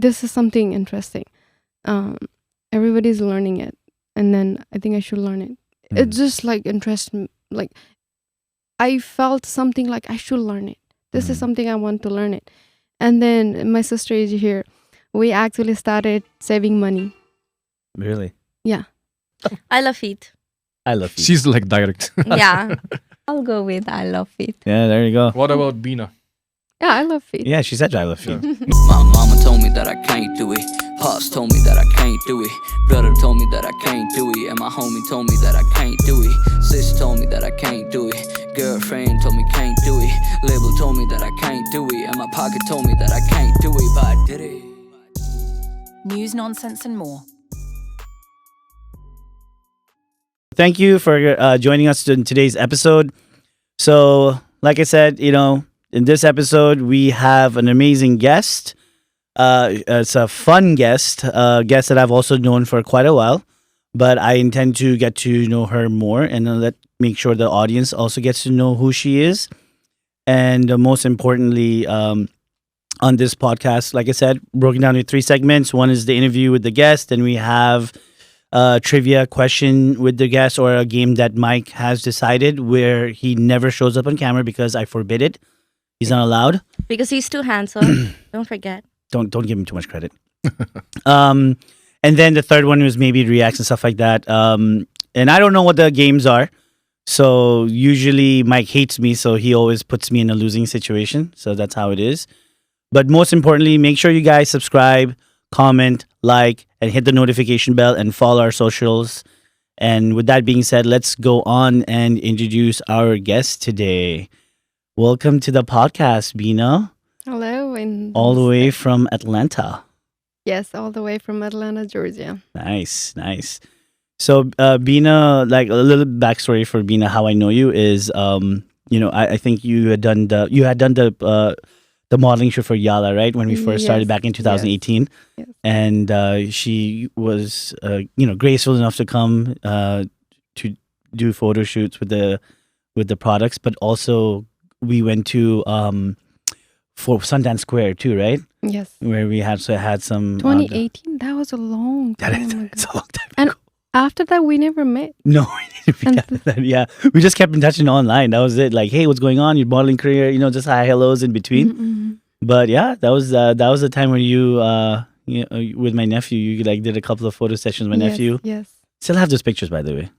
this is something interesting. Everybody's learning it, and then I think I should learn it. It just like interests me. Like I felt something like I should learn it. This is something I want to learn it. And then my sister is here. We actually started saving money. Really? Yeah. I love feet. I love feet. She's like direct. Yeah. I'll go with I love feet. Yeah, there you go. What about Bina? Yeah, I love feet. Yeah, she said I love feet. My mama told me that I can't do it. Pops told me that I can't do it. Brother told me that I can't do it. And my homie told me that I can't do it. Sis told me that I can't do it. Girlfriend told me can't do it. Label told me that I can't do it. And my pocket told me that I can't do it, but I did it. News, nonsense, and more. Thank you for joining us in today's episode. So, like I said, in this episode, we have an amazing guest. It's a fun guest, a guest that I've also known for quite a while, but I intend to get to know her more and make sure the audience also gets to know who she is. And most importantly, on this podcast, like I said, broken down into 3 segments. One is the interview with the guest, and we have a trivia question with the guest, or a game that Mike has decided where he never shows up on camera because I forbid it. He's not allowed. Because he's too handsome. Don't forget. Don't give him too much credit. And then the third one was maybe reacts and stuff like that. And I don't know what the games are. So usually Mike hates me, so he always puts me in a losing situation. So that's how it is. But most importantly, make sure you guys subscribe, comment, like, and hit the notification bell and follow our socials. And with that being said, let's go on and introduce our guest today. Welcome to the podcast, Bina. Hello. And All the way from Atlanta. Yes, all the way from Atlanta, Georgia. Nice. So, Bina, like a little backstory for Bina, how I know you is, I think you had done the modeling shoot for Yala, right? When we first started back in 2018. Yes. And she was, graceful enough to come to do photo shoots with the products, but also we went to for Sundance Square too, right? Yes. Where we had some 2018. That was a long That time. is, ago. it's a long time And ago. after that, we never met. No, we didn't after that. Yeah, we just kept in touch online. That was it. Like, hey, what's going on? Your modeling career, just hi, hellos in between. Mm-hmm. But yeah, that was the time when you with my nephew, you like did a couple of photo sessions with my nephew. Yes. Still have those pictures, by the way.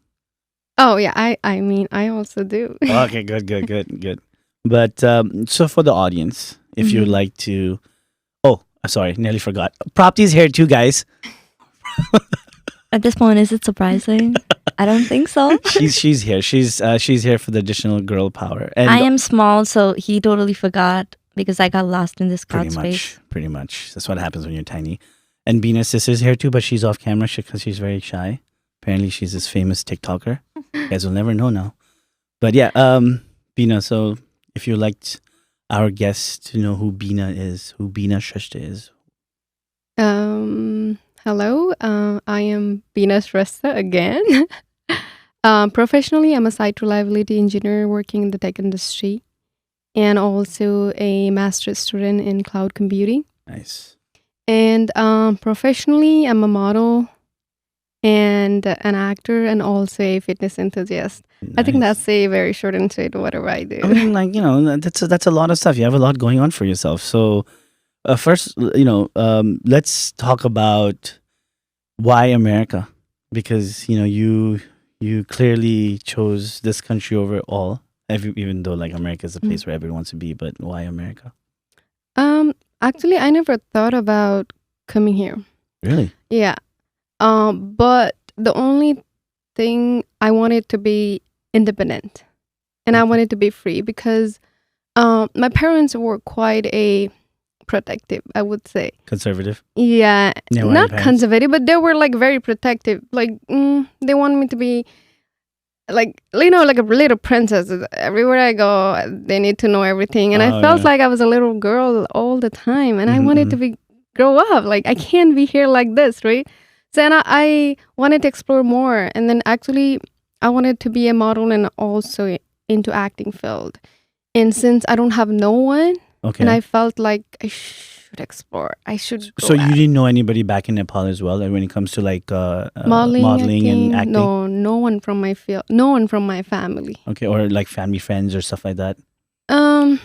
Oh yeah, I mean, I also do. Okay, good. But so for the audience, if you'd like to, sorry, nearly forgot. Propty's here too, guys. At this point, is it surprising? I don't think so. She's here. She's here for the additional girl power. And I am small, so he totally forgot because I got lost in this crowd space. Pretty much. That's what happens when you're tiny. And Bina's sister's here too, but she's off camera because she's very shy. Apparently, she's this famous TikToker. You guys will never know now. But yeah, Bina. So if you'd like our guests to know who Bina is, who Bina Shrestha is. Hello, I am Bina Shrestha again. Professionally, I'm a site reliability engineer working in the tech industry, and also a master's student in cloud computing. Nice. And professionally, I'm a model and an actor, and also a fitness enthusiast. Nice. I think that's a very short and sweet whatever I do. I mean, that's a lot of stuff. You have a lot going on for yourself. So first, let's talk about why America, because you clearly chose this country over all. Even though like America is a place where everyone wants to be, but why America? Actually, I never thought about coming here. Really? Yeah. But the only thing I wanted to be independent, and I wanted to be free because my parents were quite a protective, I would say. Conservative? Yeah, Yeah, not conservative, but they were like very protective. Like they wanted me to be like like a little princess. Everywhere I go, they need to know everything, and I felt like I was a little girl all the time, and I wanted to grow up. Like I can't be here like this, right? So and I wanted to explore more, and then actually I wanted to be a model and also into acting field. And since I don't have no one, and I felt like I should should explore. I should go So you out. didn't know anybody back in Nepal as well, like when it comes to like Modeling, and acting? No one from my field, no one from my family. Okay, or like family friends or stuff like that. Um,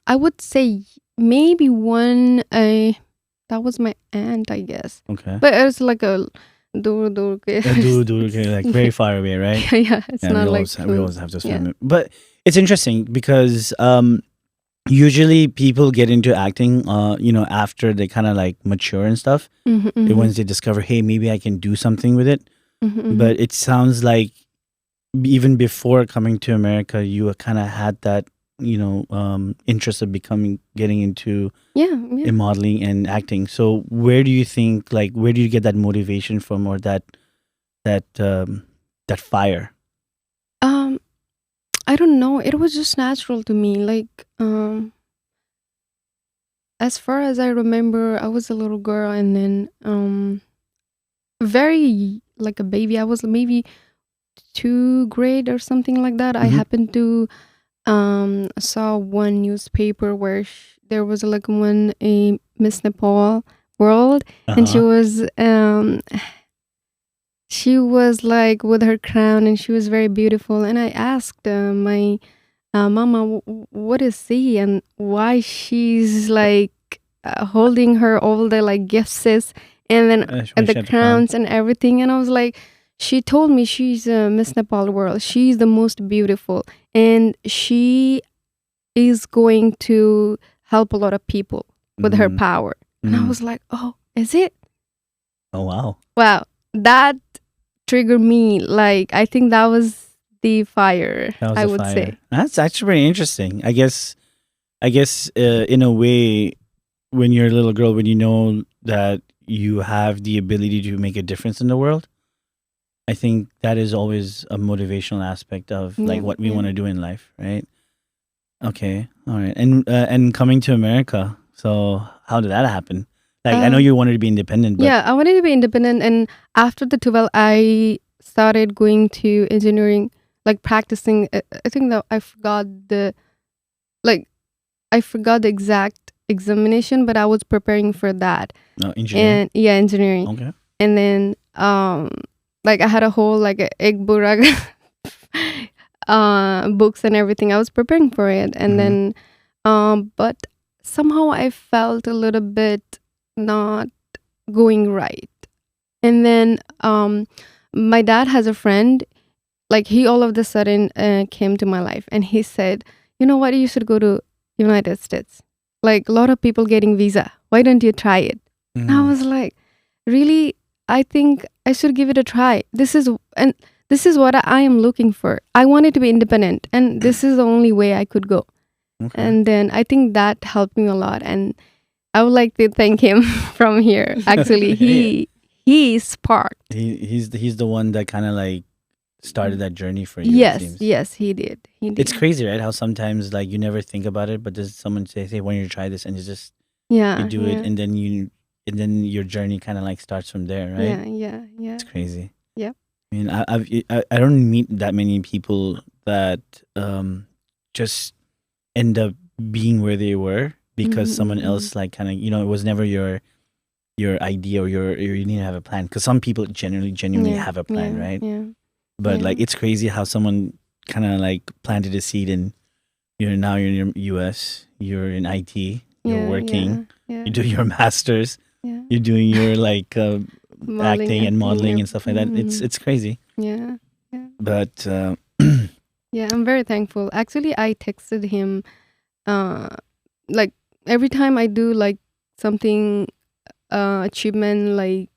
I would say maybe one. That was my aunt, I guess. Okay. But it was like a dur Okay, like very far away, right? yeah, it's Yeah, not we like always have to yeah. swim. But it's interesting because usually people get into acting, after they kind of like mature and stuff. Once they discover, hey, maybe I can do something with it. But it sounds like even before coming to America, you kind of had that, interest of getting into in modeling and acting. So where do you think, like, where do you get that motivation from, or that fire? I don't know. It was just natural to me. Like, as far as I remember, I was a little girl, and then very like a baby. I was maybe 2 grade or something like that. I happened to saw one newspaper where there was like one a Miss Nepal world, and she was like with her crown, and she was very beautiful. And I asked my mama, what is she and why she's like holding her all the like gifts and then the crowns and everything. And I was like, she told me she's Miss Nepal world. She's the most beautiful, and she is going to help a lot of people with her power. And I was like, oh, is it? Oh, wow. Wow. That triggered me. Like, I think that was the fire, I would say. That's actually very interesting. I guess in a way, when you're a little girl, when you know that you have the ability to make a difference in the world, I think that is always a motivational aspect of like what we want to do in life, right? Okay, all right. And coming to America, so how did that happen? Like, I know you wanted to be independent, but yeah, I wanted to be independent, and after the 12, I started going to engineering, like practicing. I think that I forgot the exact examination, but I was preparing for that. no, engineering. And engineering. Okay. And then like I had a whole like egg burag books and everything. I was preparing for it, and then but somehow I felt a little bit not going right. And then my dad has a friend, like he all of a sudden came to my life, and he said, you know what, you should go to United States. Like a lot of people getting visa. Why don't you try it? And I was like, really? I think I should give it a try. This is what I am looking for. I wanted to be independent, and this is the only way I could go. Okay. And then I think that helped me a lot, and I would like to thank him from here. Actually, he sparked. He's the one that kind of like started that journey for you. Yes, he did. It's crazy, right? How sometimes like you never think about it, but does someone say, "Hey, why don't you try this?" and you just you do it, and then your journey kind of like starts from there, right? Yeah. It's crazy. Yeah. I mean, I don't meet that many people that just end up being where they were because someone else like kind of it was never your idea, or you didn't have a plan. Because some people genuinely have a plan, right? Yeah. But like it's crazy how someone kind of like planted a seed, and you're in US, you're in IT, you're working, you do your masters, you're doing your like acting and modeling and stuff like that. It's crazy. Yeah. But yeah, I'm very thankful. Actually, I texted him like every time I do like something achievement, like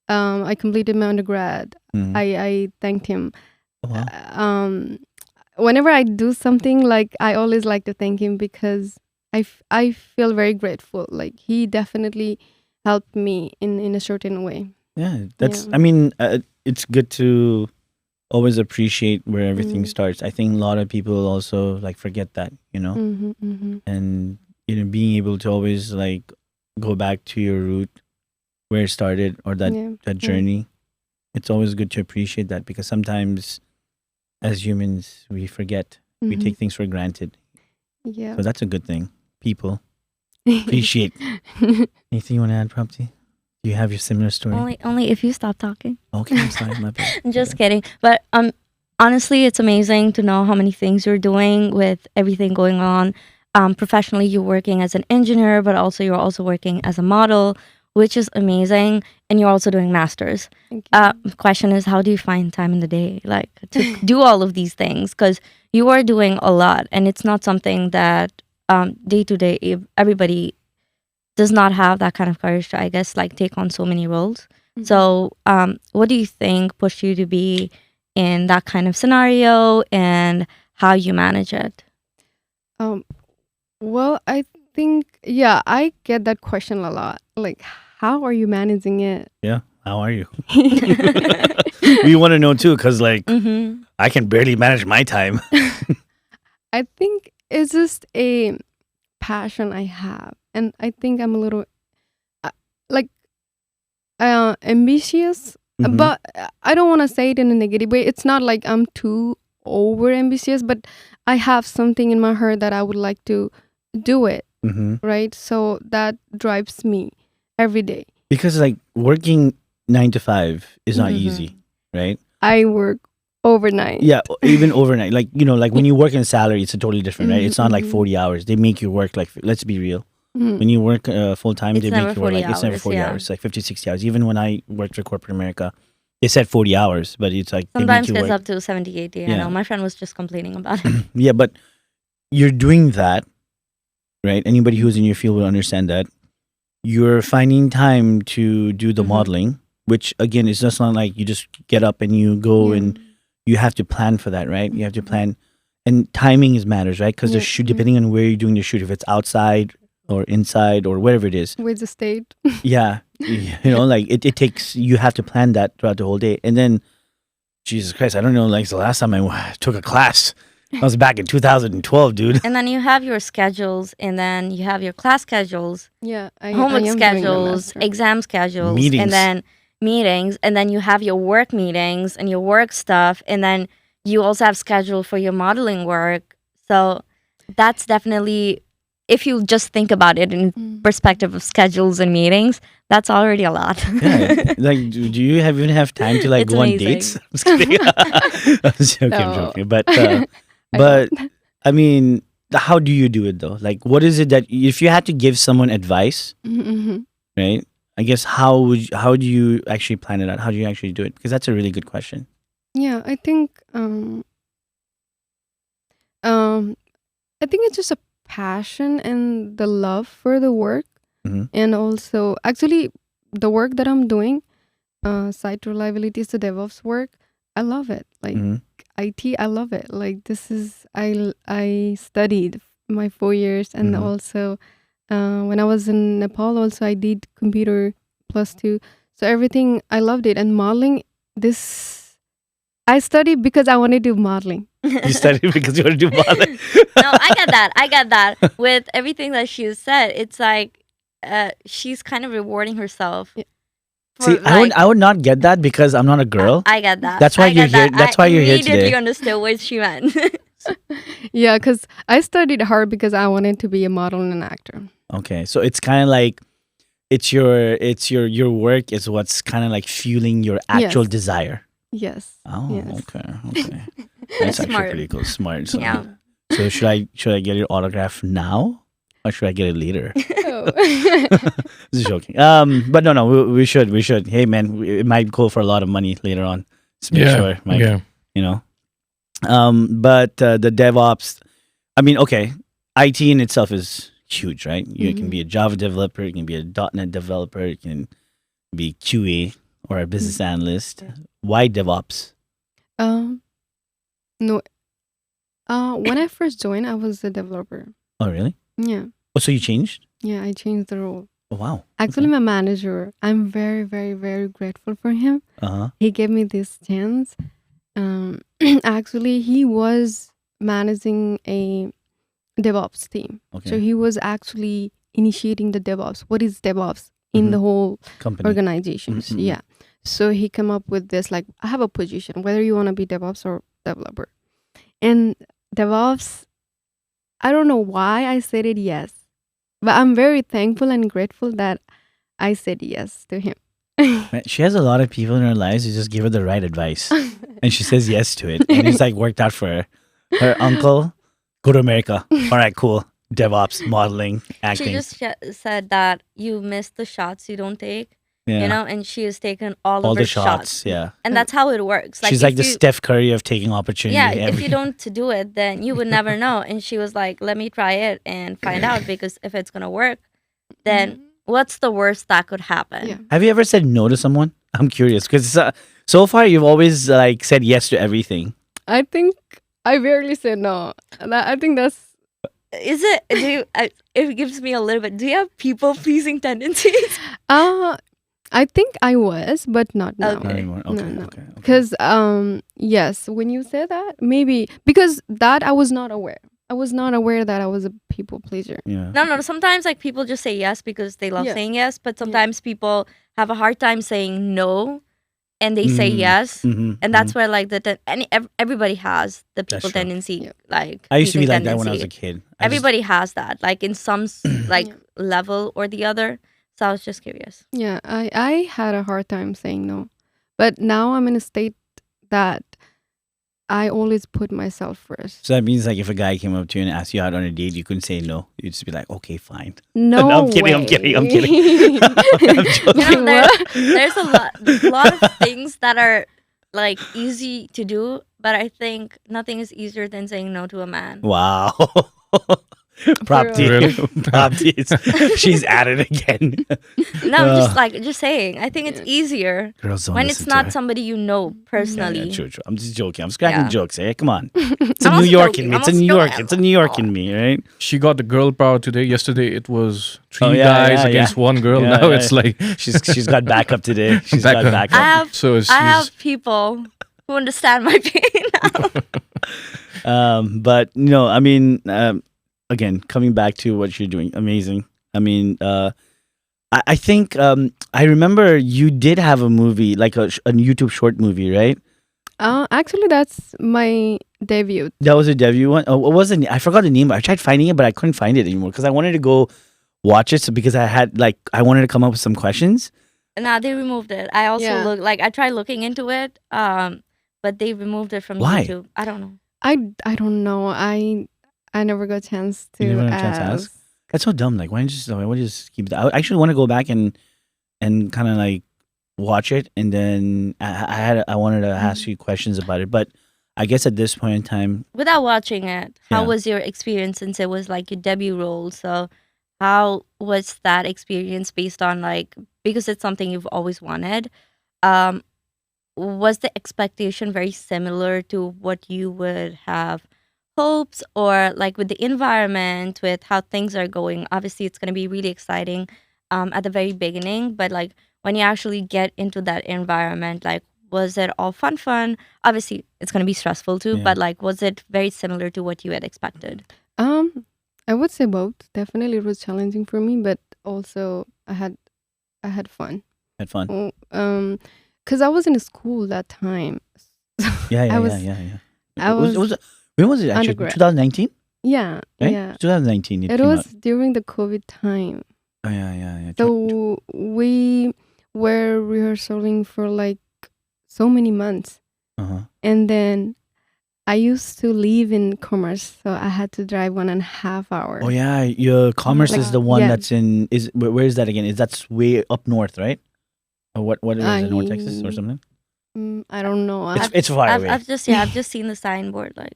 I completed my undergrad. I thanked him. wow. Whenever I do something, like I always like to thank him because I feel very grateful. Like he definitely helped me in a certain way. Yeah, that's. I mean, it's good to always appreciate where everything starts. I think a lot of people also like forget that, and being able to always like go back to your root, where it started, or that journey. It's always good to appreciate that, because sometimes as humans we forget, we take things for granted. Yeah. So that's a good thing. People. Appreciate. Anything you want to add, Prabti? Do you have your similar story? Only if you stop talking. Okay, I'm sorry, my bad. I'm just kidding. But honestly, it's amazing to know how many things you're doing with everything going on. Professionally, you're working as an engineer, but also you're also working as a model, which is amazing. And you're also doing masters. Thank you. Question is, how do you find time in the day, like to do all of these things? Because you are doing a lot, and it's not something that day to day everybody does not have that kind of courage to, I guess, like take on so many roles. Mhm. So, what do you think pushed you to be in that kind of scenario, and how you manage it? Well, I think, yeah, I get that question a lot. Like, how are you managing it? Yeah, how are you? We want to know too, because like Mm-hmm. I can barely manage my time. I think it's just a passion I have. And I think I'm a little, like, ambitious. Mhm. But I don't want to say it in a negative way. It's not like I'm too over ambitious, but I have something in my heart that I would like to do it, Mhm. right? So that drives me every day. Because like working 9 to 5 is not Mhm. easy, right? I work overnight. Yeah, even overnight. Like, like when you work in a salary, it's a totally different, right? It's not like Mhm. 40 hours. They make you work like, let's be real. Mhm. When you work full time, It's they never make you work 40 like, it's never hours, 40 yeah. hours, like 50, 60 hours. Even when I worked for corporate America, they said 40 hours, but it's like, they make Sometimes you gets work. up to 70, 80. I Yeah. know. My friend was just complaining about it. Yeah, but you're doing that, right? Anybody who's in your field will understand that. You're finding time to do the Mhm. modeling, which again is just not like you just get up and you go Yeah. and you have to plan for that, right? You have to plan, and timing is matters, right? Because the Yeah, shoot, yeah. depending on where you're doing the shoot, if it's outside or inside or wherever it is, With the state. yeah, like it takes, you have to plan that throughout the whole day. And then, Jesus Christ, I don't know, like the last time I took a class, I was back in 2012, dude. And then you have your schedules, and then you have your class schedules, Yeah, I homework am doing the schedules, master. exam schedules, Meetings. and then meetings, and then you have your work meetings and your work stuff, and then you also have schedule for your modeling work. So that's definitely, if you just think about it in Mm. perspective of schedules and meetings, that's already a lot. Yeah, like, do you even have time to like It's go on amazing. dates? I'm just kidding. I'm joking, I'm No. joking. But I but don't. I mean, how do you do it though? Like, what is it that if you had to give someone advice, Mhm. right? I guess how do you actually plan it out? How do you actually do it? Because that's a really good question. Yeah, I think it's just a passion and the love for the work, Mhm. and also actually the work that I'm doing, site reliability is the DevOps work. I love it. Like Mhm. IT, I love it. Like this is I studied my 4 years, and Mhm. also when I was in Nepal, also I did computer +2. So everything I loved it, and modeling. This I studied because I wanted to do modeling. You studied because you want to do modeling. No, I get that. With everything that she said, it's like she's kind of rewarding herself. Yeah. for, See, I would not get that because I'm not a girl. I get that. That's why I you're get that. here- that's why you're here I immediately today. understood what she meant. Yeah, because I studied hard because I wanted to be a model and an actor. Okay, so it's kind of like it's your work is what's kind of like fueling your actual Yes. desire. Yes. Oh, Yes. okay. That's actually Smart. pretty cool. Smart. So, Yeah. so should I get your autograph now or should I get it later? Oh. Just joking. But no, we should. Hey, man, it might go for a lot of money later on. Just make sure, Mike. Yeah. You know. But the DevOps, I mean, okay, IT in itself is huge, right? You can be a Java developer, you can be a .NET developer, you can be QA or a business analyst. Why DevOps? No. When I first joined, I was a developer. Oh, really? Yeah. Oh, so you changed? Yeah, I changed the role. Oh, wow. Actually, my manager, I'm very, very, very grateful for him. Uh-huh. He gave me this chance. Actually, he was managing a DevOps team. Okay. So he was actually initiating the DevOps. What is DevOps in the whole Company. organizations? Mhm. Yeah. So he came up with this, like, I have a position, whether you want to be DevOps or developer. And DevOps, I don't know why I said it yes. But I'm very thankful and grateful that I said yes to him. Man, she has a lot of people in her lives who just give her the right advice, and she says yes to it, and it's like worked out for her. Her uncle, go to America. All right, cool. DevOps, modeling, acting. She just said that you miss the shots you don't take, yeah. you know, and she has taken all All of the her shots. Yeah. And that's how it works. She's if like the you- Steph Curry of taking opportunity. Yeah, if you don't do it, then you would never know. And she was like, let me try it and find out, because if it's going to work, then what's the worst that could happen? Yeah. Have you ever said no to someone? I'm curious because so far you've always like said yes to everything. I think I rarely say no. I think that's Is it, do you, it gives me a little bit, do you have people pleasing tendencies? I think I was, but not now. Okay. Not anymore. Okay. No. Okay. Because yes, when you say that, maybe because that I was not aware. I was not aware that I was a people pleaser. Yeah. No. Sometimes like people just say yes because they love Yeah. saying yes, but sometimes people have a hard time saying no, and they say Mhm. yes, Mhm, and that's where like everybody has the people true. tendency. Yeah. Like I used to be pleasing like that when I was a tendency. kid. I just- Everybody has that, like in some like Yeah. level or the other. So I was just curious. Yeah, I had a hard time saying no, but now I'm in a state that I always put myself first. So that means like if a guy came up to you and asked you out on a date, you couldn't say no. You'd just be like, okay, fine. No, No, I'm kidding, I'm way. kidding, I'm kidding. I'm joking. You know, there's a lot of things that are like easy to do, but I think nothing is easier than saying no to a man. Wow. Propti. Really? Propti. She's at it again. No, just saying. I think it's easier Girls don't when listen it's to not her. somebody you know personally. Yeah, true. I'm just joking. I'm just cracking Yeah. jokes, eh? Come on. It's a I'm New also York joking. in me. I'm It's a also New York. joking. It's a New York in me, right? She got the girl power today. Yesterday it was three Oh, yeah, guys yeah, against yeah. one girl. Yeah, Now yeah. it's like She's got backup today. She's got Backup. backup. so she's, I have people who understand my pain now. But no, I mean, again, coming back to what you're doing, amazing. I mean, I think I remember you did have a movie, like a YouTube short movie, right? Actually, that's my debut. That was a debut one. Oh, what was it? I forgot the name. I tried finding it, but I couldn't find it anymore because I wanted to go watch it. So because I wanted to come up with some questions. Nah, they removed it. I also Yeah. I tried looking into it, but they removed it from Why? YouTube. I don't know. I don't know. I never got a chance to You never got a chance to ask? That's so dumb. Like, why don't you just keep that? I actually want to go back and kind of like watch it, and then I wanted to ask you questions about it, but I guess at this point in time, Without watching it, how Yeah. was your experience, since it was like your debut role? So how was that experience based on like, because it's something you've always wanted? Was the expectation very similar to what you would have hopes, or like with the environment, with how things are going? Obviously it's going to be really exciting at the very beginning, but like when you actually get into that environment, like was it all fun? Obviously it's going to be stressful too, Yeah. but like was it very similar to what you had expected? I would say both. Definitely, it was challenging for me, but also I had fun. had fun. Because I was in school that time. Yeah. I was When was it actually? undergrad. 2019, Yeah, right? yeah. 2019. It came was out. during the COVID time. Oh, yeah. So we were rehearsing for like so many months. Uh-huh. And then I used to live in Commerce, so I had to drive 1.5 hours. Oh yeah, your Commerce Like, is the one yeah. that's in where is that again? That's way up north, right? Or what is it, North Texas or I- something? I don't know. It's far away. I've just seen the signboard like.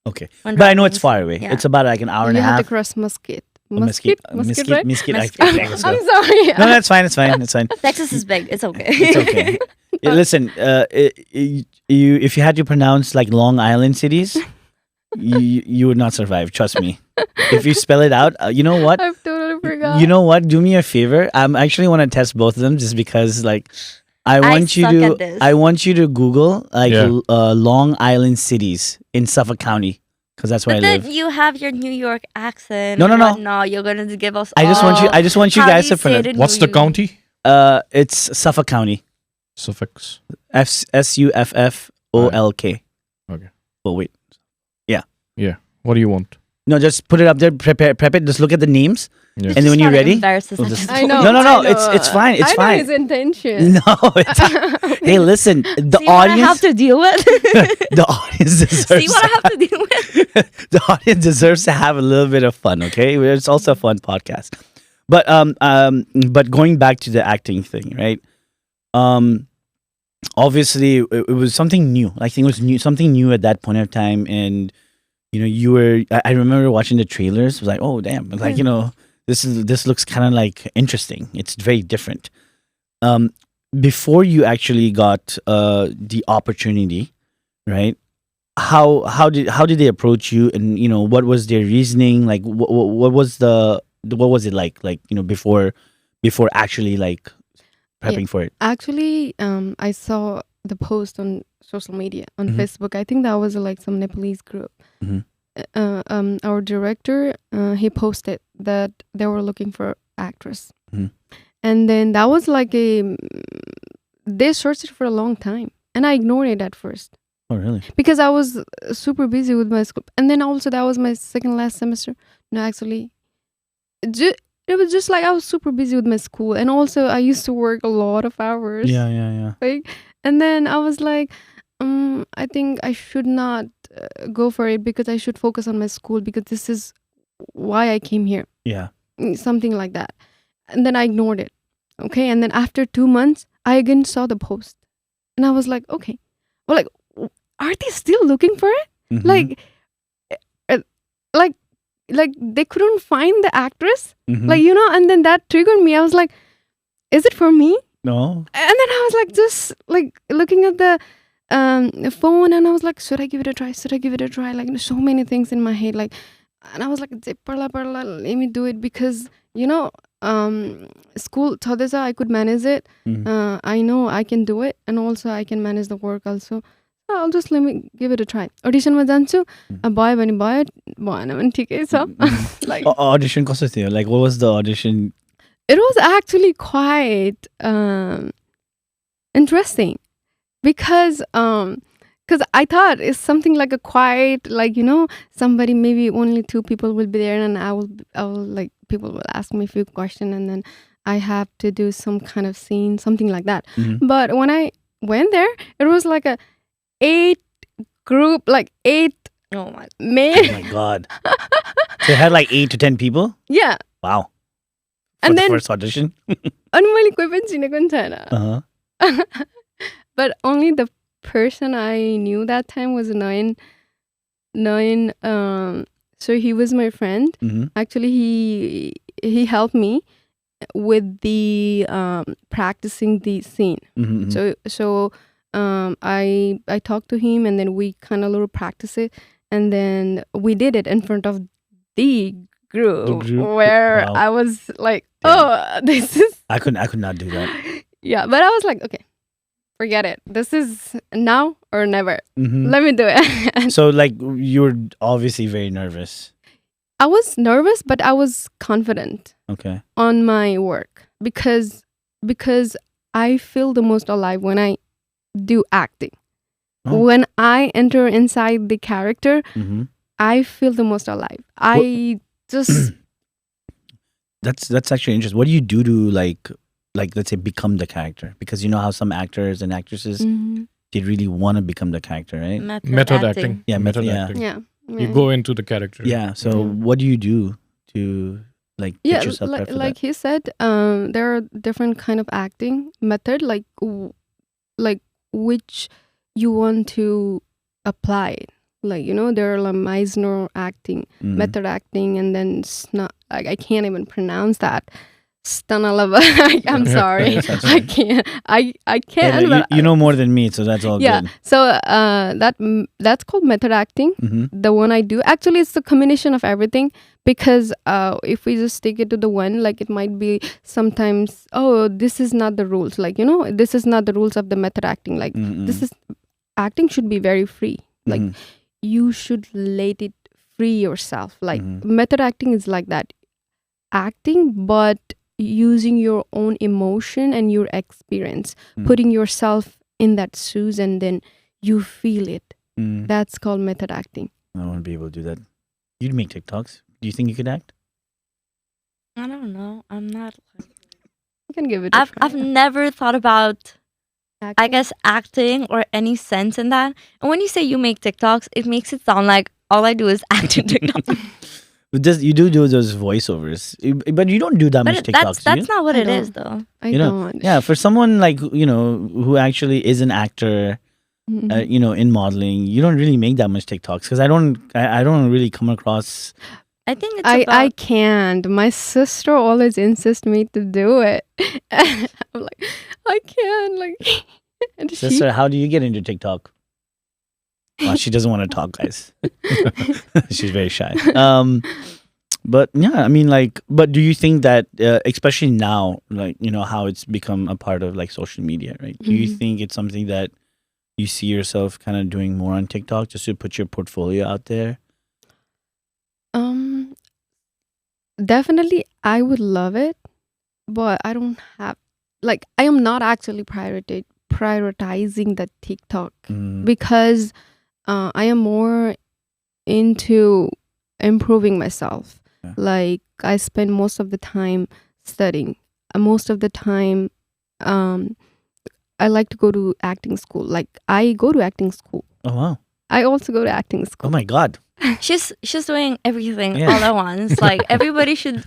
Okay, when but I know driving. it's far away. Yeah. It's about like an hour and you a have to half. cross Mesquite. Oh, Mesquite, right? Mesquite. Mesquite. I'm I'm sorry. No, that's fine. It's fine. It's fine. Texas is big. It's okay. It's okay. Listen, if you had to pronounce like Long Island cities, you would not survive. Trust me. If you spell it out, you know what? I've totally forgot. You know what? Do me a favor. I actually want to test both of them just because, like, I want you suck to. at this. I want you to Google like Yeah. Long Island cities in Suffolk County because that's where But I then live. you have your New York accent. No. No, you're gonna give us. I just want you. all- I just want you How do guys to say it pronounce. in what's the New- county? It's Suffolk County. Suffix. SUFFOLK. Okay. Oh wait. Yeah. What do you want? No, just put it up there. Prep it. Just look at the names, Yeah. and then when you're ready, Embarrasses we'll us. just- I know. No, I know. it's fine. It's I fine. know his intention. No, it's, hey, listen, the See what I have audience, to deal with. the audience deserves. See what I have to deal with. The audience deserves to have a little bit of fun. Okay, it's also a fun podcast. But but going back to the acting thing, right? Obviously it was something new. I think it was new, something new at that point of time, and you were. I remember watching the trailers. It was like, oh damn! It's like this looks kind of like interesting. It's very different. Before you actually got the opportunity, right? How did they approach you, and what was their reasoning? Like what was it like before actually like prepping for it? Actually, I saw the post on social media on Mhm. Facebook. I think that was like some Nepalese group. Mhm. Our director, he posted that they were looking for actress, Mhm. and then that was like they searched for a long time, and I ignored it at first Oh really? because I was super busy with my school, and then also that was my second last semester. No, actually, it was just like I was super busy with my school, and also I used to work a lot of hours. Yeah. Like, and then I was like, I think I should not go for it because I should focus on my school because this is why I came here. Yeah. Something like that. And then I ignored it. Okay. And then after 2 months, I again saw the post, and I was like, okay, well, like, are they still looking for it? Mhm. Like, like they couldn't find the actress, Mhm. like and then that triggered me. I was like, is it for me? No. And then I was like, just like looking at the phone, and I was like, should I give it a try? Should I give it a try? Like, so many things in my head, like, and I was like, parla, let me do it because school chhaidaicha, I could manage it. Mhm. I know I can do it, and also I can manage the work also. So I'll just let me give it a try. Audition ma janchu, भयो भने भयो, भएन भने ठिकै छ. Like, Audition कस्तो थियो? Like what was the audition? it was actually quite interesting because I thought it's something like a quiet, like somebody, maybe only 2 people will be there, and I will like, people will ask me a few questions, and then I have to do some kind of scene, something like that. Mhm. But when I went there, it was like a 8 group, like 8 Oh my. men. Oh my god. So it had like 8 to 10 people? Yeah. Wow. For And the then first audition? अनि मैले कोही पनि चिनेको नि छैन. Uh-huh. But only the person I knew that time was Nayan. So he was my friend. Mhm. Actually, he helped me with the practicing the scene. Mhm. So I talked to him, and then we kind of little practice it, and then we did it in front of the group, where Wow. I was like, Damn. oh, this is I could not do that. yeah. But I was like, okay, forget it. This is now or never. Mhm. Let me do it. So like you're obviously very nervous. I was nervous, but I was confident Okay. on my work because I feel the most alive when I do acting. Oh. When I enter inside the character, Mhm. I feel the most alive. I just That's actually interesting. What do you do to like let's say become the character? Because you know how some actors and actresses Mhm. they really want to become the character, right? Method acting. Yeah, method yeah. acting. yeah. You go into the character. Yeah. So what do you do to like get Yeah, yourself prepared for like that? he said, there are different kind of acting method, like which you want to apply it. Like there are like Meisner acting, Mhm. method acting, and then like I can't even pronounce that. Stanalava. I'm sorry, That's I fine. can't. I But, can't. you, but you know more than me, so that's all yeah. good. So that's called method acting. Mhm. The one I do, actually, it's the combination of everything, because if we just stick it to the one, like, it might be sometimes, oh, this is not the rules, like, this is not the rules of the method acting, like, Mhm. this is acting should be very free, like, Mhm. you should let it free yourself, like, Mhm. method acting is like that, acting, but using your own emotion and your experience, Mm. putting yourself in that shoes, and then you feel it. Mm. That's called method acting. I won't be able to do that. You'd make TikToks. Do you think you could act? I don't know. I'm not. You can give it. I've never thought about, I guess, acting or any sense in that. And when you say you make TikToks, it makes it sound like all I do is act in TikTok. You do those voiceovers, but you don't do that much But TikToks. that's do you? not what I it is, don't. though. I You know, don't. yeah, for someone like who actually is an actor, Mhm. in modeling, you don't really make that much TikToks because I don't really come across. I think it's I about. can't. My sister always insists me to do it. I'm like, I can't. Like, and Sister, how do you get into TikTok? Well, she doesn't want to talk, guys. She's very shy. But yeah, I mean, like, but do you think that, especially now, like, how it's become a part of like social media, right? Do you Mhm. think it's something that you see yourself kind of doing more on TikTok just to put your portfolio out there? Definitely, I would love it, but I don't have. Like, I am not actually prioritizing the TikTok Mm, because I am more into improving myself. Yeah. Like, I spend most of the time studying. Most of the time, I like to go to acting school. Like, I go to acting school. Oh wow! I also go to acting school. Oh my God! She's doing everything Yeah. all at once. Like everybody should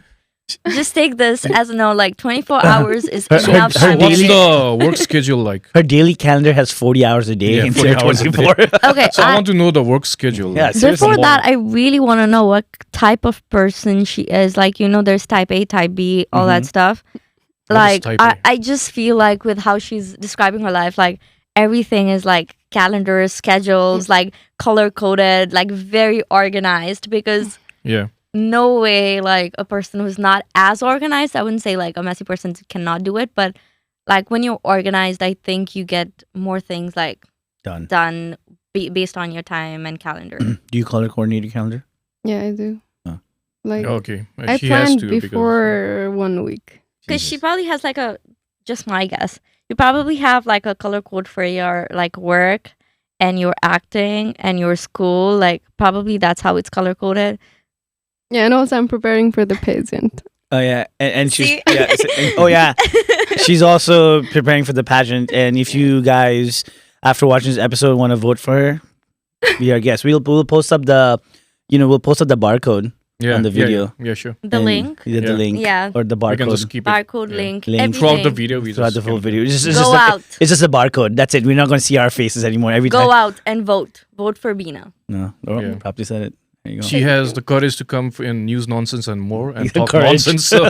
just take this as 24 hours is Her- enough her time. What's daily- the work schedule like? Her daily calendar has 40 hours a day Yeah, instead of 40 hours a day. 24. Okay, So I want to know the work schedule. Yeah, like. seriously. before that, I really want to know what type of person she is. Like, there's type A, type B, all that stuff. What is Like, type A? I just feel like with how she's describing her life, like everything is like calendars, schedules, like color coded, like very organized. Because Yeah. no way, like a person who's not as organized, I wouldn't say like a messy person cannot do it, but like when you're organized, I think you get more things like Done. based on your time and calendar. Do you color coordinate your calendar? Yeah, I do. Oh. Like, Okay. I She has planned to because before 1 week. Because she Jesus. probably has like just my guess, you probably have like a color code for your like work and your acting and your school. Like probably that's how it's color coded. Yeah, and also I'm preparing for the pageant. Oh yeah, and she's See? oh yeah, she's also preparing for the pageant. And if you guys, after watching this episode, want to vote for her, be our guest. We'll post up the, we'll post up the barcode yeah, on the video. Yeah, sure. The and link, the Yeah. link, Yeah. or the We can barcode just keep it barcode yeah. link, Link. everything. throughout the video. We throughout just the full can- video. It's Go out. It's just a barcode. That's it. We're not going to see our faces anymore. Every Go time. out and vote. Vote for Bina. No, oh, Yeah. probably said it. There you go. She has the courage to come in news nonsense and more and The talk courage. nonsense. So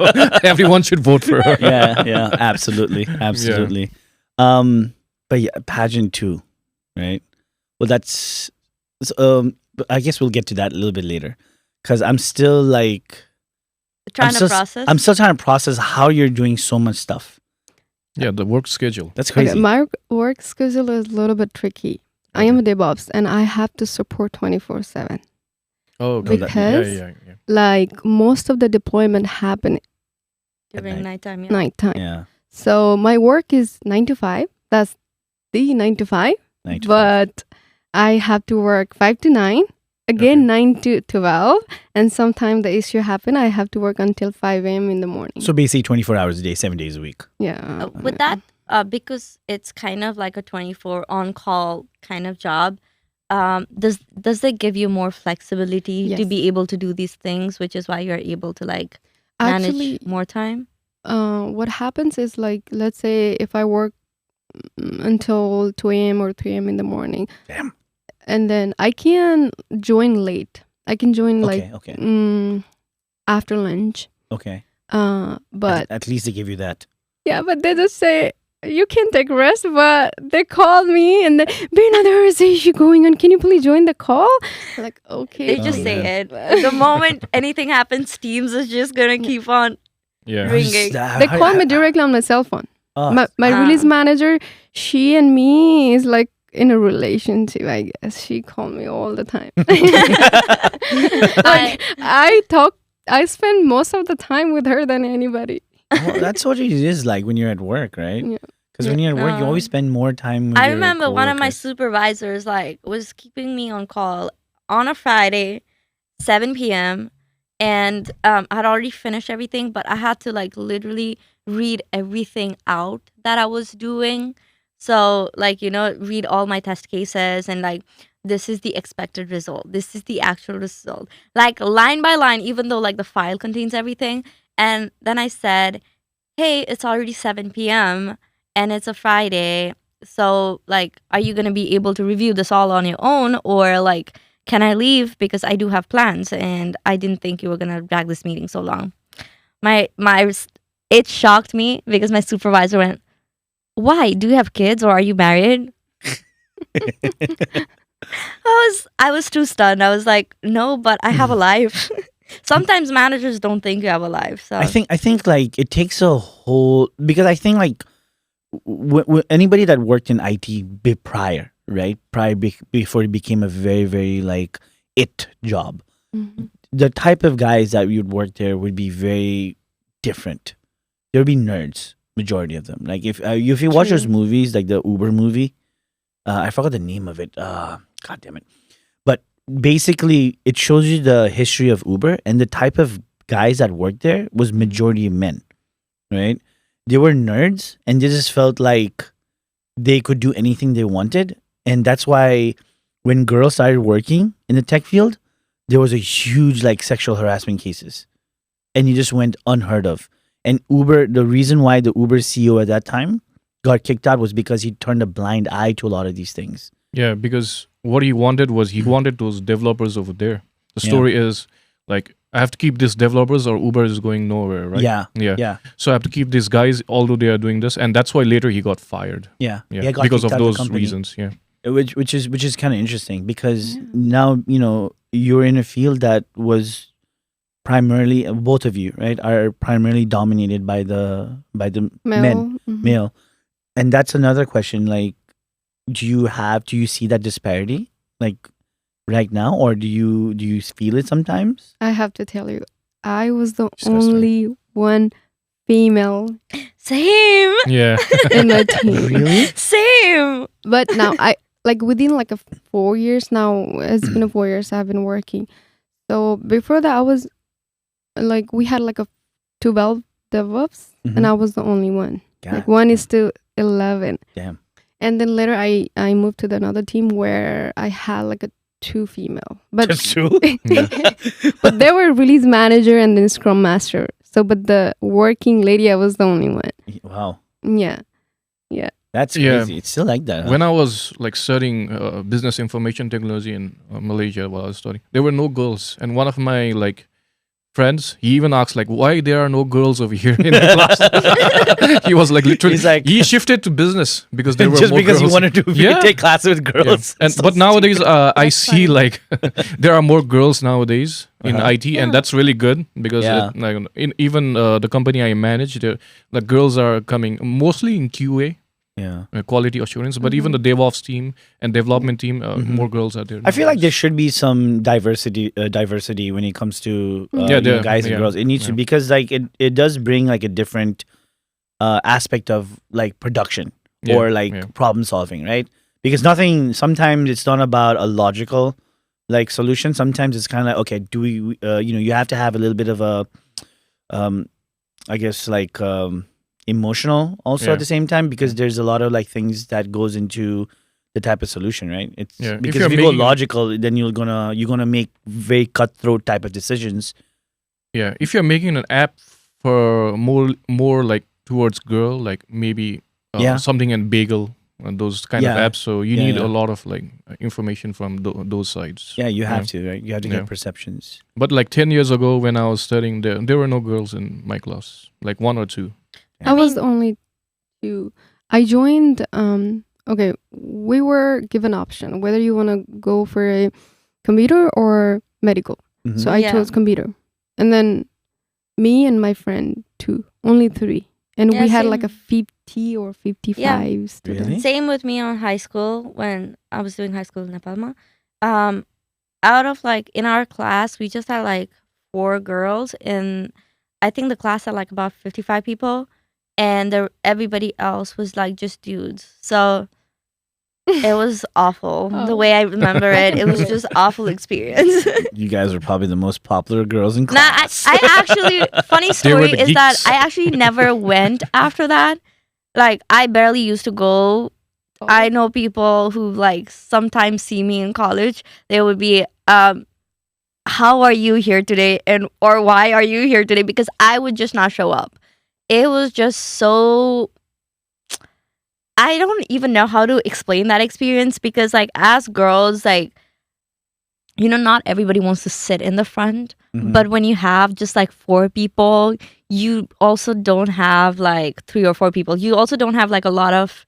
everyone should vote for her. yeah, absolutely. But yeah, pageant too, right? Well, that's I guess we'll get to that a little bit later, because I'm still like Trying I'm to still, process. I'm still trying to process how you're doing so much stuff. Yeah, the work schedule. That's crazy. Okay, my work schedule is a little bit tricky. I am a DevOps and I have to support 24/7. Oh, that- Because yeah. like most of the deployment happen during night. nighttime. Yeah. nighttime. Yeah, So my work is 9 to 5. That's the 9 to 5. 9 to 5. But I have to work 5 to 9. Again, 9 to 12. And sometimes the issue happen. I have to work until 5 a.m. in the morning. So basically, 24 hours a day, 7 days a week. yeah. With that, because it's kind of like a 24 on call kind of job, does it give you more flexibility to Yes. be able to do these things, which is why you're able to like manage Actually, more time? what happens is like, let's say if I work until 2 a.m. or 3 a.m. in the morning. Damn. And then I can join late. I can join like Okay. after lunch. Okay. But At least they give you that. yeah, but they just say you can take rest. But they call me and they, Bina, there is an issue going on. Can you please join the call? Like, okay. They just Oh, say yeah. it. The moment anything happens, Teams is just gonna keep on. Yeah. Ringing. They call me directly on my cell phone. Oh, My Ah. release manager, she and me is like in a relationship, I guess. She called me all the time. Like I spend most of the time with her than anybody. well, that's what it is like when you're at work, right? Yeah. Because when you're at work, you always spend more time with I your remember one of my coworkers. supervisors like was keeping me on call on a Friday, 7 p.m. and I'd already finished everything, but I had to like literally read everything out that I was doing. So like, read all my test cases and like, this is the expected result. This is the actual result. Like line by line, even though like the file contains everything. And then I said, hey, it's already 7 p.m. and it's a Friday. So, like, are you going to be able to review this all on your own? Or, like, can I leave because I do have plans and I didn't think you were going to drag this meeting so long? It shocked me because my supervisor went, why? Do you have kids or are you married? I was too stunned. I was like, no, but I have a life. Sometimes managers don't think you have a life. So I think like it takes a whole, because I think like anybody that worked in IT prior, right? Before it became a very, very like it job, the type of guys that would work there would be very different. There would be nerds, majority of them. Like if you watch those movies, like the Uber movie, I forgot the name of it. God damn it. But basically, it shows you the history of Uber, and the type of guys that worked there was majority men, right? They were nerds, and they just felt like they could do anything they wanted. And that's why when girls started working in the tech field, there was a huge like sexual harassment cases. And it just went unheard of. And Uber, the reason why the Uber CEO at that time got kicked out was because he turned a blind eye to a lot of these things. Yeah, because what he wanted was he wanted those developers over there. The story is like, I have to keep these developers or Uber is going nowhere, right? Yeah. So I have to keep these guys, although they are doing this, and that's why later he got fired. Yeah. Yeah, He got because kicked of out the those company. reasons. Yeah, Which is kind of interesting because now you're in a field that was primarily, both of you, right, are primarily dominated by the men, male. And that's another question, like, do you see that disparity like right now, or do you feel it sometimes? I have to tell you, I was the only one female same yeah. in my team. Really? same. But now I like within like 4 years now, it's been 4 years I've been working. So before that I was like, we had like a 12 DevOps and I was the only one. God. Like one is to 11. Damn. And then later I moved to another team where I had like a 2 female. But Just true. but they were release manager and then scrum master. So but the working lady, I was the only one. Wow. Yeah. That's crazy. It's still like that, huh? When I was like studying business information technology in Malaysia while I was studying, there were no girls. And one of my like friends, he even asked like, why there are no girls over here in the class? He was like literally, He's like, he shifted to business because there were just more because girls. he wanted to take classes with Yeah. girls. And So but nowadays, I see funny. like there are more girls nowadays in IT, Yeah. and that's really good because Yeah. even the company I manage, the girls are coming mostly in QA. yeah. Quality assurance, but even the DevOps team and development team, more girls are there. I feel like there nowadays. should be some diversity when it comes to guys and yeah, girls. It needs to, yeah. because like it does bring like a different aspect of like production Yeah, or like yeah. problem solving, right? Because sometimes it's not about a logical like solution. Sometimes it's kind of like, okay, do we you have to have a little bit of a I guess like emotional also Yeah. at the same time, because there's a lot of like things that goes into the type of solution, right? It's Yeah, if because you're if you go making- logical, then you're gonna make very cutthroat type of decisions. Yeah, if you're making an app for more like towards girl, like maybe something in bagel and those kind of Yeah. apps, so you Yeah, need yeah. a lot of like information from those sides. Yeah, you have to, right? You have to Yeah. get perceptions. But like 10 years ago when I was studying, there were no girls in my class, like 1 or 2. I was the only 2. I joined okay, we were given option whether you want to go for a computer or medical. Mhm. So I Yeah. chose computer. And then me and my friend 2, only 3. And Yeah, we had like a same. 50 or 55 students. Really? Same with me on high school when I was doing high school in Nepal. Out of like in our class, we just had like 4 girls, and I think the class had like about 55 people, and everybody else was like just dudes. So It was awful. The Oh. way I remember it, it was just awful experience. You guys were probably the most popular girls in Nah, class. I actually funny They were story the is that geeks. I actually never went after that. Like I barely used to go. Oh. I know people who like sometimes see me in college. They would be, how are you here today? And or why are you here today? Because I would just not show up. It was just so I don't even know how to explain that experience because like as girls, like not everybody wants to sit in the front. Mhm. But when you have just like 4 people, you also don't have like 3 or 4 people. You also don't have like a lot of,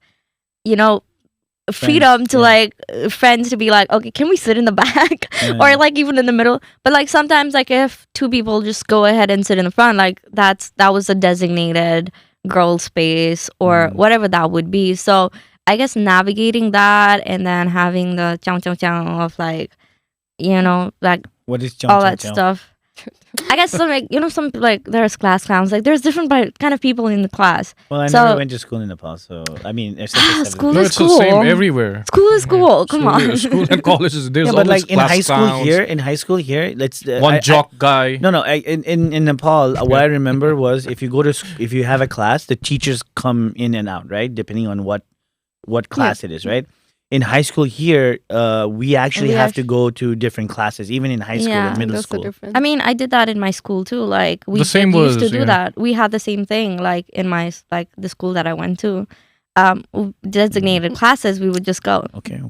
freedom to yeah. like friends to be like, okay, can we sit in the back Yeah. or like even in the middle? But like sometimes like if 2 people just go ahead and sit in the front, like that was a designated girl space or whatever that would be. So I guess navigating that and then having the chow chow chow of like, like What is all that stuff. I guess some like some like there's class clowns, like there's different kind of people in the class. Well, I So- never went to school in Nepal, so I mean, except for seventh school grade. No, is it's the same cool. everywhere. School is cool. Come on. School and colleges. There's Yeah, but always like in class high school clowns, here, let's one jock guy. No, no. In Nepal, what I remember was if you have a class, the teachers come in and out, right, depending on what class it is, right. In high school here, we actually We have act- to go to different classes, even in high school Yeah, and middle That's the school. difference. I mean, I did that in my school too. Like we The same used to was, do yeah. that. We had the same thing. Like in my like the school that I went to, designated classes. We would just go. Okay.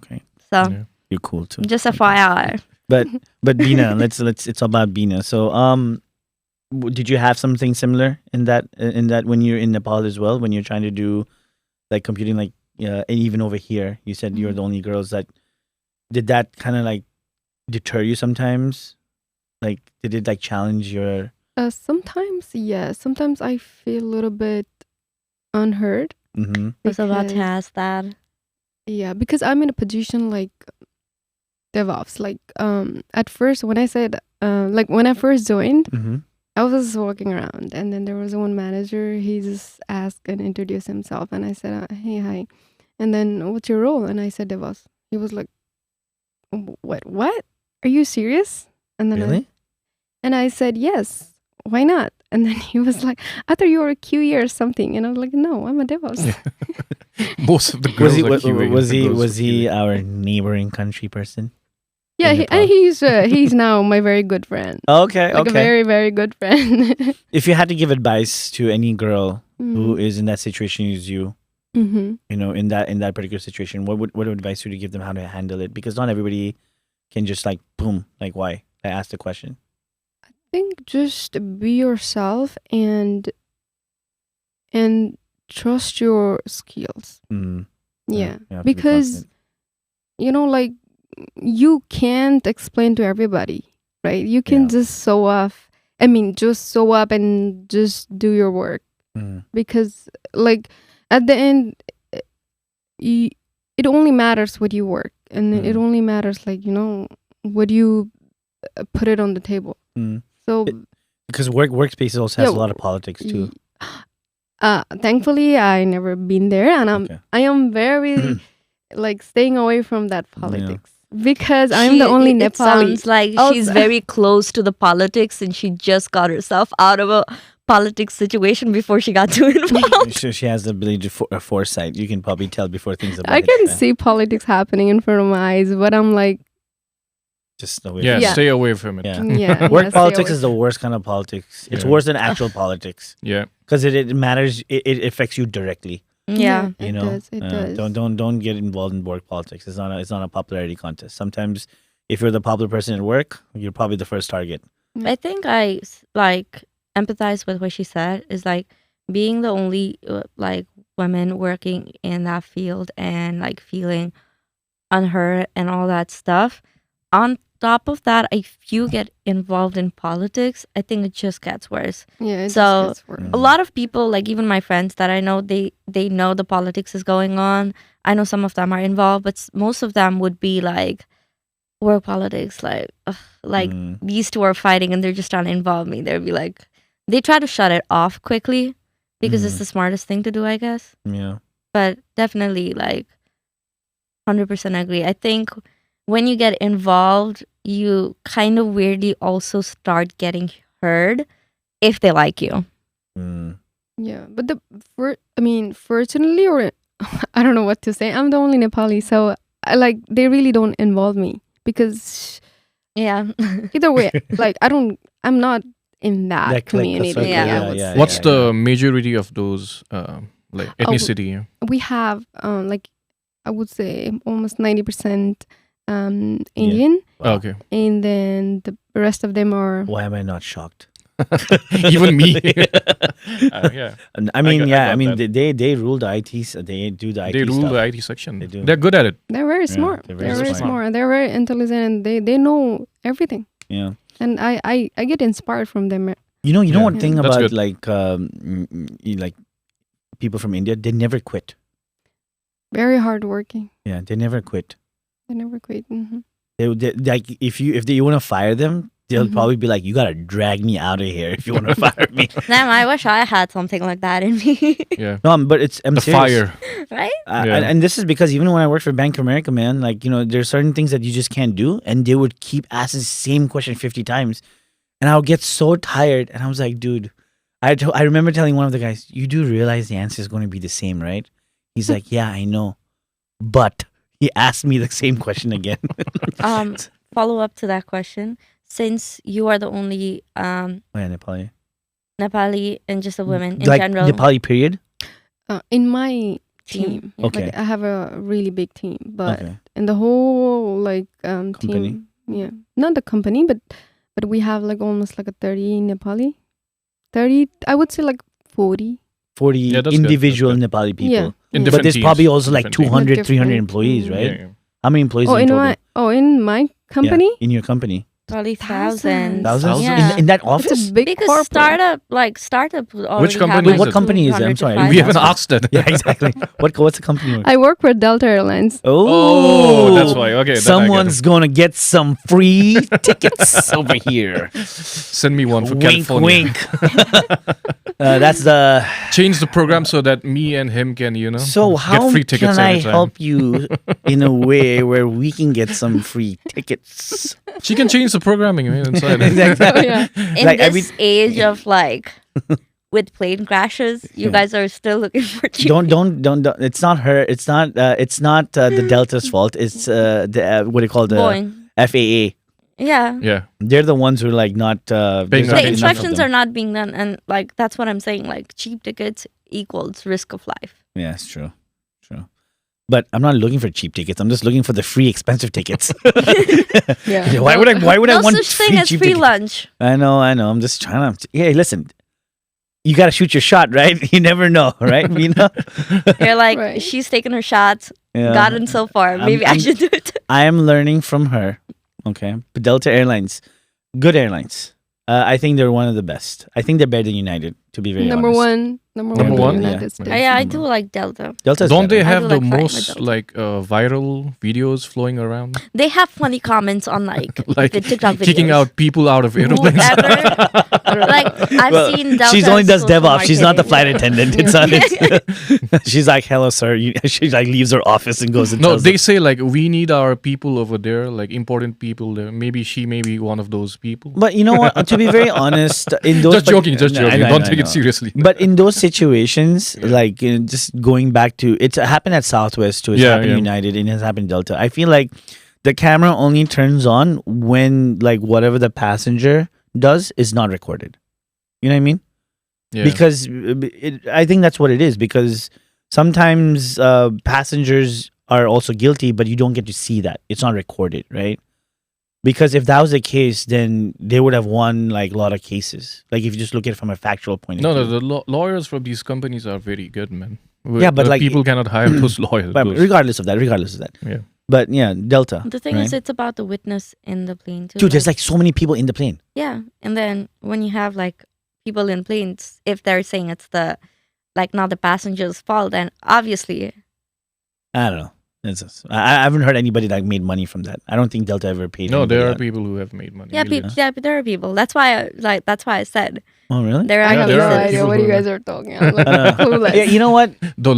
So Yeah. You're cool too. just Okay. FYI. But Bina, let's it's about Bina. So did you have something similar in that when you're in Nepal as well, when you're trying to do like computing, like and even over here, you said you're the only girls. Did that kind of like deter you sometimes? Like did it like challenge your? Sometimes, yeah. Sometimes I feel a little bit unheard. Mm-hmm. I was about to because- ask that. Yeah, because I'm in a position like DevOps. Like at first when I said like when I first joined, Mm-hmm. I was walking around and then there was one manager. He just asked and introduced himself and I said, hey, hi. And then what's your role? And I said DevOps. He was like, what? Are you serious? And then Really? I said, yes. Why not? And then he was like, I thought you were a QE or something. And I was like, no, I'm a DevOps. Most of the girls Was are QA, was the he girls was are he QA. our neighboring country person? Yeah, In he, Nepal. and he's now my very good friend. Okay, Like a very, very good friend. If you had to give advice to any girl who Mhm. is in that situation as you, Mhm. in that particular situation, what advice would you give them how to handle it? Because not everybody can just like boom, like why? I asked the question. I think just be yourself and trust your skills. Mm. Yeah. you have to be Because confident. like you can't explain to everybody, right? You can Yeah. just just show up and just do your work Mm. because like at the end it only matters what you work and it Mm. only matters like what you put it on the table. Mm. So Because workspace also has Yeah, a lot of politics too. thankfully I never been there and Okay. I am very like staying away from that politics because I'm the She- only it Nepali. sounds like she's Also- very close to the politics and she just got herself out of a politics situation before she got too involved. She has the ability to foresight. You can probably tell before things. I can see politics happening in front of my eyes, but I'm like, Just away. Yeah, from it. Yeah. stay away from it. Yeah. yeah. Work yeah, stay politics away. is the worst kind of politics. It's Yeah. worse than actual politics Yeah. because it matters. It affects you directly. Yeah. You it know, does. It does. Don't get involved in work politics. It's not a popularity contest. Sometimes, if you're the popular person at work, you're probably the first target. I think I like empathize with what she said is like being the only like women working in that field and like feeling unheard and all that stuff. On top of that, if you get involved in politics, I think it just gets worse. Yeah. It So, just gets worse. Mm. A lot of people, like even my friends that I know, they know the politics is going on. I know some of them are involved, but most of them would be like work politics, like Mm. these two are fighting and they're just trying to involve me. They'd be like, they try to shut it off quickly because it's Mhm. the smartest thing to do, I guess. Yeah. But definitely, like, 100% agree. I think when you get involved, you kind of weirdly also start getting heard if they like you. Yeah, but fortunately, or I don't know what to say. I'm the only Nepali, so they really don't involve me because Yeah. either way, I'm not in that community. circle, Yeah. I would say. What's the majority of those ethnicity? We have I would say almost 90% Indian, Okay. and then the rest of them are. Why am I not shocked? Even me. Yeah. I mean, got they rule the ITs. They do the IT They rule stuff. the IT section. They do. They're good at it. They're very smart. they're They're very very smart. smart. They're very intelligent, and they know everything. Yeah. And I get inspired from them. You know Yeah. one thing That's about good. like people from India, they never quit. Very hardworking. Yeah, they never quit. They never quit. Mm-hmm. They like if you want to fire them, they'll Mhm. probably be like, "You gotta drag me out of here if you want to fire me." Damn, I wish I had something like that in me. Yeah. No, but I'm The serious. fire. Right? Yeah. And this is because even when I worked for Bank of America, man, there's certain things that you just can't do, and they would keep asking the same question 50 times, and I would get so tired, and I was like, dude, I remember telling one of the guys, "You do realize the answer is going to be the same, right?" He's like, "Yeah, I know," but he asked me the same question again. Follow up to that question. Since you are the only Oh, yeah, Nepali. Nepali and just a woman in Like general Nepali period. In my team, Okay. I have a really big team, but Okay. in the whole Company? team, yeah, not the company, but we have almost a 30 Nepali, 30. I would say 40. 40 Yeah, that's good, individual that's Nepali people. Yeah. In Yeah. different But there's teams. probably also like Different teams. 200, Different 300 teams. employees, Yeah, right? Yeah. How many employees Oh, in total? in my company, Yeah, in your company. probably Thousands. thousands. Thousands? Yeah. In that it's office? a big Because corporate. startup would already company have is like it? What company is it? I'm 200 to sorry. We 500. haven't asked that. Yeah, exactly. What's the company? I work for Delta Airlines. Oh, that's why. Okay. then I get Someone's it. gonna get some free tickets over here. Send me one for Wink, California. wink. That's the. Change the program so that me and him can, So get how free tickets can I every time. help you in a way where we can get some free tickets? She can change the programming man, inside. Oh, yeah. In Like, this age of with plane crashes, you guys are still looking for cheap. Don't. It's not her. It's not. It's not the Delta's fault. It's the what do you call the Boeing. FAA. Yeah. Yeah. They're the ones who are not. Paying there's The not enough attention. of instructions them. are not being done, and that's what I'm saying. Cheap tickets equals risk of life. Yeah, it's true. True. But I'm not looking for cheap tickets. I'm just looking for the free expensive tickets. Yeah. Why would I No want such thing as cheap free tickets? lunch. I know. I'm just trying to. Hey, listen. You got to shoot your shot, right? You never know, right? Bina? You're like, Right. she's taken her shots, Yeah. gotten so far. Maybe I I'm- should do it. I am learning from her. Okay. But Delta Airlines, good airlines. I think they're one of the best. I think they're better than United, to be very Number honest. one. Number Number one. one? United Yeah. States. Yeah, I do like Delta. Delta's Don't they better. I have do the like flying most with viral videos flowing around? They have funny comments on Like the TikTok videos. kicking out people out of airplanes. Whoever. I've Well, seen Delta. She only does social DevOps. She's not the marketing. flight attendant. It's not. She's like, "Hello, sir." She leaves her office and goes and No, tells they them. say we need our people over there, important people there. Maybe she may be one of those people. But you know what? To be very honest, in those Just joking, just No, I joking. know, I Don't know, I take it know. seriously. But in those situations, just going back to it's happened at Southwest too. It's Yeah, happened yeah. United and it's happened Delta. I feel like the camera only turns on when whatever the passenger does is not recorded. You know what I mean? Yeah. Because I think that's what it is. Because sometimes passengers are also guilty, but you don't get to see that. It's not recorded, right? Because if that was the case, then they would have won a lot of cases. If you just look at it from a factual point of No, view. the lawyers from these companies are very good, man. Yeah, but people cannot hire those lawyers. But those- regardless of that. yeah. But yeah, Delta. The thing right? is, it's about the witness in the plane too. Dude, there's so many people in the plane. Yeah, and then when you have people in planes, if they're saying it's the not the passenger's fault, then obviously I don't know. I haven't heard anybody made money from that. I don't think Delta ever paid. No, anybody there are out. people who have made money. yeah, really. there are people. That's why I said Oh, really? There I are have there no are cases. idea people what who you are- guys are talking. I'm like Yeah, clueless. you know what? The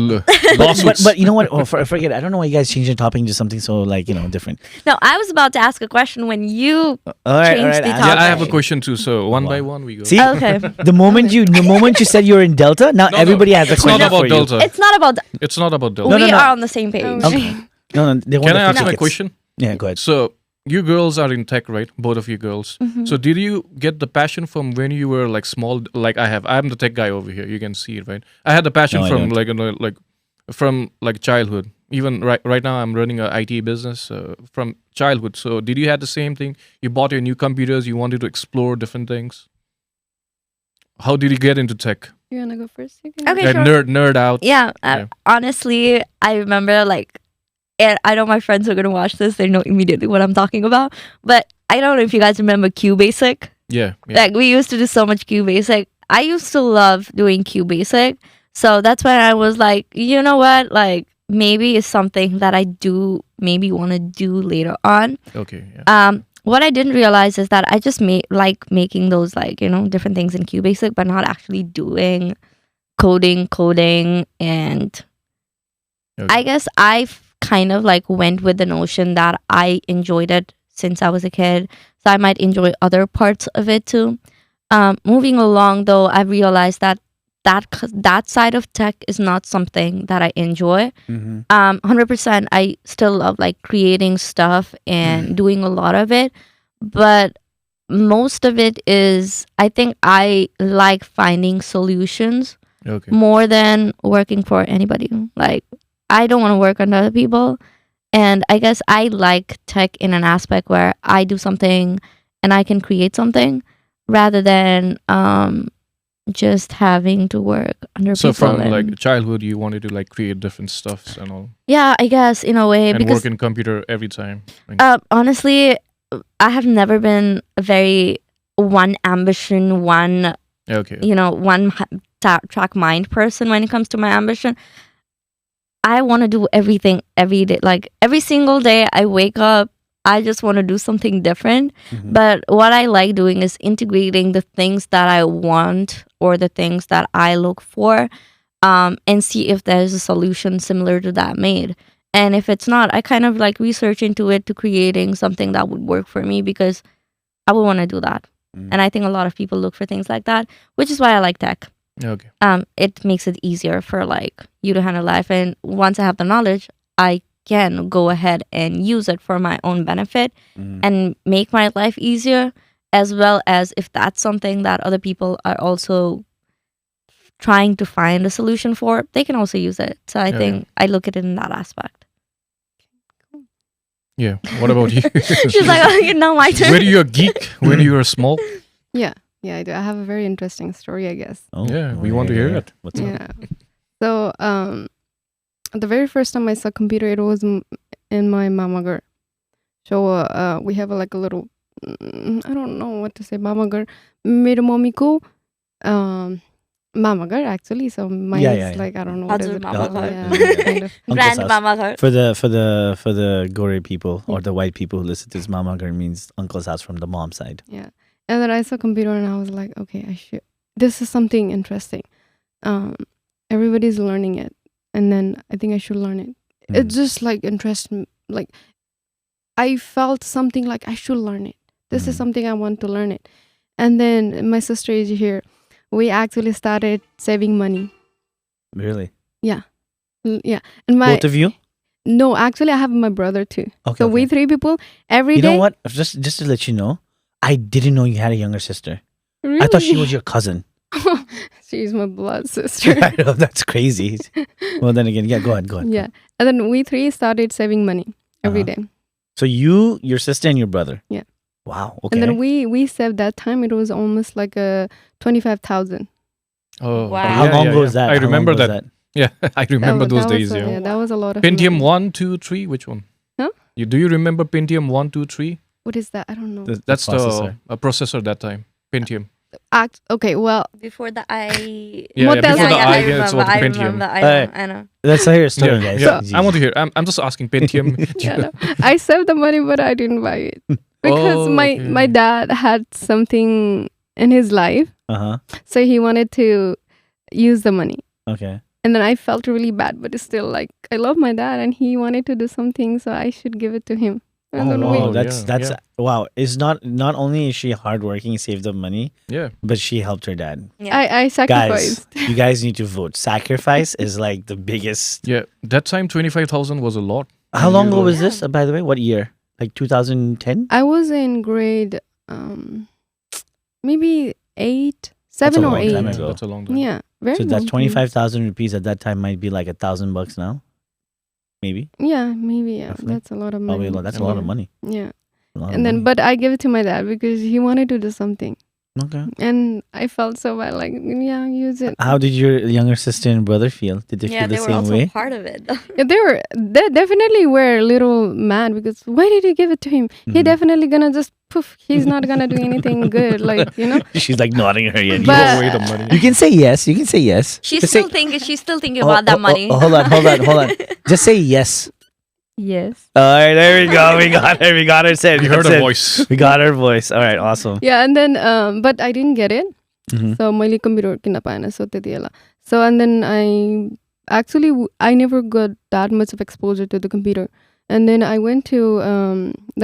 But, lawsuits. but you know what? Oh, forget it. I don't know why you guys changed the topic to something so different. No, I was about to ask a question when you. All right, Change the ask yeah, it. I have a topic. question too. So one by Wow. one we go. See, Okay. the moment you said you were in Delta, now No, everybody has a it's question not about for you. Delta. It's not about. It's not about Delta. No, no, we no. are on the same page. Okay. No, they want Can the I ask my tickets. question? Yeah, go ahead. So you girls are in tech, right? Both of you girls. Mhm. So did you get the passion from when you were like small? Like I have. I'm the tech guy over here. You can see it, right? I had the passion No, I from don't. from childhood. Even right now, I'm running a IT business from childhood. So did you had the same thing? You bought your new computers. You wanted to explore different things. How did you get into tech? You wanna go first? You can Okay, go. sure. Nerd out. Yeah, Yeah. honestly, I remember and I know my friends are gonna watch this. They know immediately what I'm talking about. But I don't know if you guys remember QBasic. Yeah. Like we used to do so much QBasic. I used to love doing QBasic. So that's when I was like, you know what? Like maybe it's something that I do maybe want to do later on. Okay. Yeah. What I didn't realize is that I just making those different things in QBasic, but not actually doing coding, and Okay. I guess I've kind of went with the notion that I enjoyed it since I was a kid, so I might enjoy other parts of it too. Moving along, though, I realized that side of tech is not something that I enjoy. 100%, I still love creating stuff and doing a lot of it, but most of it is, I think I like finding solutions Okay. more than working for anybody. Like I don't want to work under other people, and I guess I like tech in an aspect where I do something and I can create something rather than just having to work under So people. from and- childhood, you wanted to create different stuffs and all, yeah, I guess in a way, and because work in computer every time. honestly, I have never been a very one ambition, one Okay. one track mind person when it comes to my ambition. I want to do everything every day. Like every single day I wake up, I just want to do something different. Mhm. But what I like doing is integrating the things that I want or the things that I look for, and see if there's a solution similar to that made. And if it's not, I kind of research into it to creating something that would work for me, because I would want to do that. Mm. And I think a lot of people look for things like that, which is why I like tech. Okay. It makes it easier for you to handle life, and once I have the knowledge, I can go ahead and use it for my own benefit Mhm. and make my life easier, as well as if that's something that other people are also trying to find a solution for, they can also use it. So I Yeah, think I look at it in that aspect. Yeah. What about you? She's like, oh, now my turn. Were you a geek when you were small? Yeah, I do. I have a very interesting story, I guess. Oh, Yeah, we want to hear it. What's up? Yeah. So, the very first time I saw computer, it was in my mamagar. So, we have a little, I don't know what to say, mamagar. मेरो मम्मीको mamagar actually. So mine Yeah, is yeah, yeah. I don't know what is Hazur it. mamagar. Yeah, kind of. Uncle's house. Grandmama her. For the Gore people or the white people who listen to this, Mama Gar means uncle's house from the mom side. Yeah. And then I saw computer and I was like, okay, this is something interesting. Everybody's learning it. And then I think I should learn it. It just interests me. I felt something like I should learn it. This is something I want to learn it. And then my sister is here. We actually started saving money. Really? Yeah. And Both of you? no, actually I have my brother too. Okay. So okay. we three people every You day. know what? Just to let you know, I didn't know you had a younger sister. Really? I thought she was your cousin. She's my blood sister. I know, that's crazy. Well, then again, yeah, go ahead. Yeah. And then we three started saving money every Uh-huh. day. So you, your sister, and your brother. Yeah. Wow. Okay. And then we saved that time. It was almost 25,000. Oh, Wow. How long ago was that? I How long remember was that. Yeah, I remember those days. Yeah. That was a lot of Pentium money. 1, 2, 3. Which one? Huh? Do you remember Pentium 1, 2, 3? What is that? I don't know. That's processor. the processor that time. Pentium. Okay, well, Before the I. Yeah, Motel- before the Yeah, I, I it's remember. what I Pentium. remember. Hey. I know. Let's hear your story, Yeah, guys. yeah. Jeez. I want to hear. I'm just asking Pentium. yeah, no. I saved the money, but I didn't buy it because Oh, my okay. dad had something in his life So he wanted to use the money. Okay. And then I felt really bad, but it's still like I love my dad and he wanted to do something, so I should give it to him. And then wow, we, that's wow. It's not only is she hardworking, saved up money, but she helped her dad. Yeah. I sacrificed. Guys, you guys need to vote. Sacrifice is like the biggest. Yeah, that time 25,000 was a lot. How long ago was this? By the way, what year? Like 2010? I was in grade maybe 7 or 8. time ago. That's a long time. Yeah, very. So long that time. 25,000 rupees at that time might be like $1,000 now, maybe. Yeah, maybe. Yeah, Roughly. that's a lot of Probably money. that's a lot of money. Yeah, A lot of and then money. but I gave it to my dad because he wanted to do something, Okay. and I felt so bad. Like, yeah, use it. How did your younger sister and brother feel? Did they Yeah, feel the they were same also way? part of it. Yeah, they definitely were a little mad because why did you give it to him? He Mhm. definitely gonna just poof. He's not gonna do anything good. Like, you know. She's like nodding her head. But- Give away the money. You can say yes. You can say yes. She's Just still say, thinking. She's still thinking about that money. hold on. Just say yes. Yes. All right, there we go. We got her. We got her said. You heard Said. her voice. We got her voice. All right, awesome. Yeah, and then but I didn't get it. Mhm. So मैले computer kinna paena so त्यतिबेला. So and then I never got that much of exposure to the computer. And then I went to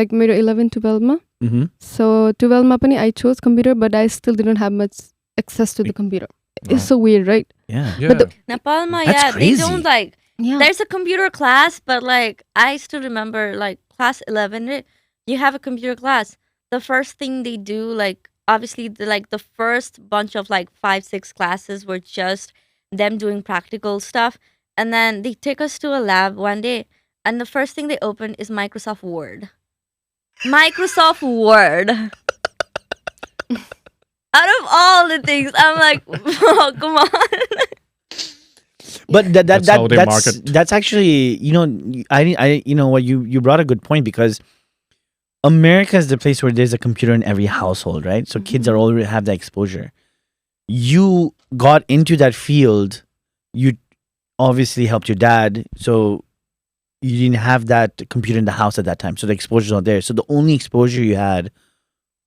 like मेरो 11 12 ma. Mm-hmm. So 12 ma pani I chose computer, but I still didn't have much access to the computer. It's so weird, right? Yeah. Yeah. But Nepal, That's yeah, crazy. they don't like. Yeah. There's a computer class, but like I still remember like class 11, you have a computer class. The first thing they do, like obviously the first bunch of like 5-6 classes were just them doing practical stuff. And then they take us to a lab one day and the first thing they open is Microsoft Word. Microsoft Word. Out of all the things, I'm like, oh, come on. But That's how they market. that's actually, you know, I you know what, you brought a good point, because America is the place where there's a computer in every household, right? So kids are already have that exposure. You got into that field, you obviously helped your dad, so you didn't have that computer in the house at that time, so the exposure's not there. So the only exposure you had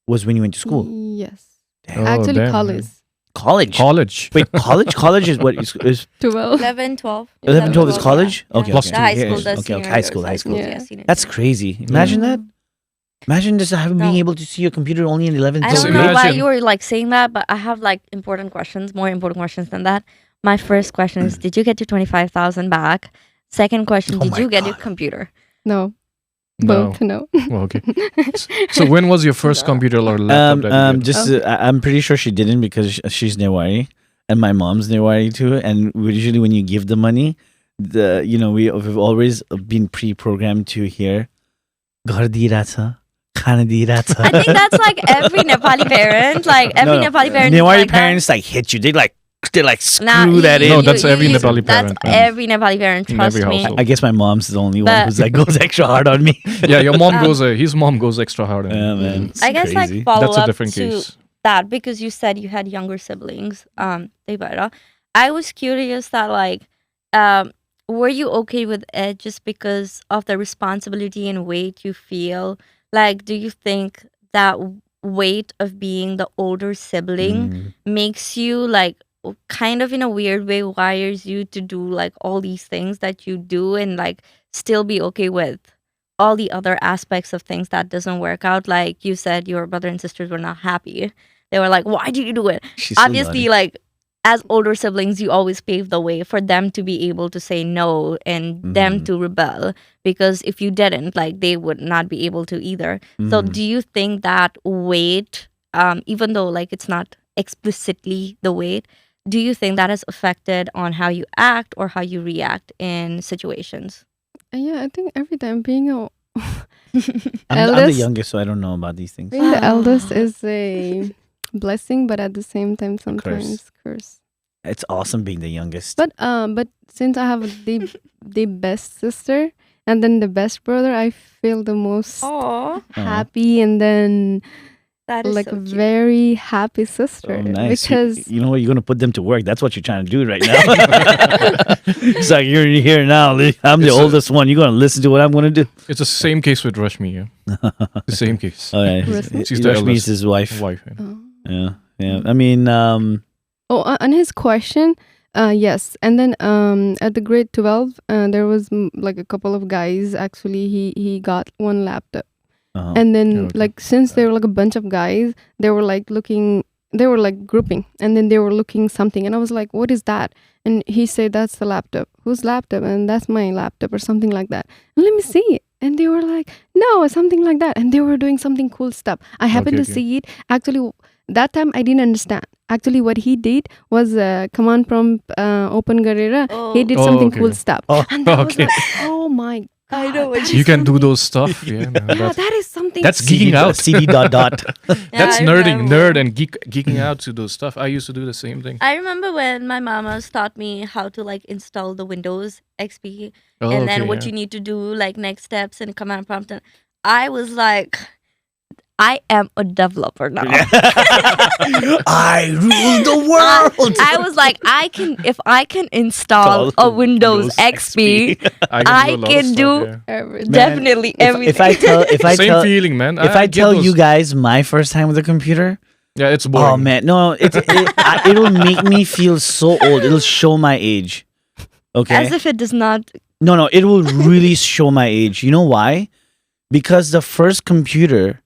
was when you went to school. Yes. Oh, Actually, damn. college. College. Wait, college is what is 12. 11, 12. 11, 12 is college? Yeah. Okay, Plus okay. The high Yes. school does Okay, senior high year, school, so high school. Yeah. senior That's year. crazy. Imagine that. Imagine just having being No. able to see your computer only in 11th I Just don't grade. know why imagine. you were like saying that, but I have like important questions, more important questions than that. My first question is, did you get your 25,000 back? Second question, Oh did my you get your God. computer? No. No. Both, no. Oh, okay. So when was your first computer or laptop that you get? Just I'm pretty sure she didn't, because she's Newari and my mom's Newari too. And usually when you give the money, we've always been pre-programmed to hear "Ghar diरहेछ, खाना दिइरहेछ." I think that's like every Nepali parent. Like every No, Nepali parent. is Newari like that. parents like hit you. They screw Nah, that in. No, that's every Nepali That's parent, man. every Nepali parent. In Trust every me. household. I guess my mom's the only one But- who's like goes extra hard on me. Yeah, your mom his mom goes extra hard. on Yeah, you. man. It's I guess crazy. like follow That's a up different to case. that, because you said you had younger siblings. I was curious that like, were you okay with it just because of the responsibility and weight you feel? Like, do you think that weight of being the older sibling Mm. makes you like kind of in a weird way wires you to do like all these things that you do and like still be okay with all the other aspects of things that doesn't work out? Like you said, your brother and sisters were not happy. They were like, why did you do it? She's so Obviously, naughty. like as older siblings, you always pave the way for them to be able to say no and them Mhm. to rebel, because if you didn't, like they would not be able to either. So Mhm. do you think that weight, even though like it's not explicitly the weight, do you think that has affected on how you act or how you react in situations? Yeah, I think every time being I'm the eldest- youngest, so I don't know about these things. being the eldest is a blessing, but at the same time sometimes curse. It's awesome being the youngest. But since I have the best sister and then the best brother, I feel the most Oh, happy, and then that is like so a cute. very happy sister. Oh, nice. Because You know what? You're going to put them to work. That's what you're trying to do right now. It's like, you're here now. I'm the It's oldest one. You're going to listen to what I'm going to do. It's the same case with Rashmi. Yeah, the same case. Oh, yeah. Rashmi? She's the Rashmi is eldest. his wife. Wife. Yeah. oh. Yeah. Yeah. I mean, On his question, yes. And then at the grade 12, there was like a couple of guys. Actually, he got one laptop. And then like since there were like a bunch of guys, they were like looking. They were like grouping, and then they were looking something, and I was like, "What is that?" And he said, "That's the laptop." Whose laptop? And that's my laptop, or something like that. And let me see it. And they were like, "No," something like that. And they were doing something cool stuff. I happened to see it. Actually, that time I didn't understand. Actually, what he did was command prompt open garera. He did something cool stuff. And I was like, "Oh my." I know what You can do those stuff. Yeah, man, Yeah, that is something. that's geeking out. CD dot dot. That's I nerding, remember. nerd, and geeking out to those stuff. I used to do the same thing. I remember when my mama's taught me how to like install the Windows XP Oh, and then okay, what yeah. you need to do, like next steps and command prompt. And I was like, I am a developer now. I rule the world. I was like, if I can install a Windows XP, I do a lot of can stuff, do yeah. everything. definitely everything. If I Same tell feeling, man. if I get tell you those- guys my first time with a computer, yeah, it's boring. oh man, no, it'll make me feel so old. It'll show my age. Okay. As if it does not. No, it will really show my age. You know why? Because the first computer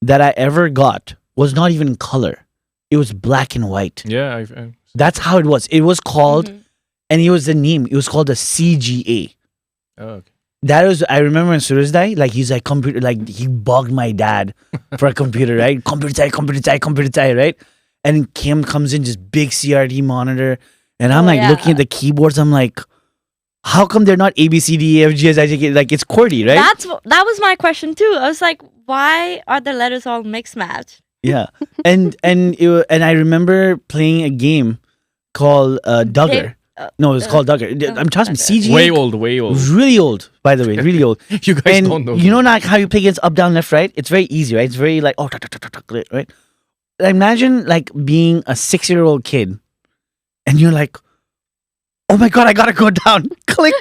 that I ever got was not even in color. It was black and white. Yeah, That's how it was. It was called, Mhm. and it was the name. It was called the CGA. oh, okay. That was, I remember when Suraj died, like he's like computer, like he bugged my dad for a computer, right? Computer, right? And Kim comes in, just big CRT monitor. And I'm Oh, like yeah. looking at the keyboards. I'm like, how come they're not A, B, C, D, E, F, G, H, I, J, K? Like it's QWERTY, right? That was my question too. I was like, why are the letters all mixed match? Yeah. And I remember playing a game called Duggar. No, it was called Duggar. I'm trust me, Duggar. CGA. Way old, way old. Really old, by the way, really old. You guys And don't know. you know not how you play against up, down, left, right? It's very easy, right? It's very like right? Imagine like being a 6-year-old kid and you're like, oh my god, I gotta go down. Click.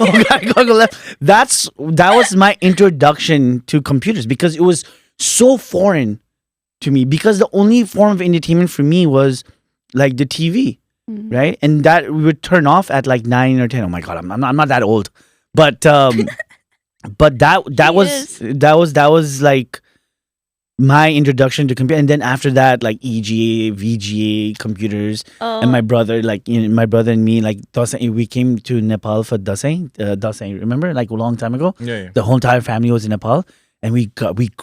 Oh my god, I gotta go left. That was my introduction to computers because it was so foreign to me because the only form of entertainment for me was like the TV. Right, and that we would turn off at like 9 or 10. Oh my god, I'm not that old, but that was like my introduction to computer. And then after that, like EGA, VGA computers, and my brother, like my brother and me, like we came to Nepal for Dasai. Remember, like a long time ago, Yeah. the whole entire family was in Nepal, and we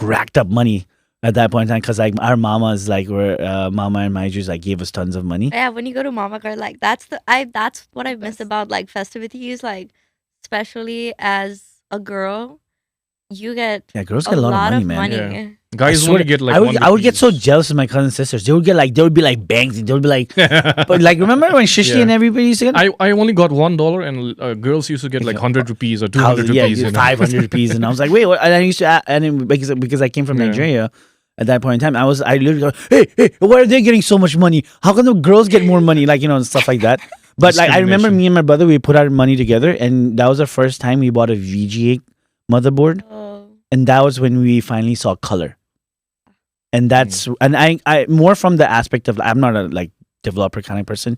racked up money at that point in time because like our mamas like were mama and Maiju like gave us tons of money. Yeah, when you go to Mama Car, like that's what I miss about like festivities, like especially as a girl, you get Yeah, girls get a lot of money, man. Yeah. Guys I swear only get like I would get so jealous of my cousin sisters. They would be like bangs. They would be like, but like remember when Shishti Yeah. and everybody used to get I only got $1 and girls used to get like 100 rupees or 200 rupees. You know? 500 rupees, and I was like, wait, what? And I used to, because I came from Yeah. Nigeria at that point in time, I literally go, hey, why are they getting so much money? How come the girls get more money? Like and stuff like that. But like I remember me and my brother, we put our money together, and that was the first time we bought a VGA motherboard, and that was when we finally saw color. And that's and I more from the aspect of I'm not a like developer kind of person.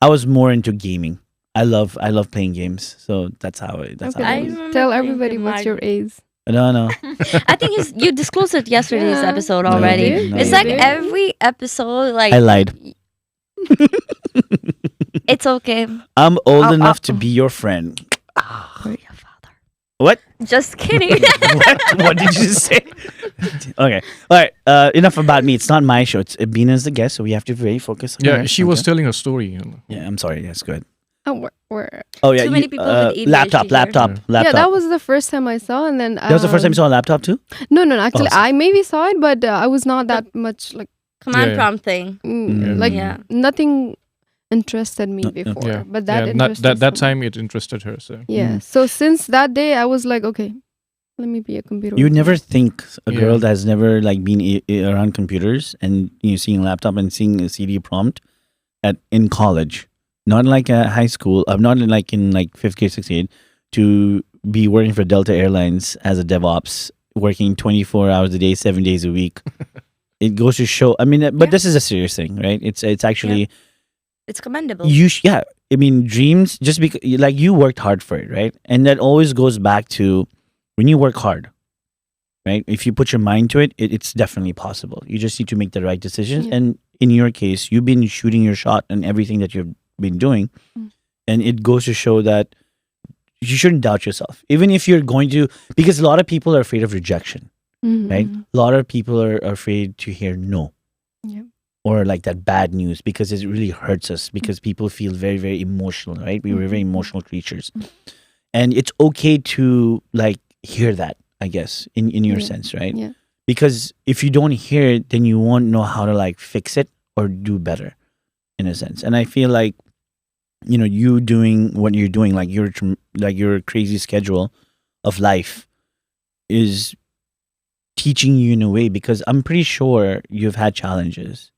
I was more into gaming. I love playing games, so that's how it Okay, I was. remember tell playing everybody the what's your age. No. I think you disclosed it yesterday's Yeah. episode No, already. you did? No, It's you like didn't. every episode, like I lied. It's okay. I'm old enough to be your friend. We're your father. What? Just kidding. What did you say? Okay. All right. Enough about me. It's not my show. It's Bina's the guest, so we have to very focus on Yeah, her. she was Okay. telling a story. You know. Yeah, I'm sorry. Yes, go ahead. Oh, where? Oh yeah. Too many people with ADHD laptop. here. Yeah, that was the first time I saw, and then That was the first time you saw a laptop too? No, actually, so- I maybe saw it, but I was not that much like Command Yeah. prompt thing. like Yeah. nothing interested me No, before, Yeah, but that yeah, not interested that someone. time it interested her. So Yeah. So since that day, I was like, okay, let me be a computer. You would never think a Yeah. girl that has never like been around computers and seeing a laptop and seeing a CD prompt in college, not like a high school, not like in like 5th grade, 6th grade, to be working for Delta Airlines as a DevOps, working 24 hours a day, 7 days a week. it goes to show. I mean, but Yeah. this is a serious thing, right? It's actually It's commendable. yeah. I mean, dreams, just because like you worked hard for it, right? And that always goes back to when you work hard, right? If you put your mind to it, it's definitely possible. You just need to make the right decisions. Yeah. And in your case, you've been shooting your shot and everything that you've been doing, and it goes to show that you shouldn't doubt yourself, even if you're going to, because a lot of people are afraid of rejection, right? A lot of people are afraid to hear no. Yeah. Or like that bad news, because it really hurts us, because people feel very, very emotional, right? We were very emotional creatures. And it's okay to like hear that, I guess, in your sense, right? Yeah. Because if you don't hear it, then you won't know how to like fix it or do better, in a sense. And I feel like, you know, you doing what you're doing, like your crazy schedule of life is teaching you in a way, because I'm pretty sure you've had challenges.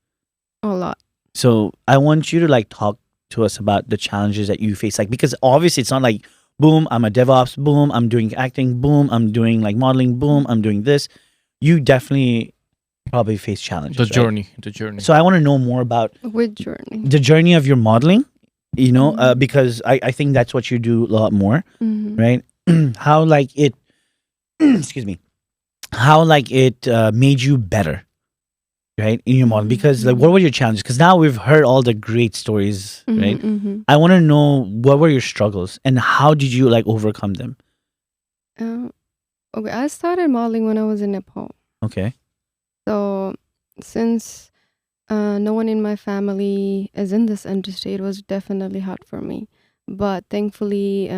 A lot. So I want you to like talk to us about the challenges that you face, like, because obviously it's not like boom, I'm a DevOps, boom, I'm doing acting, boom, I'm doing like modeling, boom, I'm doing this. You definitely probably face challenges. The journey. The journey. So I want to know more about With journey. the journey of your modeling, you know, because I think that's what you do a lot more, right? How like it, excuse me, how like it made you better, right, in your modeling? Because like, what were your challenges? Because now we've heard all the great stories, right? I want to know, what were your struggles and how did you like overcome them? Okay, I started modeling when I was in Nepal. Okay. So since no one in my family is in this industry, it was definitely hard for me. But thankfully,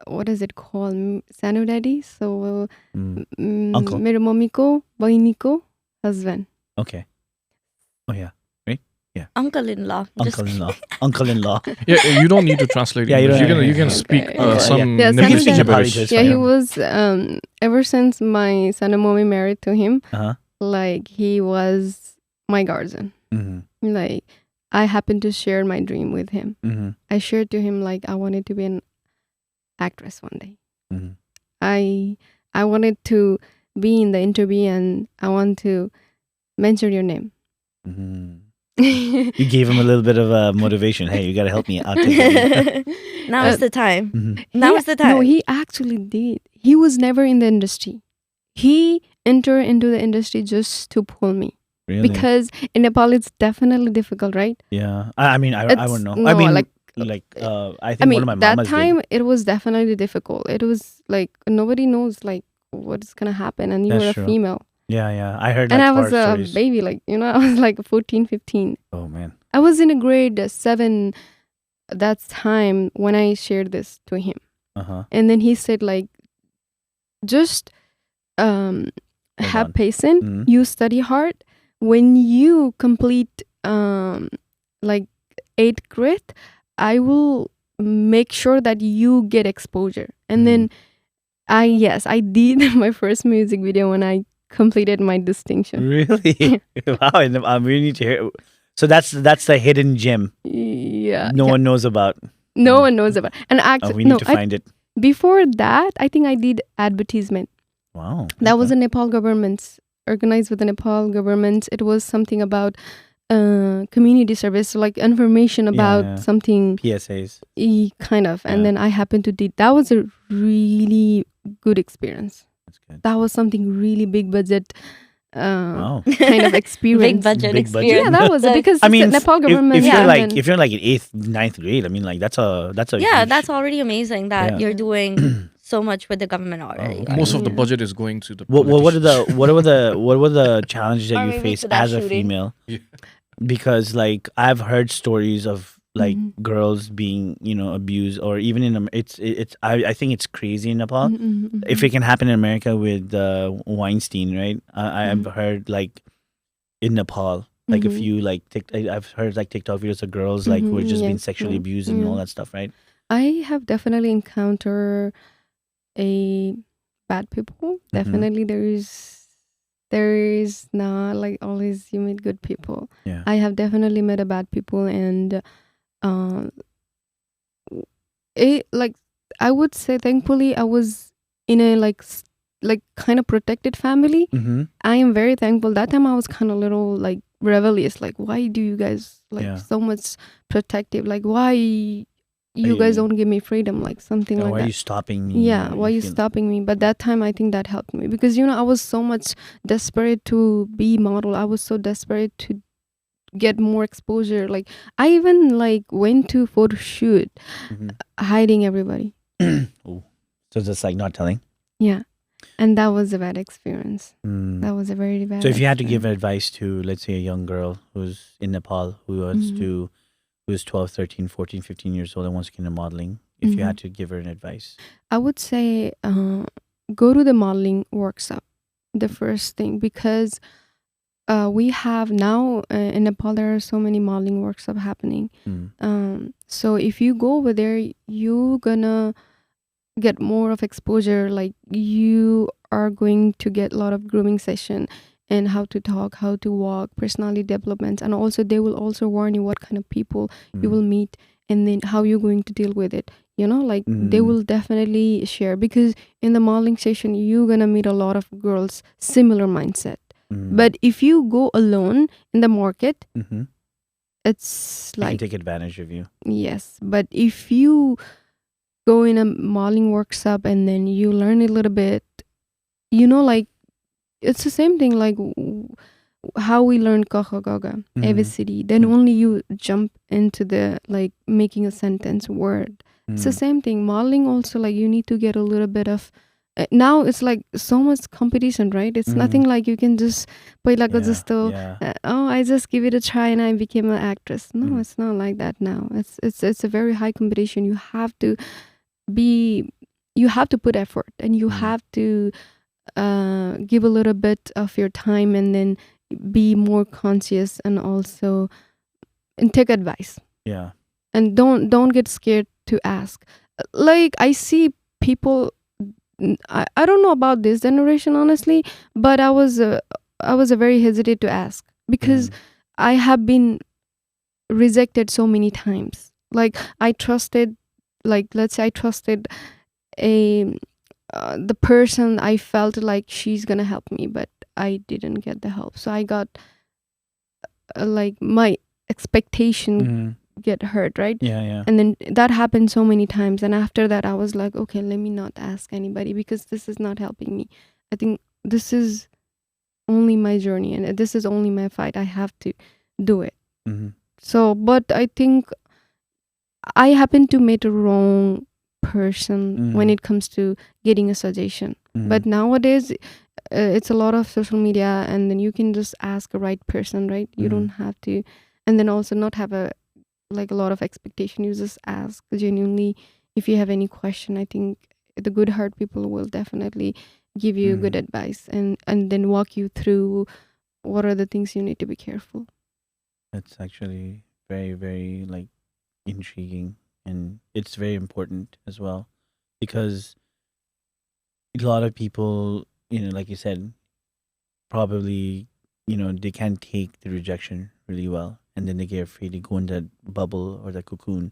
what is it called? Sanu daddy. So Uncle. मेरो मम्मीको बहिनीको husband. Okay. Oh yeah. Uncle-in-law. Just Uncle-in-law. Uncle-in-law. Yeah, you don't need to translate. Yeah, you English. don't- You can yeah. speak Okay. some Yeah, You can Nepali speak gibberish. Nepali, Yeah, fine. he was ever since my son and mommy married to him, Uh-huh. like he was my guardian. Mm-hmm. Like I happened to share my dream with him. Mm-hmm. I shared to him like I wanted to be an actress one day. Mhm. I wanted to be in the interview and I want to mention your name. Mm-hmm. Yeah, You gave him a little bit of motivation. Hey, you got to help me out. now is the time. Mm-hmm. Now is the time. No, he actually did. He was never in the industry. He entered into the industry just to pull me. Really? Because in Nepal it's definitely difficult, right? Yeah. I mean, I It's- wouldn't know. no, I mean, like, I think I mean, one of my that mamas time it was definitely difficult. It was like nobody knows like what's gonna happen, and you That's were a true. female, did. Yeah. I heard and like I was horror a stories. baby, like I was like 14, 15. Oh man. I was in a grade 7 that time when I shared this to him, Uh-huh. and then he said like, just on. have patience. Mhm. You study hard. When you complete like 8th grade, I will make sure that you get exposure. And then I did my first music video when I completed my distinction. Really? Wow. And we need to hear. So that's the hidden gem Yeah. no yeah. one knows about. No one knows about. And actually, We need to find it. before that, I think I did advertisement. Wow. That was a Nepal government, organized with the Nepal government. It was something about community service, like information about yeah. something PSAs. kind of. And Yeah. then I happened to did. That was a really good experience. That's good. That was something really big budget Wow. kind of experience. Big budget Big budget. experience. Yeah, that was it, because I mean, the Nepal if government. you're and like then- if you're like in 8th, 9th grade, I mean, like that's a Yeah, huge- that's already amazing that Yeah. you're doing so much with the government already. okay. Most of the Yeah. budget is going to the. What were politicians. what were the challenges that Or you maybe faced to that as a shooting. female? Yeah. Because like I've heard stories of like Mhm. girls being abused, or even in it's I think it's crazy in Nepal. Mhm, If it can happen in America with Weinstein, right? I've heard like in Nepal, like a Mhm. few like I've heard like TikTok videos of girls like who are just being Yes, sexually yeah, abused and all yeah. that stuff, right? I have definitely encountered a bad people. Definitely there is not like always you meet good people. Yeah. I have definitely met a bad people, and it like I would say thankfully I was in a like like kind of protected family. Mm-hmm. I am very thankful. That time I was kind of little like rebellious. Like, why do you guys like Yeah. so much protective? Like, why you guys don't give me freedom? Like something like Why that. are you stopping me? Yeah, Or why you feel- stopping me? But that time I think that helped me because I was so much desperate to be model. I was so desperate to get more exposure. Like I even like went to photo shoot Mhm. hiding everybody. Ooh. So just like not telling. Yeah. And that was a bad experience. Mm. That was a very bad So if you had to experience. give advice to, let's say, a young girl who's in Nepal, who's 12, 13, 14, 15 years old and wants to get into modeling, if you had to give her an advice. I would say go to the modeling workshop, the first thing, because we have now in Nepal, there are so many modeling workshops happening. So if you go over there, you're gonna get more of exposure. Like you are going to get a lot of grooming session and how to talk, how to walk, personality development, and also they will also warn you what kind of people you will meet and then how you're going to deal with it. Like they will definitely share, because in the modeling session you're gonna meet a lot of girls similar mindset. But if you go alone in the market, it's They can like take advantage of you. yes. But if you go in a modeling workshop and then you learn a little bit, like it's the same thing like how we learn Kaha Gaga, ABCD. Then only you jump into the like making a sentence word. It's the same thing. Modeling also, like you need to get a little bit of now it's like so much competition, right? It's nothing like you can just I just give it a try and I became an actress. No, it's not like that now. It's a very high competition. You have to put effort, and you have to give a little bit of your time, and then be more conscious, and also and take advice. Yeah. And don't get scared to ask. Like I see people, I don't know about this generation honestly, but I was a very hesitant to ask, because I have been rejected so many times. Like I trusted, like let's say I trusted the person, I felt like she's gonna help me, but I didn't get the help. So I got like my expectation get hurt, right? Yeah. And then that happened so many times, and after that I was like, okay, let me not ask anybody, because this is not helping me. I think this is only my journey, and this is only my fight. I have to do it. So, but I think I happen to meet a wrong person when it comes to getting a suggestion. But nowadays it's a lot of social media, and then you can just ask a right person, right? You don't have to, and then also not have a lot of expectation. You just ask genuinely. If you have any question, I think the good heart people will definitely give you good advice, and then walk you through what are the things you need to be careful. That's actually very, very like intriguing, and it's very important as well, because a lot of people, like you said, probably, they can't take the rejection really well, and then they get afraid to go in that bubble or that cocoon,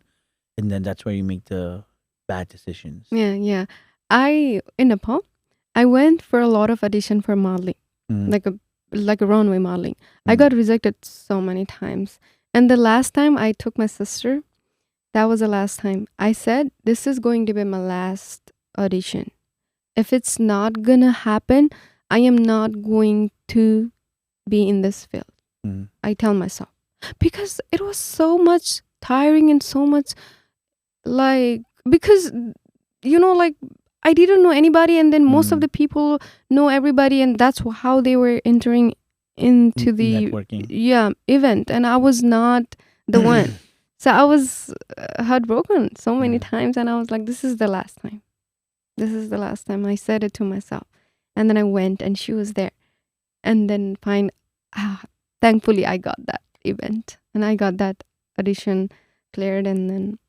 and then that's where you make the bad decisions. Yeah. In Nepal, I went for a lot of audition for modeling, like a runway modeling. I got rejected so many times, and the last time I took my sister, that was the last time. I said, this is going to be my last audition. If it's not gonna happen, I am not going to be in this field. I tell myself, because it was so much tiring and so much like, because like I didn't know anybody, and then most of the people know everybody, and that's how they were entering into the networking. Event, and I was not the one. So I was heartbroken so many times, and I was like, this is the last time. This is the last time. I said it to myself. And then I went, and she was there. And then thankfully I got that event, and I got that audition cleared, and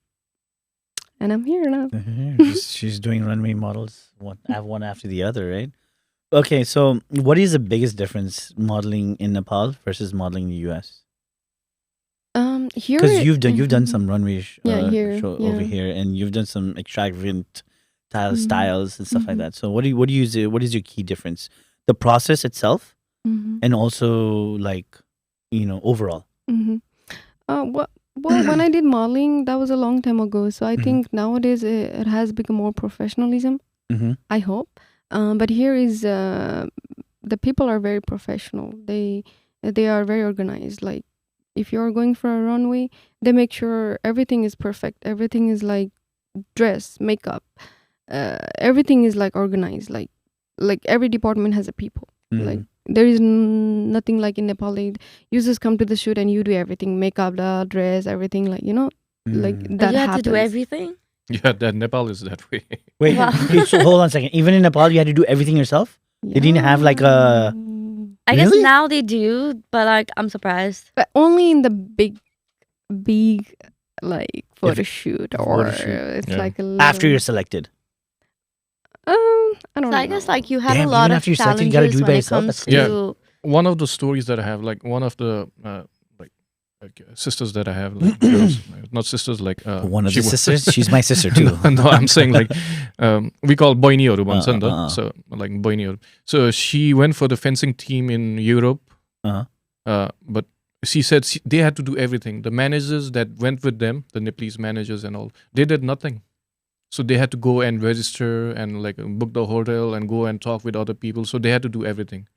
I'm here now. She's doing runway models, one after the other, right? Okay, so what is the biggest difference modeling in Nepal versus modeling in the US? Here, because you've done some runway show here, over here, and you've done some extravagant styles and stuff like that. So what do you use? What is your key difference? The process itself, and also like overall. Well, when I did modeling, that was a long time ago. So I think nowadays it has become more professionalism. I hope. But here is the people are very professional. They are very organized. Like if you're going for a runway, they make sure everything is perfect. Everything is like dress, makeup. Everything is like organized. Like every department has a people. Like there is nothing like in Nepal. You just come to the shoot and you do everything, makeup, the dress, everything. Like like that. You have happens. to do everything. Yeah, that Nepal is that way. Wait, Wow. okay, so hold on a second. Even in Nepal, you had to do everything yourself. They didn't have like a. I guess Really? now they do, but like I'm surprised. But only in the big like photo shoot or Photo shoot. it's Yeah. like a little, After you're selected. I don't So know. I guess like you have Damn, a lot even of after you're selected, you gotta challenges do it by when it yourself? comes That's to One of the stories that I have, like one of the sisters that I have, like girls, not sisters, like One of she the wa- sisters. She's my sister too. No, I'm saying like we call boiniहरू भन्छ नि त. Uh-uh. So like boiniहरू. So she went for the fencing team in Europe. But she said they had to do everything. The managers that went with them, the Nepalese managers and all, they did nothing. So they had to go and register and like book the hotel and go and talk with other people. So they had to do everything.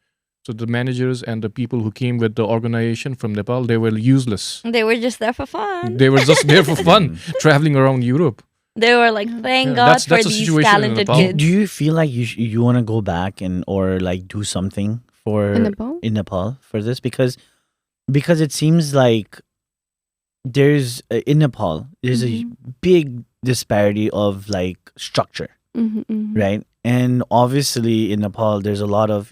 So the managers and the people who came with the organization from Nepal, they were useless. they were just there for fun. They were just there for fun, traveling around Europe. They were like, thank Yeah, God that's for the these situation in talented Nepal. kids. Do you feel like you want to go back and or like do something for In Nepal? for this because it seems like there's in Nepal there's a big disparity of like structure, right? And obviously in Nepal there's a lot of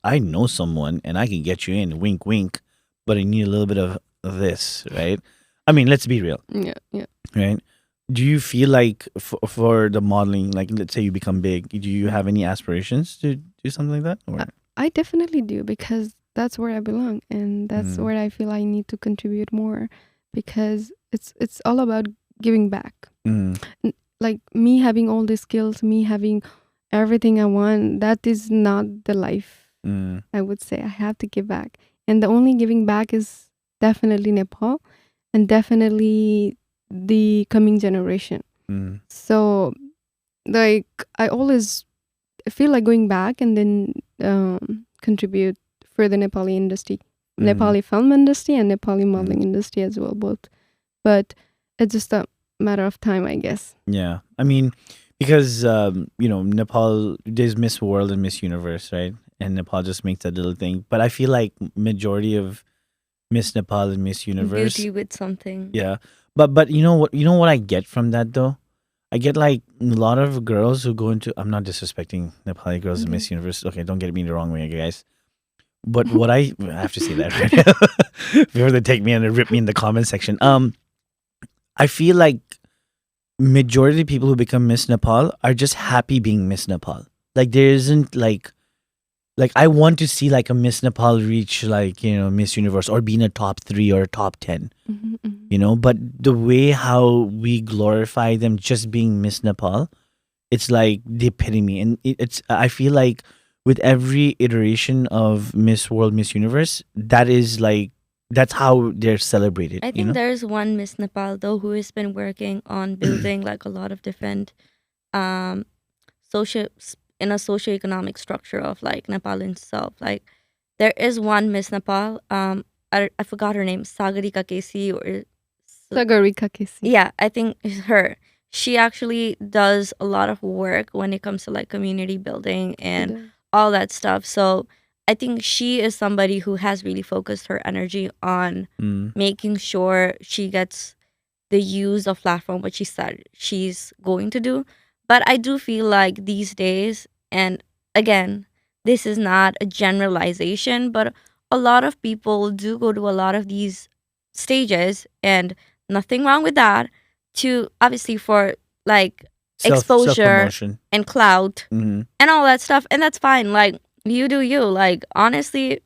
I know someone and I can get you in, wink wink, but I need a little bit of this, right? I mean, let's be real, Yeah. right? Do you feel like for the modeling, like let's say you become big, do you have any aspirations to do something like that? Or? I definitely do because that's where I belong and that's where I feel I need to contribute more because it's all about giving back. Like me having all the skills, me having everything I want, that is not the life. I would say I have to give back. And the only giving back is definitely Nepal and definitely the coming generation. So like I always feel like going back and then contribute for the Nepali industry, Nepali film industry and Nepali modeling industry as well, both. But it's just a matter of time, I guess. Yeah, I mean, because Nepal, there's Miss World and Miss Universe, right? And Nepal just makes that little thing. But I feel like majority of Miss Nepal and Miss Universe, Beauty with something. yeah. But you know what I get from that though? I get like a lot of girls who go into. I'm not disrespecting Nepali girls in Miss Universe. Okay, don't get me the wrong way, guys. But what I have to say that right before they take me and rip me in the comment section. I feel like majority of people who become Miss Nepal are just happy being Miss Nepal. Like there isn't like I want to see like a Miss Nepal reach like Miss Universe or be in a top 3 or top 10. But the way how we glorify them just being Miss Nepal, it's like the epitome. And it's I feel like with every iteration of Miss World, Miss Universe, that's how they're celebrated. I think there's one Miss Nepal though who has been working on building like a lot of different socioeconomic structure of like Nepal itself. Like there is one Miss Nepal, I forgot her name, Sagarika Kesi or Sagarika Kesi. yeah, I think it's her. She actually does a lot of work when it comes to like community building and all that stuff. So I think she is somebody who has really focused her energy on making sure she gets the use of platform, what she said she's going to do. But I do feel like these days, and again, this is not a generalization, but a lot of people do go to a lot of these stages, and nothing wrong with that, to obviously for like exposure self-promotion. and clout and all that stuff. And that's fine. Like, you do you. Like, honestly,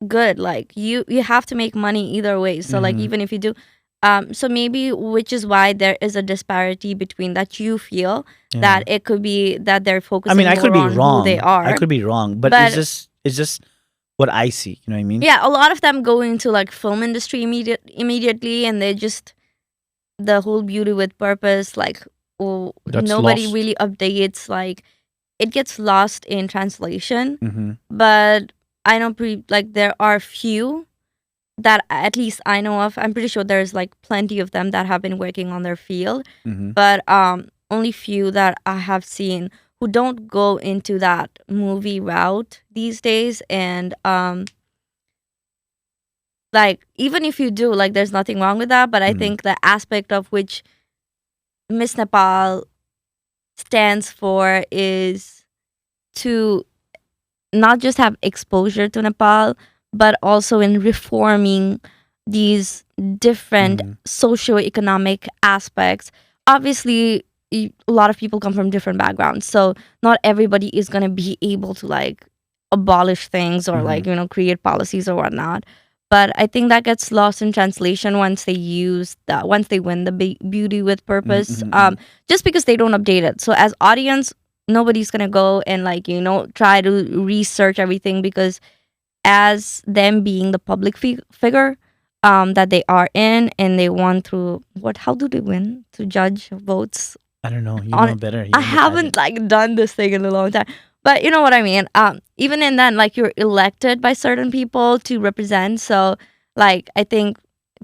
good. Like, you have to make money either way. So, like, even if you do, So maybe, which is why there is a disparity between that you feel Yeah. that it could be that they're I focusing mean, I could more be on wrong. who they are. I could be wrong, but But- it's just what I see. You know what I mean? Yeah, a lot of them go into like film industry immediately, and they just the whole beauty with purpose, like That's nobody lost. really updates. Like it gets lost in translation. Mm-hmm. But I know like there are few that at least I know of. I'm pretty sure there's like plenty of them that have been working on their field, Mm-hmm. but only few that I have seen who don't go into that movie route these days. And like even if you do, like there's nothing wrong with that. But I Mhm. think the aspect of which Miss Nepal stands for is to not just have exposure to Nepal, but also in reforming these different Mhm. socio-economic aspects. Obviously, a lot of people come from different backgrounds, so not everybody is going to be able to like abolish things or like create policies or whatnot. But I think that gets lost in translation once they use that, once they win the beauty with purpose, just because they don't update it. So as audience, nobody's gonna go and like try to research everything, because as them being the public figure that they are in, and they won through how do they win? To judge votes. I don't know. You On- know better. You I know haven't like done this thing in a long time, but you know what I mean. Even in then, like you're elected by certain people to represent. So like I think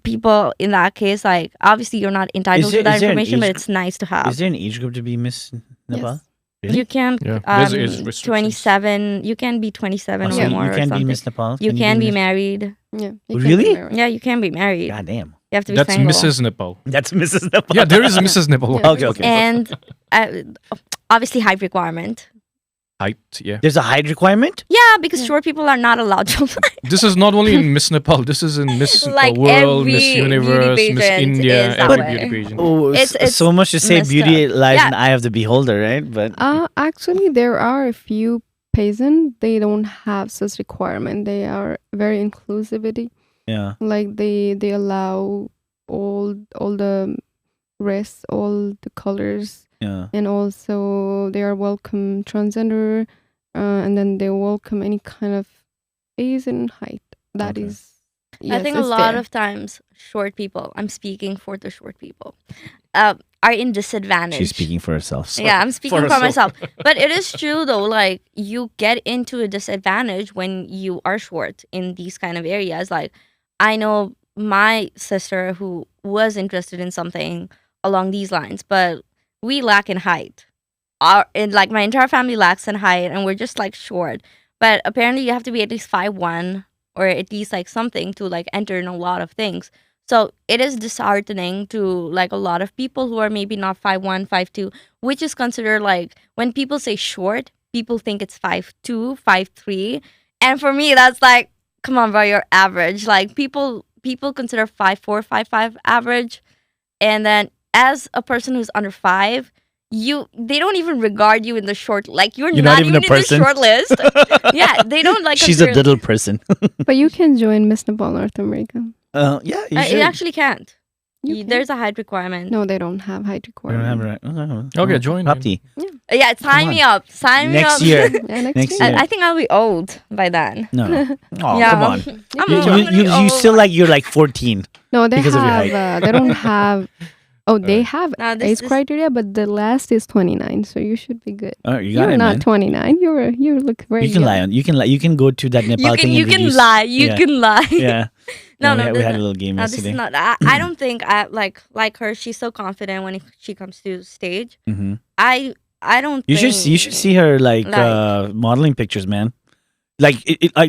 people in that case, like obviously you're not entitled there- to that is there an information, but age it's nice to have. Is there an age group to be Miss Nepal? Yes. Really? You can Yeah, there's age restrictions. 27. You can be 27 Oh, so or you more. or can be something. Miss Nepal. You can be Miss- married. Yeah. you can Really? be married. Yeah, you can be married. God damn. You have to be That's single. Mrs. Nepal. That's Mrs. Nepal. Yeah, there is a Mrs. Nepal. Yeah. Okay. And obviously height requirement. Height, yeah. There's a height requirement. Yeah, because short people are not allowed to apply. This is not only in Miss Nepal. This is in Miss Like World, Miss every Universe, beauty Miss pageant India, is that every way. beauty pageant. Oh, It's so much to say. messed Beauty up. lies Yeah. in the eye of the beholder, right? But Actually, there are a few peasant. They don't have such requirement. They are very inclusivity. yeah. Like they allow all the race, all the colors, Yeah. and also they are welcome transgender, and then they welcome any kind of Asian height. That Okay. is. I Yes, think a it's lot there. of times short people, I'm speaking for the short people, are in disadvantage. She's speaking for herself. So. Yeah, I'm speaking for herself. myself. But it is true though, like you get into a disadvantage when you are short in these kind of areas. Like I know my sister who was interested in something along these lines, but we lack in height. Like my entire family lacks in height, and we're just like short. But apparently you have to be at least 5'1" or at least like something to like enter in a lot of things. So it is disheartening to like a lot of people who are maybe not 5'1", 5'2", which is considered like when people say short, people think it's 5'2", 5'3", and for me that's like, come on, bro, you're average. Like people consider 5'4", 5'5" average, and then as a person who's under 5, they don't even regard you in the short, like you're not even a in the person. short list. Yeah, they don't like. She's a consider- little person. But you can join Miss Nepal North America. Yeah, you It should. actually can't. You can. There's a height requirement. No, they don't have height You don't requirement. have right. Okay, join in. Rapti. Yeah, sign Come me on. up. Sign me Next up. year. Yeah, next Next year. year. I think I'll be old by then. No. Oh, Yeah. come on. I'm You, old. you, I'm gonna you, be you old. still like you're like 14. No, they Because of your height. have. They don't have. Oh, they have No, age criteria, but the last is 29, so you should be good. Oh, you got You're it, not man. 29. You look very. You can young. lie on. You can lie. You can go to that Nepal You thing. can and reduce- lie. You Yeah. can lie. Yeah. No, we no, had, we this- had a little game No, this yesterday. is not. I don't think I like her. She's so confident when she comes to stage. Mhm. I don't. You think, should see her like Like- modeling pictures, man. Like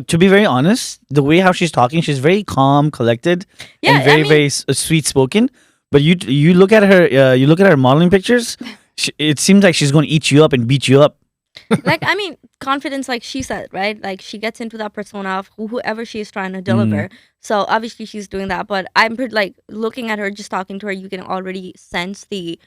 to be very honest, the way how she's talking, she's very calm, collected, Yeah, and very I mean, very sweet spoken. But you look at her modeling pictures, it seems like she's going to eat you up and beat you up. like I mean, confidence, like she said, right? Like she gets into that persona of whoever she is trying to deliver. So obviously she's doing that. But I'm like looking at her, just talking to her, you can already sense the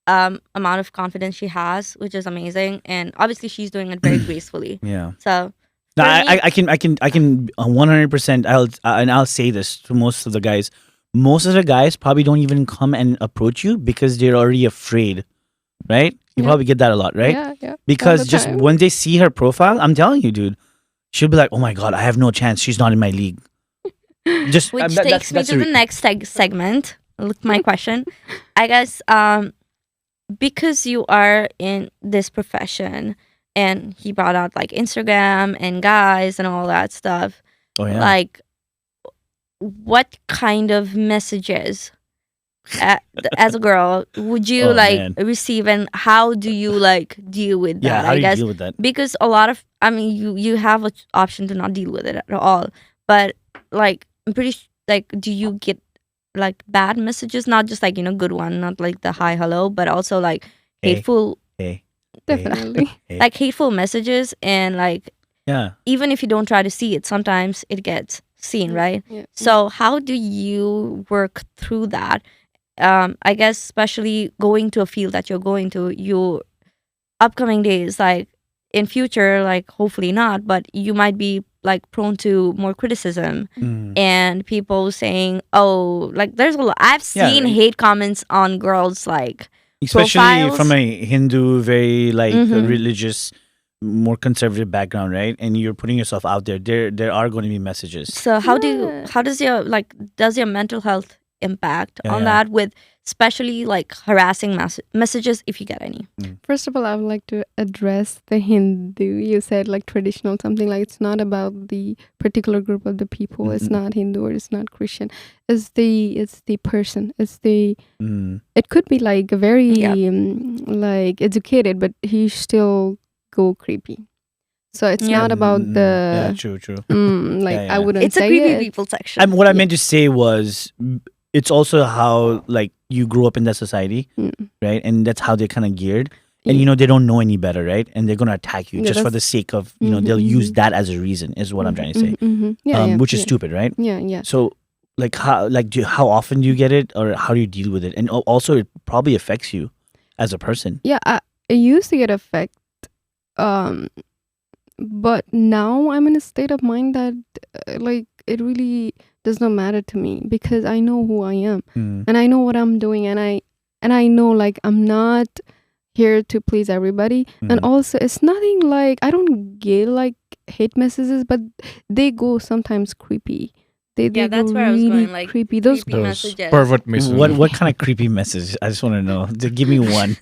amount of confidence she has, which is amazing. And obviously she's doing it very gracefully. Yeah. So No, for me- I can 100%. I'll say this to most of the guys most of the guys probably don't even come and approach you because they're already afraid, right? You Yeah. probably get that a lot, right? Yeah. all Because the just time. when they see her profile, I'm telling you, dude, she'll be like, "Oh my god, I have no chance. She's not in my league." Just Which that- takes me that's to the next segment. Look, my question. I guess because you are in this profession, and he brought out like Instagram and guys and all that stuff. Oh yeah. Like, what kind of messages as a girl would you Oh, like man. receive, and how do you like deal with Yeah. that? How I do you guess deal with that? because a lot of, I mean, you have an option to not deal with it at all, but like I'm pretty like, do you get like bad messages, not just like good one, not like the hi hello, but also like Hey. hateful Hey. Definitely. Hey. like hateful messages, and like Yeah. even if you don't try to see it, sometimes it gets seen, right? Yeah. So how do you work through that? I guess especially going to a field that you're going to, your upcoming days, like in future, like hopefully not, but you might be like prone to more criticism Mm. and people saying, oh, like there's a lot. I've Yeah. seen hate comments on girls, like Especially profiles. from a Hindu, very like Mhm. religious, more conservative background, right? And you're putting yourself out there. There are going to be messages. So Yeah. how does your does your mental health impact Yeah, on yeah. that, with especially like harassing messages, if you get any? First of all, I would like to address the Hindu. You said like traditional, something like it's not about the particular group of the people. It's Mhm. not Hindu or it's not Christian. It's the person. It's the. Mm. It could be like a very Yeah. like educated, but he still go creepy. So it's Yeah. not about Yeah, the. true. Like Yeah, I yeah. wouldn't It's a say creepy it. people section. What I Yeah. meant to say was, it's also how like you grew up in that society, Mm. right? And that's how they're kind of geared. And they don't know any better, right? And they're gonna attack you Yeah, just for the that's- sake of Mhm, they'll use mhm. that as a reason. Is what I'm trying to say. Yeah, Which is yeah. stupid, right? Yeah. So like how often do you get it, or how do you deal with it? And also it probably affects you as a person. Yeah, I used to get affect, but now I'm in a state of mind that like it really does not matter to me because I know who I am Mm. and I know what I'm doing, and I know like I'm not here to please everybody. And Mhm. also it's nothing like I don't get like hate messages, but they go sometimes creepy. They Yeah, go that's where I was really going, like, creepy. Those creepy messages. Pervert messages. What kind of creepy message? I just want to know. Give me one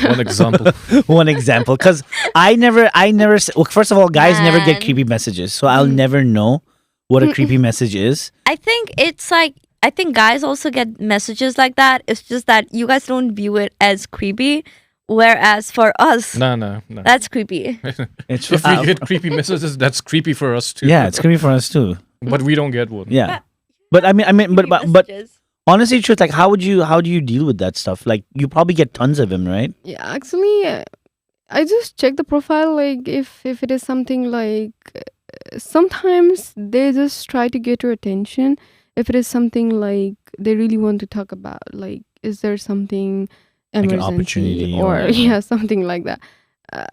One example. one example, because I never well, first of all, guys never get Man. creepy messages, so I'll Mm. never know what a creepy message is. I think it's like, I think guys also get messages like that. It's just that you guys don't view it as creepy, whereas for us, No. that's creepy. It's If we get creepy messages, that's creepy for us too. yeah, it's creepy for us too. But we don't get one. Yeah, but I mean, but Messages. honestly, truth, like, how do you deal with that stuff? Like, you probably get tons of them, right? Yeah, actually, I just check the profile. Like, if it is something like, sometimes they just try to get your attention. If it is something like they really want to talk about, like, is there something Like an emergency opportunity or or- yeah, something like that.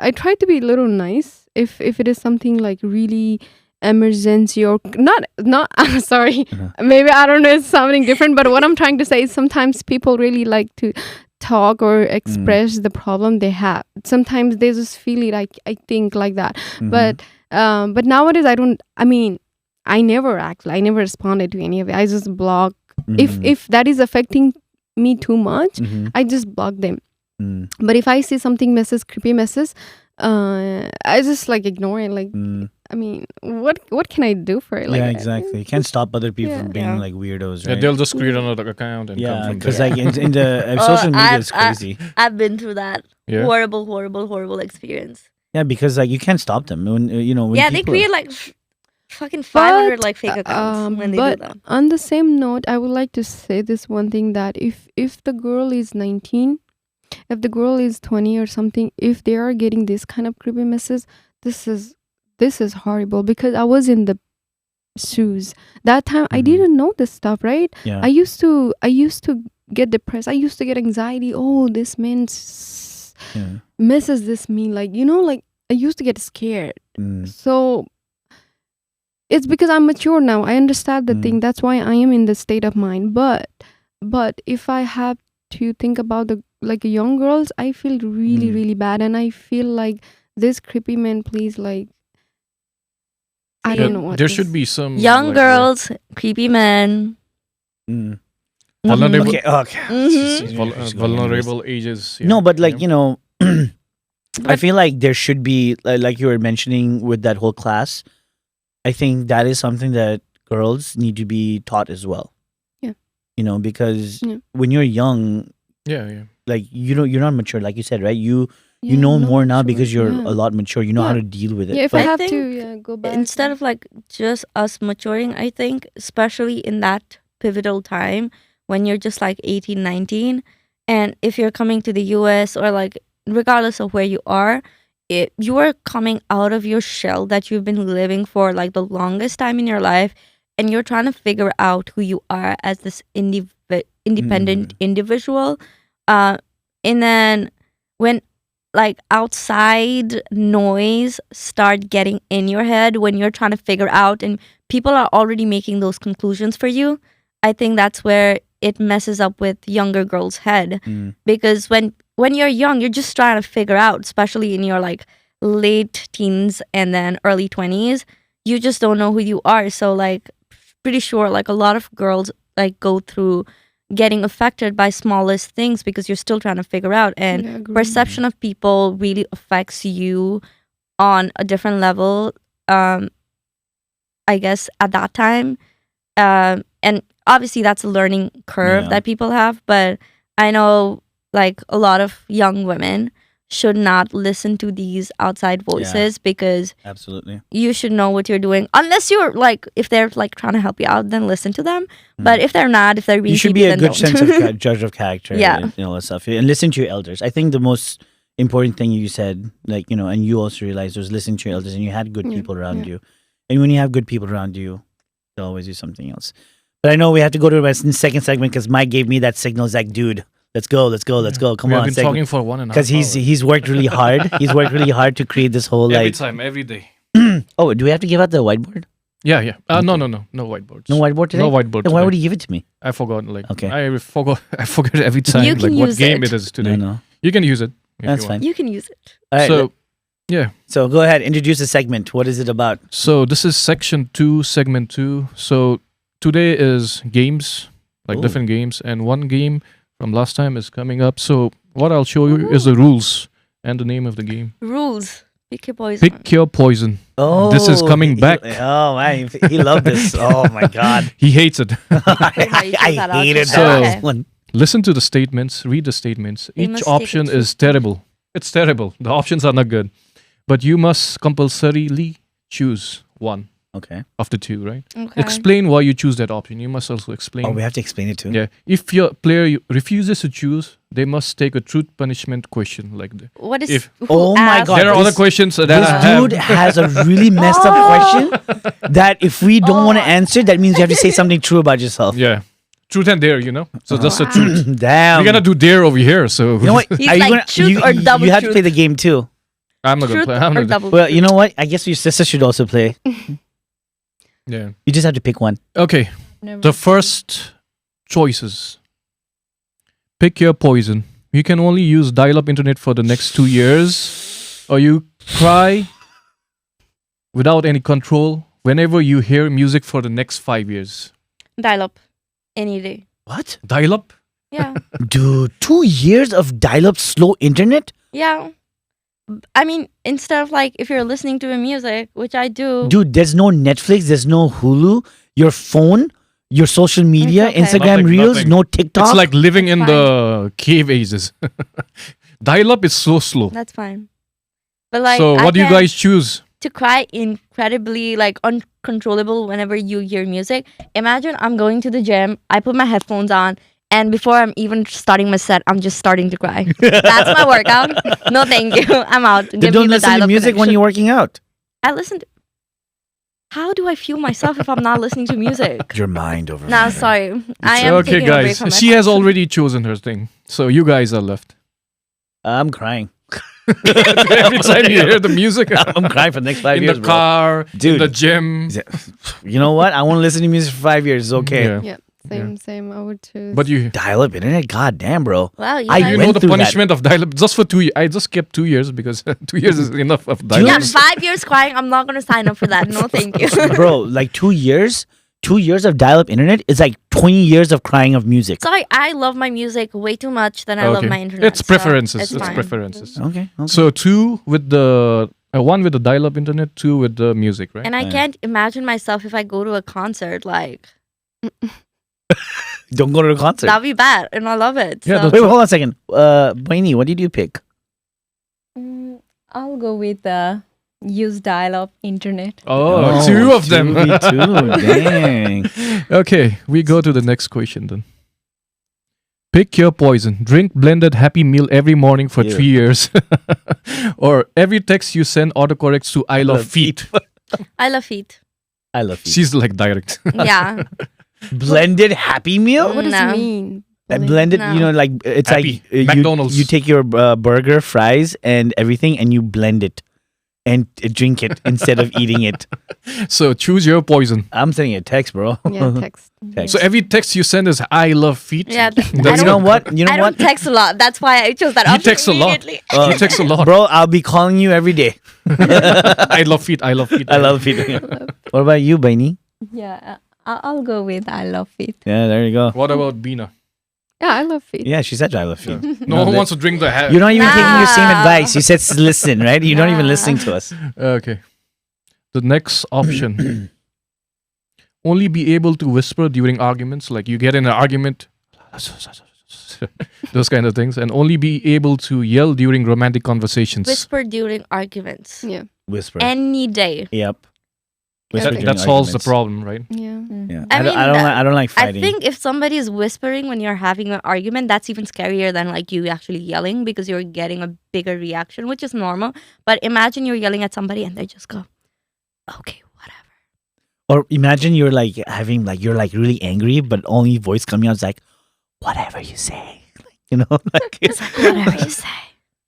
I try to be a little nice. If it is something like really emergency or not sorry, maybe I don't know, it's something different, but what I'm trying to say is sometimes people really like to talk or express the problem they have. Sometimes they just feel it, I think like that. Mhm. But nowadays I never responded to any of it. I just block. Mhm. If that is affecting me too much, Mhm. I just block them. Mm. But if I see something creepy message, I just like ignore it. Like, Mm. I mean, what can I do for it? Like, Yeah, exactly. You can't stop other people Yeah. from being Yeah. like weirdos, Yeah, right? they'll just create another account and come Yeah, from because there. like in the social media is I- crazy. I've been through that Yeah. horrible experience. Yeah, because like you can't stop them when when Yeah, they people- create like fucking 500 But, like fake accounts when they but do that. on the same note, I would like to say this one thing, that if the girl is 19, if the girl is 20 or something, if they are getting this kind of creepy message, this is horrible, because I was in the shoes that time. I Mhm. didn't know this stuff, right? Yeah. I used to get depressed. I used to get anxiety. Oh, this man Yeah. misses this me, like, like I used to get scared. Mm. So it's because I'm mature now. I understand the thing. That's why I am in this state of mind. But if I have to think about the like young girls, I feel really really bad, and I feel like this creepy man. Please, like, I don't know what. There this- should be some Young like, girls, creepy men. vulnerable, Okay. vulnerable ages. No, but like you know. I feel like there should be like you were mentioning with that whole class. I think that is something that girls need to be taught as well. Yeah. Because Yeah. when you're young, Yeah. like you're not mature, like you said, right? You know not more now mature. because you're Yeah. a lot mature. You know how Yeah. to deal with it. Yeah, if I But I have think to go back. Instead of like just us maturing, I think, especially in that pivotal time when you're just like 18, 19, and if you're coming to the US or like regardless of where you are, you are coming out of your shell that you've been living for like the longest time in your life, and you're trying to figure out who you are as this independent individual. And then when like outside noise start getting in your head when you're trying to figure out and people are already making those conclusions for you, I think that's where it messes up with younger girls' head. Because when you're young, you're just trying to figure out, especially in your like late teens and then early 20s, you just don't know who you are. So like pretty sure like a lot of girls like go through getting affected by smallest things because you're still trying to figure out, and Yeah, agree. perception of people really affects you on a different level, I guess at that time, and obviously that's a learning curve Yeah. that people have, but I know like a lot of young women should not listen to these outside voices because Absolutely. you should know what you're doing, unless you're like, if they're like trying to help you out, then listen to them. But if they're not, if they're being You should creepy, be a then good don't. sense of judge of character. Yeah. And all that stuff, and listen to your elders. I think the most important thing you said, like and you also realized, was listening to your elders, and you had good Yeah, people around yeah. you. And when you have good people around you, you'll always do something else. But I know we have to go to my second segment because Mike gave me that signal. It's like, dude, let's go. Come we on, have been talking for 1.5 because hours. he's worked really hard. He's worked really hard to create this whole every like. time, every day. Oh, do we have to give out the whiteboard? Yeah. No whiteboards. No whiteboard today. No whiteboard. Then why today. would he give it to me? I forgot. Like, Okay. I forgot every time. You like can what use game it. it is today. No. You can use it. if That's you want. fine. You can use it. All right. So, yeah. So go ahead, introduce the segment. What is it about? So this is section 2, segment 2. So today is games, like Ooh. different games, and one game from last time is coming up. So what I'll show you is the rules and the name of the game. Rules. Pick your poison. Pick your poison. Oh, This is coming back. Oh man, he loved this. Oh my god, He hates it. that out. I hated So- that one. Listen to the statements, read the statements. You Each must take option it is terrible. It's terrible. The options are not good. But you must compulsorily choose one Okay. of the two, right? Okay. Explain why you choose that option. You must also explain. Oh, we have to explain it too. Yeah. If your player refuses to choose, they must take a truth punishment question like that. What is? if- who Oh my asked? God, There are other this- questions that This I have. dude has a really messed up question that if we don't want to answer, that means you have to say something true about yourself. Yeah. Truth and dare, you know? So that's the truth. Damn. We're gonna do dare over here, so You know what? He's Are you like, gonna, truth you, or double you have to truth? play the game too. I'm not gonna Truth play. I'm or not double Well, truth? you know what? I guess your sister should also play. Yeah. You just have to pick one. Okay. Never The mind. first choices. Pick your poison. You can only use dial-up internet for the next 2 years, or you cry without any control whenever you hear music for the next 5 years. Dial up. Any day. What? Dial-up? Yeah. Dude, 2 years of dial-up slow internet? Yeah. I mean, instead of like if you're listening to a music, which I do. Dude, there's no Netflix, there's no Hulu, your phone, your social media, okay. Instagram Nothing, Reels, nothing. no TikTok. It's like living in That's the cave ages. Dial-up is so slow. That's fine. But like, So I what do you can- guys choose? to cry incredibly like uncontrollable whenever you hear music. Imagine I'm going to the gym, I put my headphones on, and before I'm even starting my set, I'm just starting to cry. That's my workout. No, thank you. I'm out. They Give don't me the listen to dial-up music when connection. you're working out. I listen to. How do I feel myself if I'm not listening to music? Your mind over. No, sorry. I am Okay, taking a break guys. from my She has passion. already chosen her thing. So you guys are left. I'm crying. Every time you hear the music I'm crying for the next 5 in years, the car, in Dude. the gym. You know what? I want to listen to music for 5 years. It's okay. Yeah. Yeah, same. I would choose. But you Dial-up internet? God damn, bro. Wow, you I guys- you went know the through that. punishment of dial-up just for 2 years. I just kept 2 years because 2 years is enough of dial-up. Yeah, 5 years crying. I'm not gonna sign up for that. No, thank you. Bro, like 2 years? 2 years of dial-up internet is like 20 years of crying of music. Sorry, I love my music way too much than I love Okay. my internet. It's so preferences. It's fine. preferences. Okay. So 2 with the 1 with the dial-up internet, 2 with the music, right? And I Yeah. can't imagine myself if I go to a concert. Like Don't go to the concert. that'd be bad, and I love it. Yeah, so. Wait, hold on a second. Baini, what did you pick? I'll go with use dial-up internet. Oh, 2 of them. 2v2. Dang. Okay, we go to the next question then. Pick your poison. Drink blended Happy Meal every morning for Ew. 3 years. Or every text you send autocorrects to I love feet. I love feet. I love you. She's like direct. Yeah. Blended Happy Meal? what does No. it mean? Blended, No. you know, like it's Happy. like you, McDonald's. you take your burger, fries, and everything, and you blend it and drink it instead of eating it. So choose your poison. I'm sending a text, bro. Yeah, text. Text. So every text you send is I love feet. Yeah. But you know what? You know I what? don't text a lot. That's why I chose that You option text a lot. immediately. You text a lot. Bro, I'll be calling you every day. I love feet. I love feet. I love feeding. What about you, Baini? Yeah, I'll go with I love it. Yeah, there you go. What about Bina? Yeah, I love feet. Yeah, she said I love feed. No one wants to drink the You're not even taking your same Nah. advice. You said listen, right? You're not even listening to us. Okay. The next option. Only be able to whisper during arguments. Like you get in an argument. Those kind of things. And only be able to yell during romantic conversations. Whisper during arguments. Yeah. Whisper. Any day. Yep. That- Whisper that during That solves the arguments. problem, right? Yeah. Yeah. I I, don't, mean, I don't like I fighting. think if somebody is whispering when you're having an argument, that's even scarier than like you actually yelling because you're getting a bigger reaction, which is normal. But imagine you're yelling at somebody and they just go, okay, whatever. Or imagine you're like having like you're like really angry, but only voice coming out is like, whatever you say. You know, like It's like, whatever you say.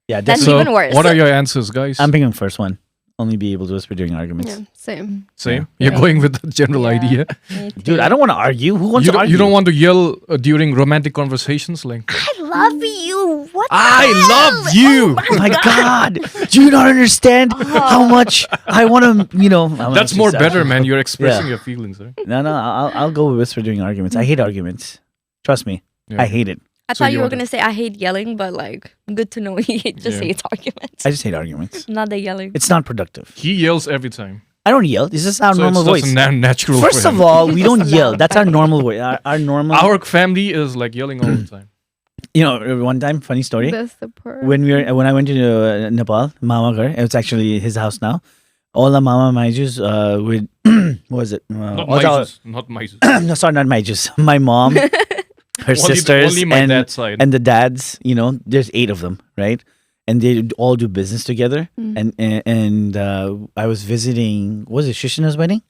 yeah. That's That's So, even worse. what are your answers, guys? I'm picking the first one. Only be able to whisper during arguments. Yeah. Same. Same. Yeah. You're going with the general Yeah. idea. Me Dude, too. I don't want to argue. Who wants You to argue? don't want to yell during romantic conversations, like I love you. What? I the hell? love you. Oh my God! Do you not understand how much I want to? You know, That's more better, man. You're expressing your feelings, right? No, I'll go with whisper during arguments. I hate arguments. Trust me, Yeah. I hate it. I So thought you you were want gonna say I hate yelling, but like good to know he just Yeah. hates arguments. I just hate arguments. Not the yelling. It's not productive. He yells every time. I don't yell. This is our So normal it's just voice. natural. First for of him. all, we don't Just yell. loud. That's our normal way. Our normal. Our family is like yelling all the time. You know, one time, funny story. That's the part. When I went to Nepal, Mama Ghar, it's actually his house now. All the Mama Maijus with what was it? Not all the- Maisus. Not Maisus. no, sorry, not Maijus. My mom, her sisters, only my and dad's side. and the dads. You know, there's 8 of them, right? And they all do business together. Mm. And I was visiting. Was it Shishana's wedding?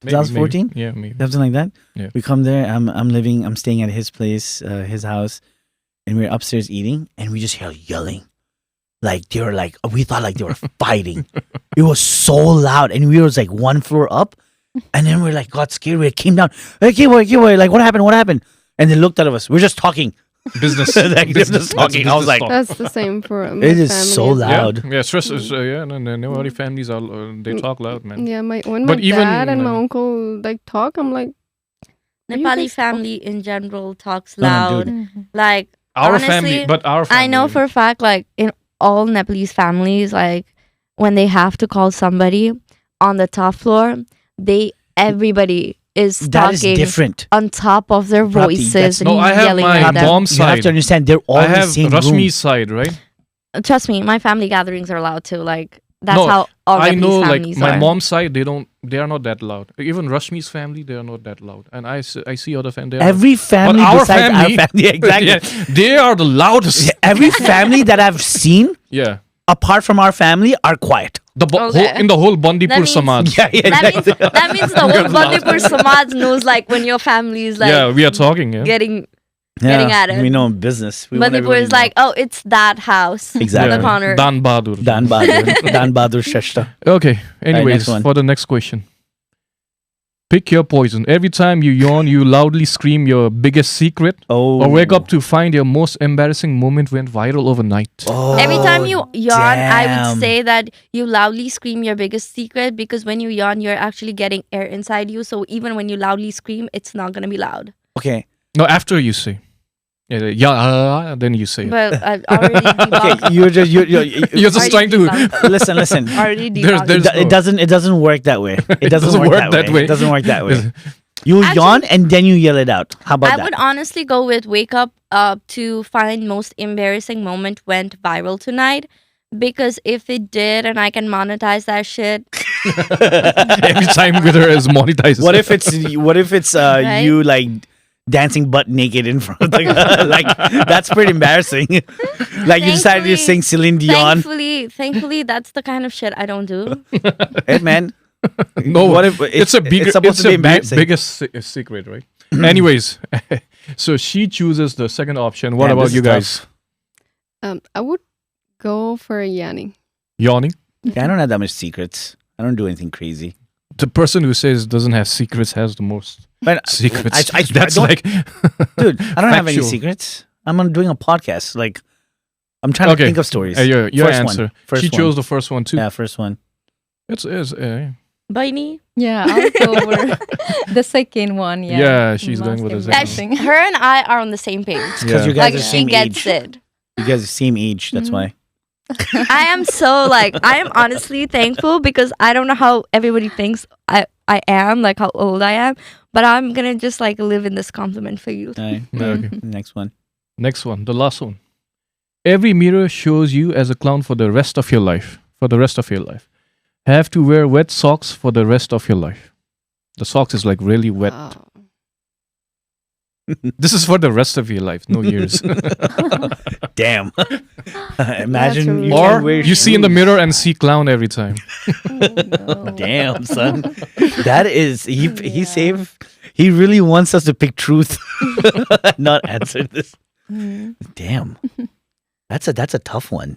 Maybe, 2014? maybe. Yeah, maybe. Something like that. Yeah. We come there. I'm staying at his place, his house, and we're upstairs eating, and we just hear yelling. Like they were like we thought like they were fighting. It was so loud, and we was like 1 floor up, and then we like got scared. We came down. Hey, boy, like what happened? What happened? And they looked at us. We're just talking. Business. Like, business talking. I was like, talk. That's the same for my It is family so as well. loud. Yeah, stress is no other families are they talk loud, man. Yeah, when But my even, dad and my uh, uncle like talk, I'm like, Are you Nepali guys- family in general talks No, no, loud. dude. Like Our honestly, family, but our family. I know for a fact, like in all Nepalese families, like when they have to call somebody on the top floor, everybody is That is talking different. on top of their Prati, voices that's- and No, I have yelling my at them. mom's You have side. to understand they're all I in the have same Rashmi's room. side, right? Trust me, my family gatherings are loud too. Like that's No, how all I Nepalese know, like families my are. mom's side, they are not that loud. Even Rashmi's family, they are not that loud. And I see other families. Every family our besides family- our family, exactly. Yeah, they are the loudest. Every family that I've seen, Yeah, apart from our family, are quiet. Okay. in the whole Bandipur That means- Samaj. Yeah, yeah. That means the whole Bandipur Samaj knows like when your family is like Yeah, we are talking. Yeah, getting getting at it. We know business. We But want people everybody is to know. like, oh, it's that house. Exactly. On the corner. Dan Bahadur. Dan Bahadur. Dan Bahadur Shrestha. Okay. Anyways, next one. for the next question. Pick your poison. Every time you yawn, you loudly scream your biggest secret, Oh. or wake up to find your most embarrassing moment went viral overnight. Oh, Every time you yawn, I damn. would say that you loudly scream your biggest secret, because when you yawn, you're actually getting air inside you. So even when you loudly scream, it's not going to be loud. Okay. No, after you say. Then you say it. But I've already debunked. Okay. You're You're just trying to. listen. Already There's- debunked. there's- It doesn't work that way. It doesn't work that way. It doesn't work that way. You Actually- yawn and then you yell it out. How about I that? would honestly go with wake up to find most embarrassing moment went viral tonight. Because if it did and I can monetize that shit, Every time with her is monetized. What if it's Right? you like dancing butt naked in front of the like that's pretty embarrassing. Like you decided to sing Celine Dion. thankfully, that's the kind of shit I don't do. Hey man. No, What if it's a bigger, it's supposed to be embarrassing? biggest secret, right? Anyways, so she chooses the second option. What Damn, about this you is guys? tough. I would go for yawning. Yawning? Yeah, I don't have that much secrets. I don't do anything crazy. The person who says doesn't have secrets has the most But secrets. I That's don't- like, dude, I don't have any Factual. secrets. I'm on doing a podcast. Like I'm trying to Okay. think of stories. your First answer. one. First She one. chose the first one too. Yeah, first one. It's Bunny? Yeah, I'll go over the second one. Yeah, Yeah, she's going with the Most second embarrassing. Her and I are on the same page. Because you guys Like are the she same gets age. it. You guys are the same age. That's why. I am so like I am honestly thankful because I don't know how everybody thinks I am, like how old I am, but I'm gonna just like live in this compliment field. All right. Okay. Next one. Next one, the last one. Every mirror shows you as a clown for the rest of your life. For the rest of your life. Have to wear wet socks for the rest of your life. The socks is like really wet. Oh. This is for the rest of your life, no years. Damn. Imagine really you Or can wear you see in the shoes. mirror and see clown every time. Damn, son. That is he really wants us to pick truth, not answer this. Damn. That's a tough one.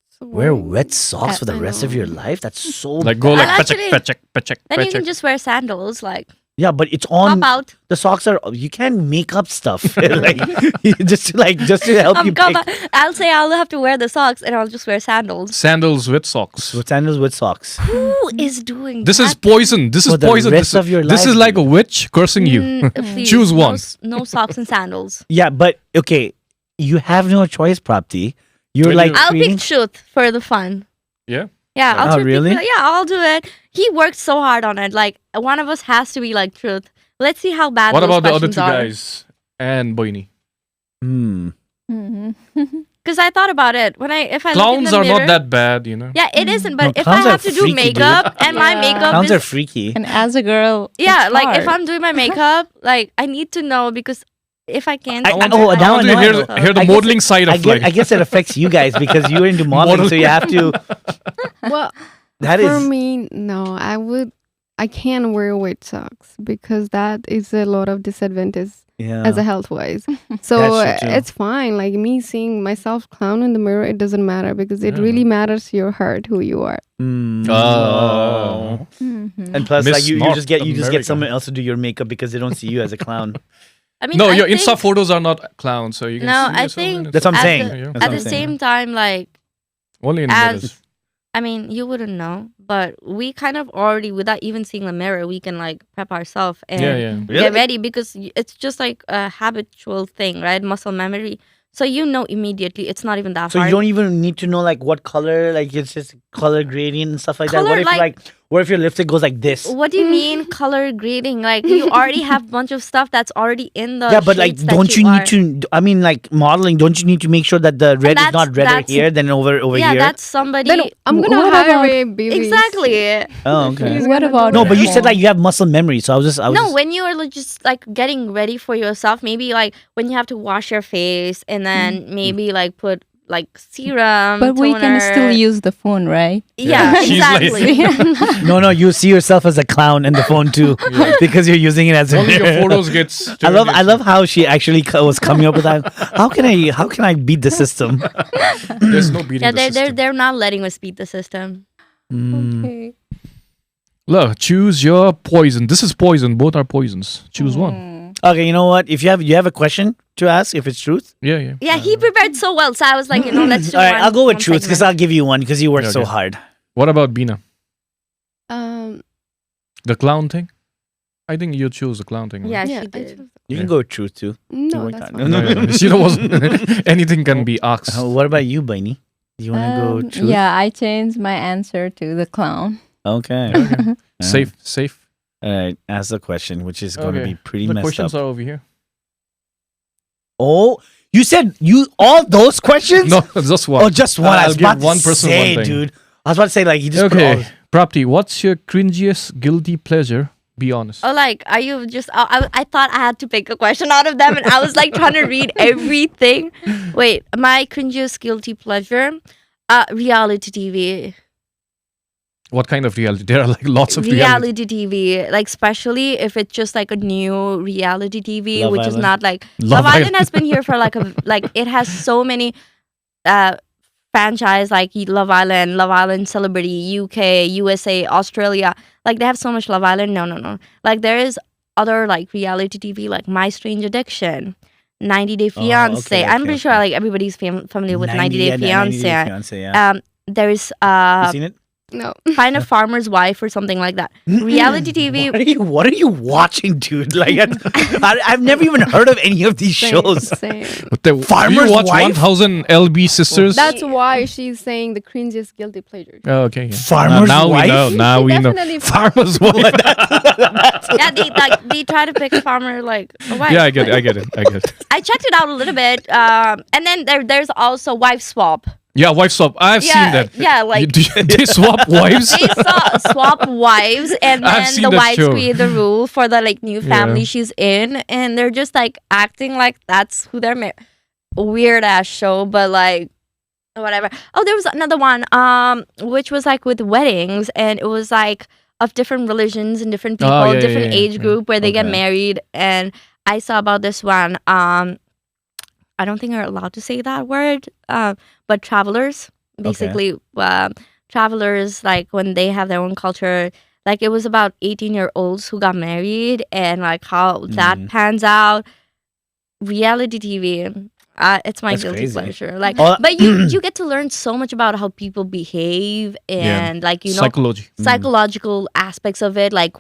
So Wear what- wet socks for the I rest of know. your life? That's so Like go And like actually- pachak. Then you can just wear sandals, like yeah, but it's pop on out. the socks are you can't make up stuff. like just to help you Come pick. on. I'll say I'll have to wear the socks and I'll just wear sandals. Sandals with socks. With sandals with socks. Who is doing This that? is poison. This For is the poison. rest This, of your this life, is like a dude. witch cursing you. Please, Choose no one. No socks and sandals. Yeah, but okay, you have no choice, Prapti. You're When like you- I'll creating- pick truth for the fun. Yeah? Yeah, I'll Oh, pick- really? Yeah, I'll do it. He worked so hard on it. Like one of us has to be like truth. Let's see how bad. What those about the other questions two are. guys and Boini? Hmm. Because I thought about it when if I look in Clowns the are mirror, not that bad, you know. Yeah, it isn't. But No, if I clowns are have to do freaky, dude. makeup and my Yeah. makeup Clowns is are freaky. And as a girl, yeah, it's like if hard. I'm doing my makeup, like I need to know because if I can't, I do it, oh, I now want I to know. hear, know. hear the I guess modeling side of I guess it affects you guys because you're into modeling, so you have to. Well, That for is me, no. I can't wear wet socks because that is a lot of disadvantage yeah. as a health wise. So That's true, too. it's fine. Like me seeing myself clown in the mirror, it doesn't matter because it Yeah. really matters to your heart who you are. Mm. Oh. Mhm. And plus, Miss like you North just get America. someone else to do your makeup because they don't see you as a clown. I mean, No, I your think, Insta photos are not clowns, so you can No, see I yourself in think it. That's what I'm at saying. the- Yeah. That's at what the I'm saying. same time, like Only in as letters. I mean, you wouldn't know, but we kind of already, without even seeing the mirror, we can like prep ourselves and Yeah. Really? get ready because it's just like a habitual thing, right? Muscle memory. So you know immediately. It's not even that So hard. you don't even need to know like what color, like it's just color gradient and stuff like that. Color, What if like- what if your lipstick goes like this? What do you mean color grading? Like you already have a bunch of stuff that's already in the Yeah, but like, shades that don't you are- need to? I mean, like modeling, don't you need to make sure that the red is that's- not redder that's- here than over Yeah, here? that's somebody. Then I'm gonna What hire about- a baby. Exactly. Oh, okay. He's What gonna about do No, it. but you said like you have muscle memory, so I was No, just, when you are just like getting ready for yourself, maybe like when you have to wash your face and then maybe like put like serum. But we can toner. still use the phone, right? Yeah, She's like- exactly. No, you see yourself as a clown in the phone too, because you're using it as a Only your mirror. photos gets. I love how she actually was coming up with that. How can I beat the system? There's no beating Yeah, the system. they're not letting us beat the system. Okay. Look, choose your poison. This is poison. Both are poisons. Choose one. Okay, you know what? If you have a question to ask, if it's truth, Yeah. Yeah, he prepared so well, so I was like, let's do all right, one- I'll go with one truth because segment. I'll give you one because you worked so Okay. hard. What about Bina? Um, The clown thing? I think you chose the clown thing. Right? Yeah, yeah, she I did. chose- You can go with truth too. No, worked that's hard. fine. No, Yeah, yeah. She wasn't. Anything can be asked. What about you, Bunny? Do you want to go truth? Yeah, I changed my answer to the clown. Okay. Safe. All right. Ask the question, which is going to Okay. be pretty The messed questions up. are over here. Oh, you said all those questions? No, just one. Oh, just one. I I'll was give about to one person say, one thing. dude. I was about to say, like, he just put all. Okay. Prapti, what's your cringiest guilty pleasure? Be honest. Oh, like, are you just? I thought I had to pick a question out of them, and I was like trying to read everything. Wait, my cringiest guilty pleasure, reality TV. What kind of reality? There are like lots of Reality reality. TV, like especially if it's just like a new reality TV, Love which is Island. not like Love Love Island Island. has been here for like it has so many franchise like Love Island Celebrity, UK, USA, Australia. Like they have so much Love Island. No. Like there is other like reality TV like My Strange Addiction, 90 Day Fiance. I'm pretty sure like everybody's familiar with 90 Day Fiance. 90 Day Fiancé, yeah. There is You seen it? No. Find a Farmer's Wife or something like that. Reality TV. What are you watching, dude? Like, I've never even heard of any of these shows. Same. But do Farmer's you watch Wife? 1000 LB Sisters? That's why she's saying the cringiest guilty pleasure. Oh, okay. Yeah. Farmer's now Wife? we know. Now She we know. definitely- Farmer's Wife. Yeah, they try to pick a farmer like a wife. Yeah, I get it. I checked it out a little bit, and then there's also wife swap. Yeah, wife swap. I've seen that. Yeah, like they swap wives. they swap wives, and I've then seen the that wives show. create the rule for the like new family Yeah. she's in, and they're just like acting like that's who they're weird ass show, but like whatever. Oh, there was another one, which was like with weddings, and it was like of different religions and different people, Oh, yeah, different yeah, age group where they get Okay. married, and I saw about this one. I don't think you're allowed to say that word, but travelers, basically, travelers, like when they have their own culture, like it was about 18-year-olds who got married and like how that pans out. Reality TV, it's my That's guilty crazy. pleasure. Like, Oh, but you get to learn so much about how people behave and like Psychology. psychological aspects of it, like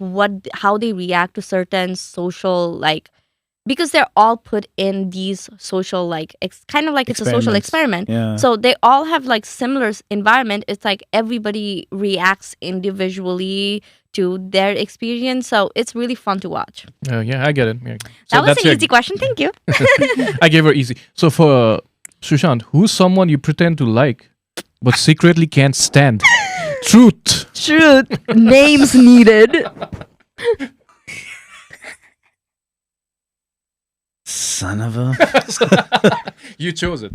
how they react to certain social like. Because they're all put in these social like kind of like it's a social Experiments. experiment. Yeah. So they all have like similar environment. It's like everybody reacts individually to their experience. So it's really fun to watch. Yeah, I get it. Yeah. So That was that's an your- easy question. Thank you. I gave her easy. So for Sushant, who's someone you pretend to like but secretly can't stand? Truth. Truth. Names needed. Son of a. You chose it.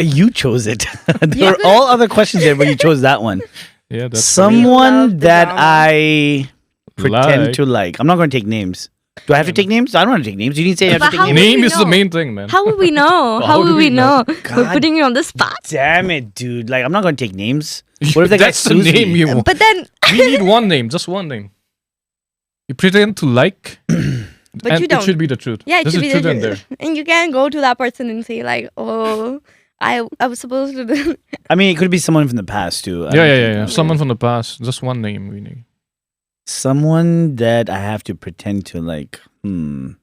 You chose it. There were all other questions there, but you chose that one. Yeah, that's Someone love the that drama. I pretend Like. to like. I'm not going to take names. Do I have to take names? I don't want to take names. You didn't say I have But to how take would names. Name we is the know? main thing, man. How would we know? How How do would we we know? We're God. putting you on the spot. Damn it, dude. Like, I'm not going to take names. What if the guy That's the sues me? name you want. But then, We need one name, just one name. You pretend to like, but and you don't. it should be the truth. Yeah, it This should is be the truth in truth. there. And you can't go to that person and say like, "Oh, I was supposed to do." I mean, it could be someone from the past, too. I Yeah, don't yeah, think- yeah. Someone from the past. Just one name we need. Someone that I have to pretend to like. You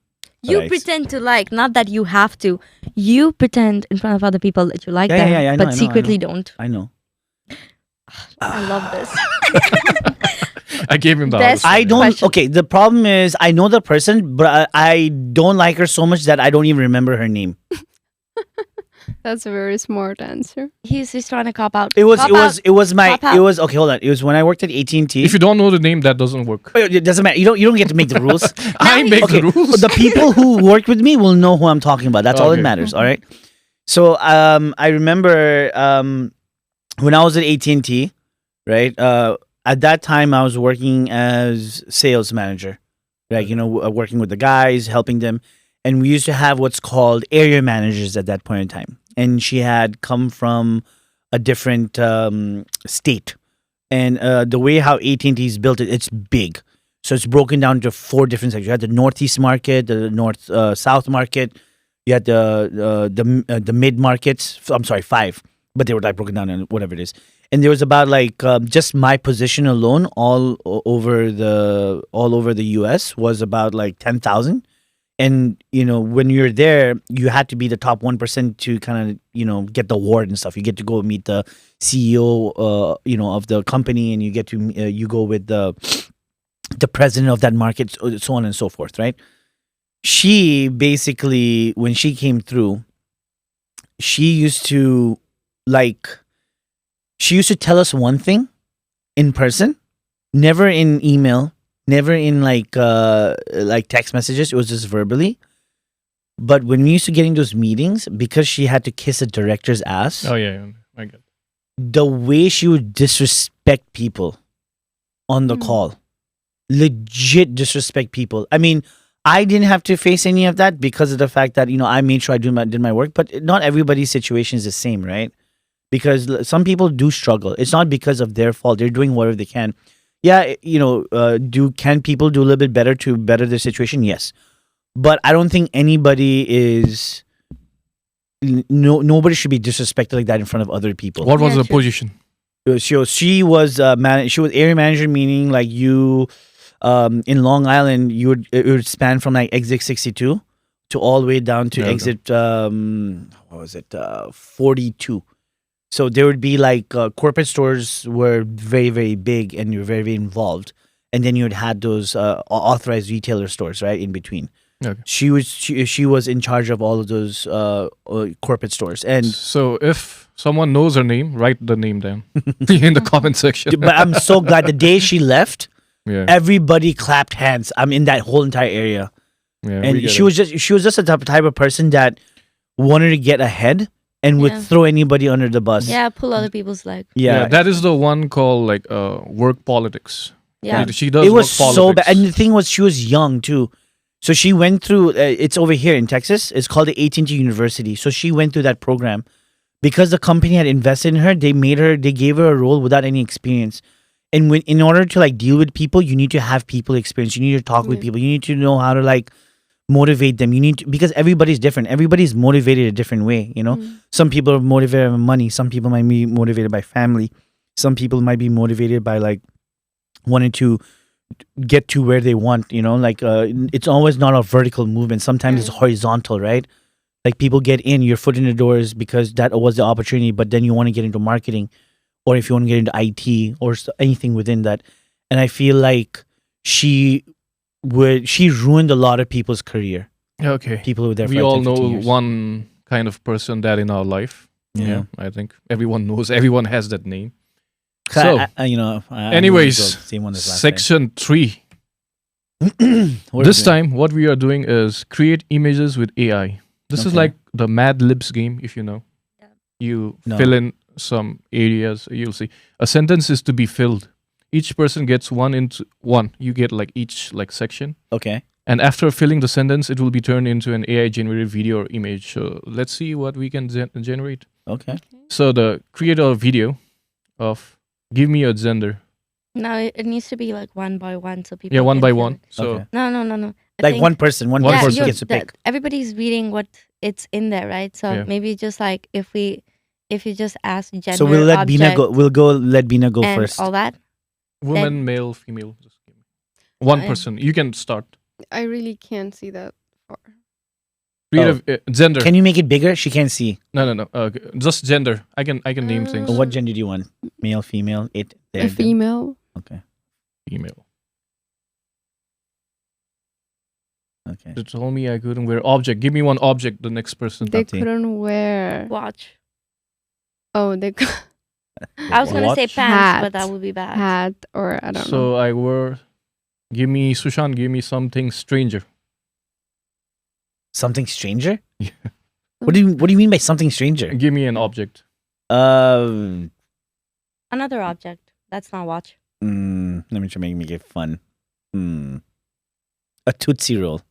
Right. pretend to like, not that you have to. You pretend in front of other people that you like Yeah, them, yeah, yeah, I know, but I know, I secretly know. don't. I know. I love this. I gave him the Best- hardest one, I yeah. don't. Question. Okay, the problem is I know the person, but I don't like her so much that I don't even remember her name. That's a very smart answer. He's trying to cop out. It was. Cop It was. out. It was my. Cop out. It was okay. Hold on. It was when I worked at AT&T. If you don't know the name, that doesn't work. It doesn't matter. You don't get to make the rules. I make Okay, the rules. but the people who worked with me will know who I'm talking about. That's all that Okay. matters. All right. So I remember when I was at AT&T, right? At that time, I was working as sales manager, like working with the guys, helping them, and we used to have what's called area managers at that point in time. And she had come from a different state, and the way how AT&T is built, it's big. So it's broken down into 4 different sections. You had the northeast market, the north south market. You had the mid markets. I'm sorry, 5, but they were like broken down in whatever it is. And there was about like just my position alone, all over the U.S. was about like 10,000. And when you're there, you had to be the top 1% to kind of get the award and stuff. You get to go meet the CEO, of the company, and you get to you go with the president of that market, so on and so forth, right? She basically, when she came through, she used to tell us one thing in person, never in email, never in like text messages. It was just verbally. But when we used to get in those meetings, because she had to kiss a director's ass, Oh yeah, I get. the way she would disrespect people on the call, legit disrespect people. I mean, I didn't have to face any of that because of the fact that I made sure I did my work. But not everybody's situation is the same, right? Because some people do struggle. It's not because of their fault. They're doing whatever they can. Yeah, can people do a little bit better to better their situation? Yes, but I don't think anybody is. Nobody should be disrespected like that in front of other people. What was Yeah, the true. position? She was she was area manager, meaning like you in Long Island, it would span from like exit 62 to all the way down to Yeah, okay. exit 42. So there would be like corporate stores were very, very big, and you're very, very involved, and then you would had those authorized retailer stores right in between. Okay. She was in charge of all of those corporate stores, and So if someone knows her name, write the name down in the comment section. but I'm so glad the day she left, Yeah, everybody clapped hands. I'm in that whole entire area, yeah. we and get she it. was just a type of person that wanted to get ahead and would Yeah. throw anybody under the bus. Yeah, pull other people's leg. Yeah. that is the one called like work politics. Yeah. She does. It was work so politics. bad, and the thing was, she was young too. So she went through. It's over here in Texas. It's called the AT&T University. So she went through that program because the company had invested in her. They gave her a role without any experience. And in order to like deal with people, you need to have people experience. You need to talk with people. You need to know how to like motivate them. You need to, because everybody's different. Everybody's motivated a different way. Some people are motivated by money. Some people might be motivated by family. Some people might be motivated by like wanting to get to where they want. It's always not a vertical movement. Sometimes it's horizontal, right? Like people get in, your foot in the doors because that was the opportunity, but then you want to get into marketing, or if you want to get into IT or anything within that. And I feel like she ruined a lot of people's career. Okay. People who were there for We like all 10, 15 know years. one kind of person that in our life. Yeah. I think everyone knows. Everyone has that name. So, So, I anyways, knew the same one as last Section 3. time. What are we This doing? time, what we are doing is create images with AI. This is Okay. like the Mad Libs game, if you know. Yeah. You No. fill in some areas. You'll see a sentence is to be filled. Each person gets one into one. You get like each like section, Okay. and after filling the sentence, it will be turned into an AI generated video or image. So let's see what we can generate. Okay. So the create a video of give me a gender. No, it needs to be like one by one, so people. Yeah, one can by feel one. it. So Okay. No. I Like think- one person One person person. gets to pick. Everybody's reading what it's in there, right? So Yeah. maybe just like if you just ask gender, So we'll let Bina object, go. Let Bina go and first. all that. woman, male, female. Just give me one Yeah. person. You can start. I really can't see that far. Create a gender. Can you make it bigger? She can't see. No. Just gender. I can name things. What gender do you want? Male, female, it. A There. female. Okay. Female. Okay. They told me I couldn't wear object. Give me one object. The next person. They Nothing. couldn't wear. Watch. Oh, they could I was gonna say Watch. pants, Hat. but that would be bad. hat or I don't know. So I wore. Give me Sushant. Give me something stranger. Something stranger? What do you mean by something stranger? Give me an object. Uh, Another object. That's not watch. let me try make it fun. A Tootsie Roll.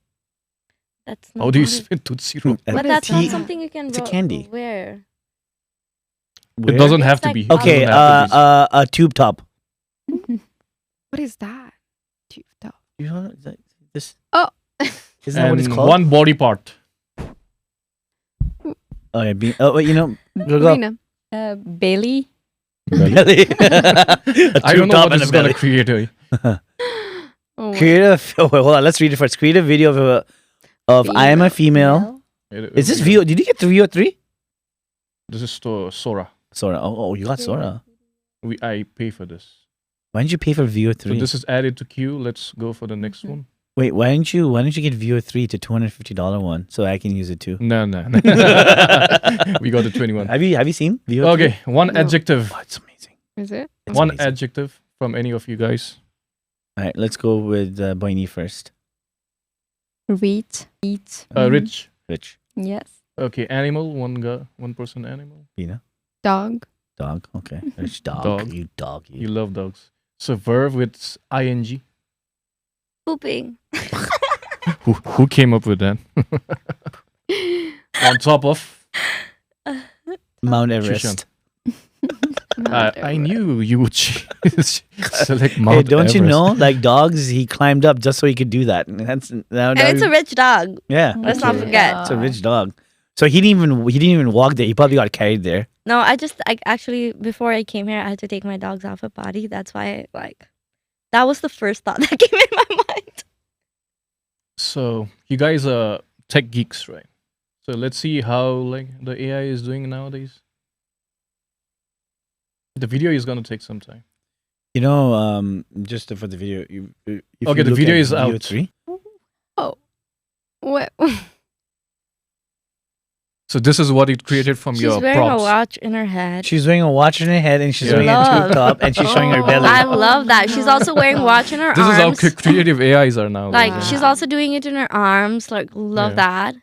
That's not. How do you spell Tootsie Roll? A But that's tea- not something you can. it's a candy. Wear. It doesn't have It's to like- be. Okay, It doesn't have to a tube top. What is that? Tube top. You know this? Oh. Isn't be. that what it's And called? one body part. Oh, yeah, wait, you know, go. Bina. Belly. Belly. A I tube don't know top what and it's a gonna belly. create. Oh, my- Creative. Oh, wait, hold on. Let's read it first. Creative video of I am a female. Is this VO? Did you get the VO3? This is Sora. Sora. Oh, you got Sora. I pay for this. Why didn't you pay for VO3? So this is added to queue. Let's go for the next one. Wait, why didn't you get VO3 to $250 one so I can use it too? No. We got the 21. Have you seen VO3? Okay, one No. adjective. Oh, it's amazing. Is it? It's One amazing. adjective from any of you guys. All right, let's go with Boini first. Rich. Rich. Rich. Yes. Okay, animal. One person animal. Bina. Dog. Dog. Okay. Rich dog. Dog. You dog. You love dogs. So verb with ing. Pooping. Who came up with that? On top of. Mount Everest. I knew you would select Mount Hey, don't you Everest. know? Like dogs, he climbed up just so he could do that. And that's now. And it's a rich dog. yeah. Let's not forget. It's a rich dog. So he didn't even walk there. He probably got carried there. No, I actually before I came here, I had to take my dogs off a potty. That's why that was the first thought that came in my mind. So you guys are tech geeks, right? So let's see how the AI is doing nowadays. The video is gonna take some time. You know, just for the video. If Okay, you the look video at is out. VO3, What? So this is what it created from She's your wearing prompts. a watch in her head. she's wearing a watch in her head and she's Yeah. wearing a Love. tube top and she's showing her belly. I love that. She's also wearing watch in her This is how arms. creative AIs are now. Like Wow. she's also doing it in her arms. Like love Yeah. that.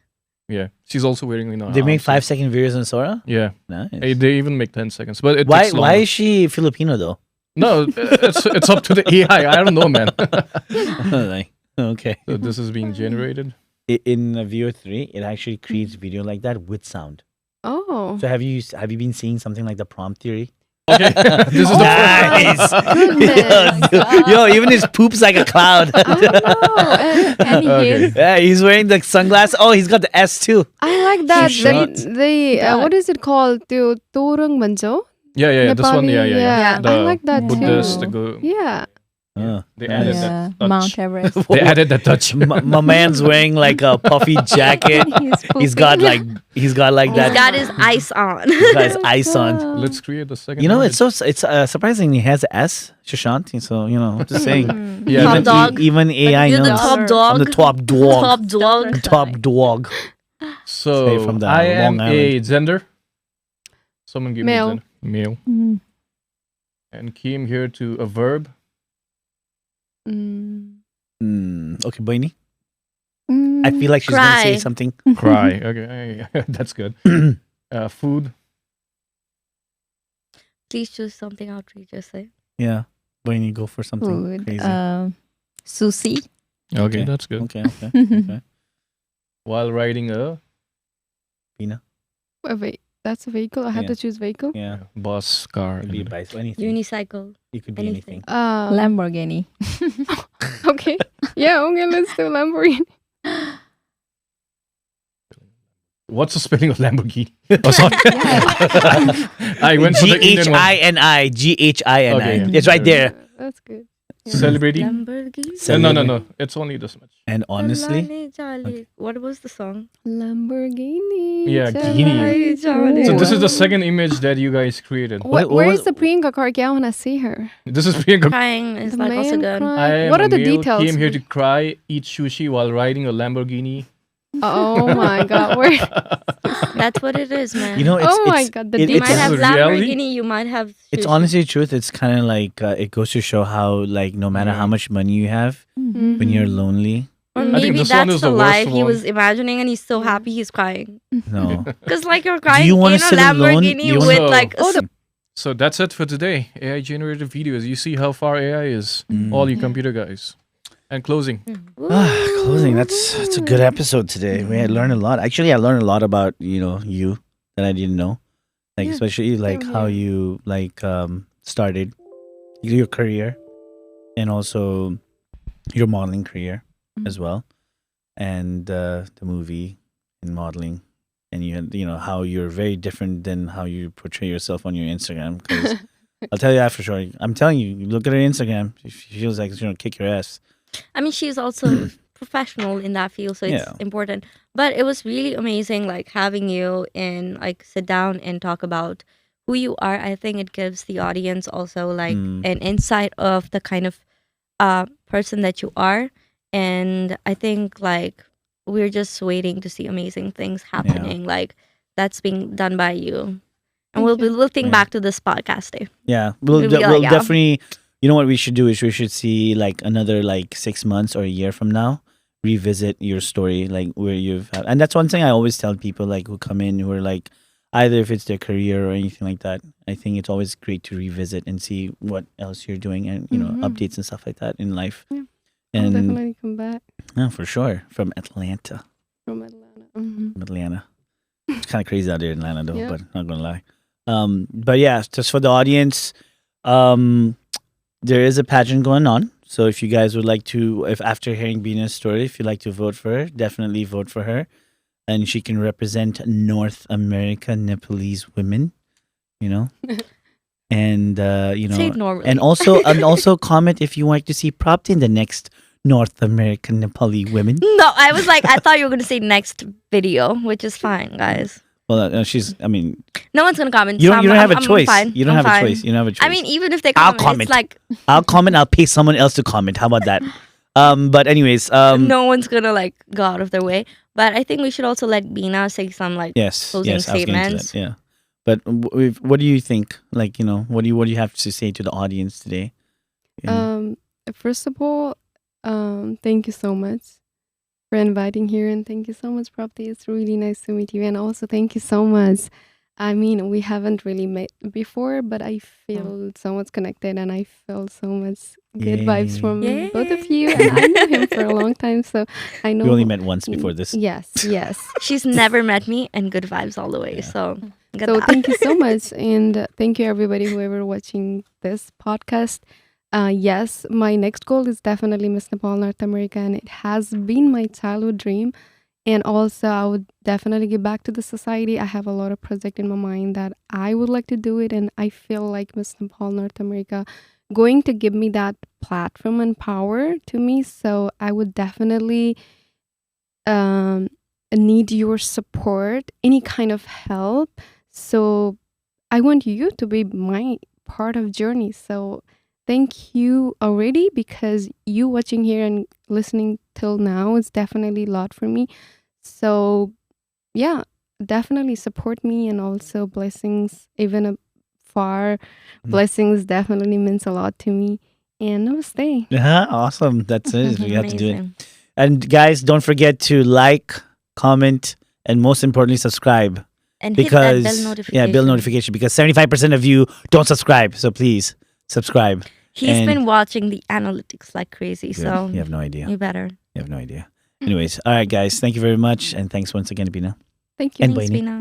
Yeah, she's also wearing in her They make arms, 5-second videos on Sora. Yeah, Nice. they even make 10 seconds, but it Why? takes Why longer. is she Filipino though? No, it's up to the AI. I don't know, man. Like, okay. So this is being generated. In VO3, it actually creates video like that with sound. Oh. So have you been seeing something like the prompt theory? Okay, this is the Nice. Goodness. Yo, even his poop's like a cloud. I don't know. And Okay. his Yeah, he's wearing the sunglasses. Oh, he's got the S too. I like that. Shut. What is it called? The Torung Manjo? yeah. This one, yeah. Yeah. The I like that Buddhist, too. the go. Yeah. They added yeah, that touch. Mount Everest. They added that touch. My man's wearing like a puffy jacket. He's got like that. He's got his ice on. He's got his ice on. Let's create the second. You know, image. it's surprising he has a S, Shashant. So I'm just saying. Yeah, Top even, dog. even AI You're the knows. top dog. I'm the top dog. Top dog. Top dog. So Say from the I am Long a Island. gender. Someone give Male. me gender. Male. Mm. And came here to a verb. Okay, Boini. I feel like she's gonna Cry. say something. Cry. Okay, that's good. Food. Please choose something outrageous. Yeah, Boini, go for something Food. crazy. Sushi. Okay, that's good. Okay. While riding a Wait, that's a vehicle. I had Yeah. to choose vehicle. Yeah, bus, car. it could be a and- bicycle, anything. Unicycle. It could be anything. anything. Lamborghini. Okay. Yeah. Okay. Let's do Lamborghini. What's the spelling of Lamborghini? Oh, sorry. I went for the Indian one. Ghini. Ghini. Okay, yeah. It's right there. That's good. Celebrity. Lamborghini. No. It's only this much. And honestly, Jolly. What was the song? Lamborghini. Yeah, Jolly, Ghini. Jolly. So this is the second image that you guys created. What Where was- is the Priyanka card? I want to see her. This is Priyanka. Crying is The like also man good. crying. I am What a are the male, details? Came here to cry, eat sushi while riding a Lamborghini. Oh my God. Where? That's what it is, man. you know, it's Oh my it's, God, the it- you it's, might have This is reality? Lamborghini, you might have. it's sushi. honestly the truth. It's kind of like it goes to show how like no matter how much money you have, Mhm. when you're lonely, Or I think maybe this one that's is the the worst life he one. was imagining, and he's so happy he's crying. No. Because like you're crying you wanna in a sit alone? Lamborghini You wanna- with So- like a So that's it for today. AI generated videos. You see how far AI is. All you computer guys. And closing. Closing. That's a good episode today. We had learned a lot. Actually, I learned a lot about you that I didn't know. Like Yeah, especially like same how here. you like started your career, and also your modeling career as well, and the movie and modeling, and how you're very different than how you portray yourself on your Instagram. Because I'll tell you that for sure. I'm telling you, you look at her Instagram, she feels like she's gonna kick your ass. I mean, she's also professional in that field, so it's Yeah. important. But it was really amazing, like having you and like sit down and talk about who you are. I think it gives the audience also like an insight of the kind of person that you are. And I think like we're just waiting to see amazing things happening, like that's being done by you. And we'll be looking Yeah. back to this podcast day. Yeah, We'll be like, we'll yeah. definitely. You know what we should do is we should see like another like 6 months or a year from now, revisit your story, like where and that's one thing I always tell people like who come in who are like either if it's their career or anything like that. I think it's always great to revisit and see what else you're doing and updates and stuff like that in life. Yeah. I'll And definitely come back yeah, for sure from Atlanta. from Atlanta. From Atlanta. It's kind of crazy out there in Atlanta though, Yeah. but not gonna lie. But yeah, just for the audience, there is a pageant going on. So if you guys would like to, if after hearing Bina's story, if you'd like to vote for her, definitely vote for her. And she can represent North America Nepalese women, and Say it normally. and also comment if you want to see propped in the next North American Nepali women. No, I was like, I thought you were gonna say next video, which is fine, guys. Well, I mean, No one's gonna comment. you so don't have a I'm choice. fine. You don't I'm have fine. a choice. You don't have a choice. I mean, even if they I'll comment, comment. it's like I'll comment. I'll pay someone else to comment. How about that? But anyways, no one's gonna like go out of their way. But I think we should also let Bina say some like yes, closing I was getting to statements. that, yeah. But what do you think? Like, what do you have to say to the audience today? First of all, thank you so much for inviting here, and thank you so much, Prapti. It's really nice to meet you, and also thank you so much. I mean, we haven't really met before, but I feel so much connected, and I feel so much good vibes from Yay. both of you. And I know him for a long time, so I know. We only met once before this. Yes. She's never met me, and good vibes all the way. So, get So that. thank you so much, and thank you everybody whoever watching this podcast. Yes, my next goal is definitely Miss Nepal North America, and it has been my childhood dream. And also, I would definitely give back to the society. I have a lot of projects in my mind that I would like to do it, and I feel like Miss Nepal North America going to give me that platform and power to me. So I would definitely need your support, any kind of help. So I want you to be my part of journey. So thank you already, because you watching here and listening till now is definitely a lot for me. So yeah, definitely support me, and also blessings, even far blessings definitely means a lot to me. And namaste. Yeah, awesome. That's it. We have to do it. Amazing. And guys, don't forget to like, comment, and most importantly, subscribe. And Because hit that bell notification. yeah, bell notification. Because 75% of you don't subscribe. So please subscribe. He's And- been watching the analytics like crazy, You so have no idea. you better. You have no idea. Anyways, all right, guys. Thank you very much, and thanks once again, Bina. Thank you. And Thanks, Bini. Bina.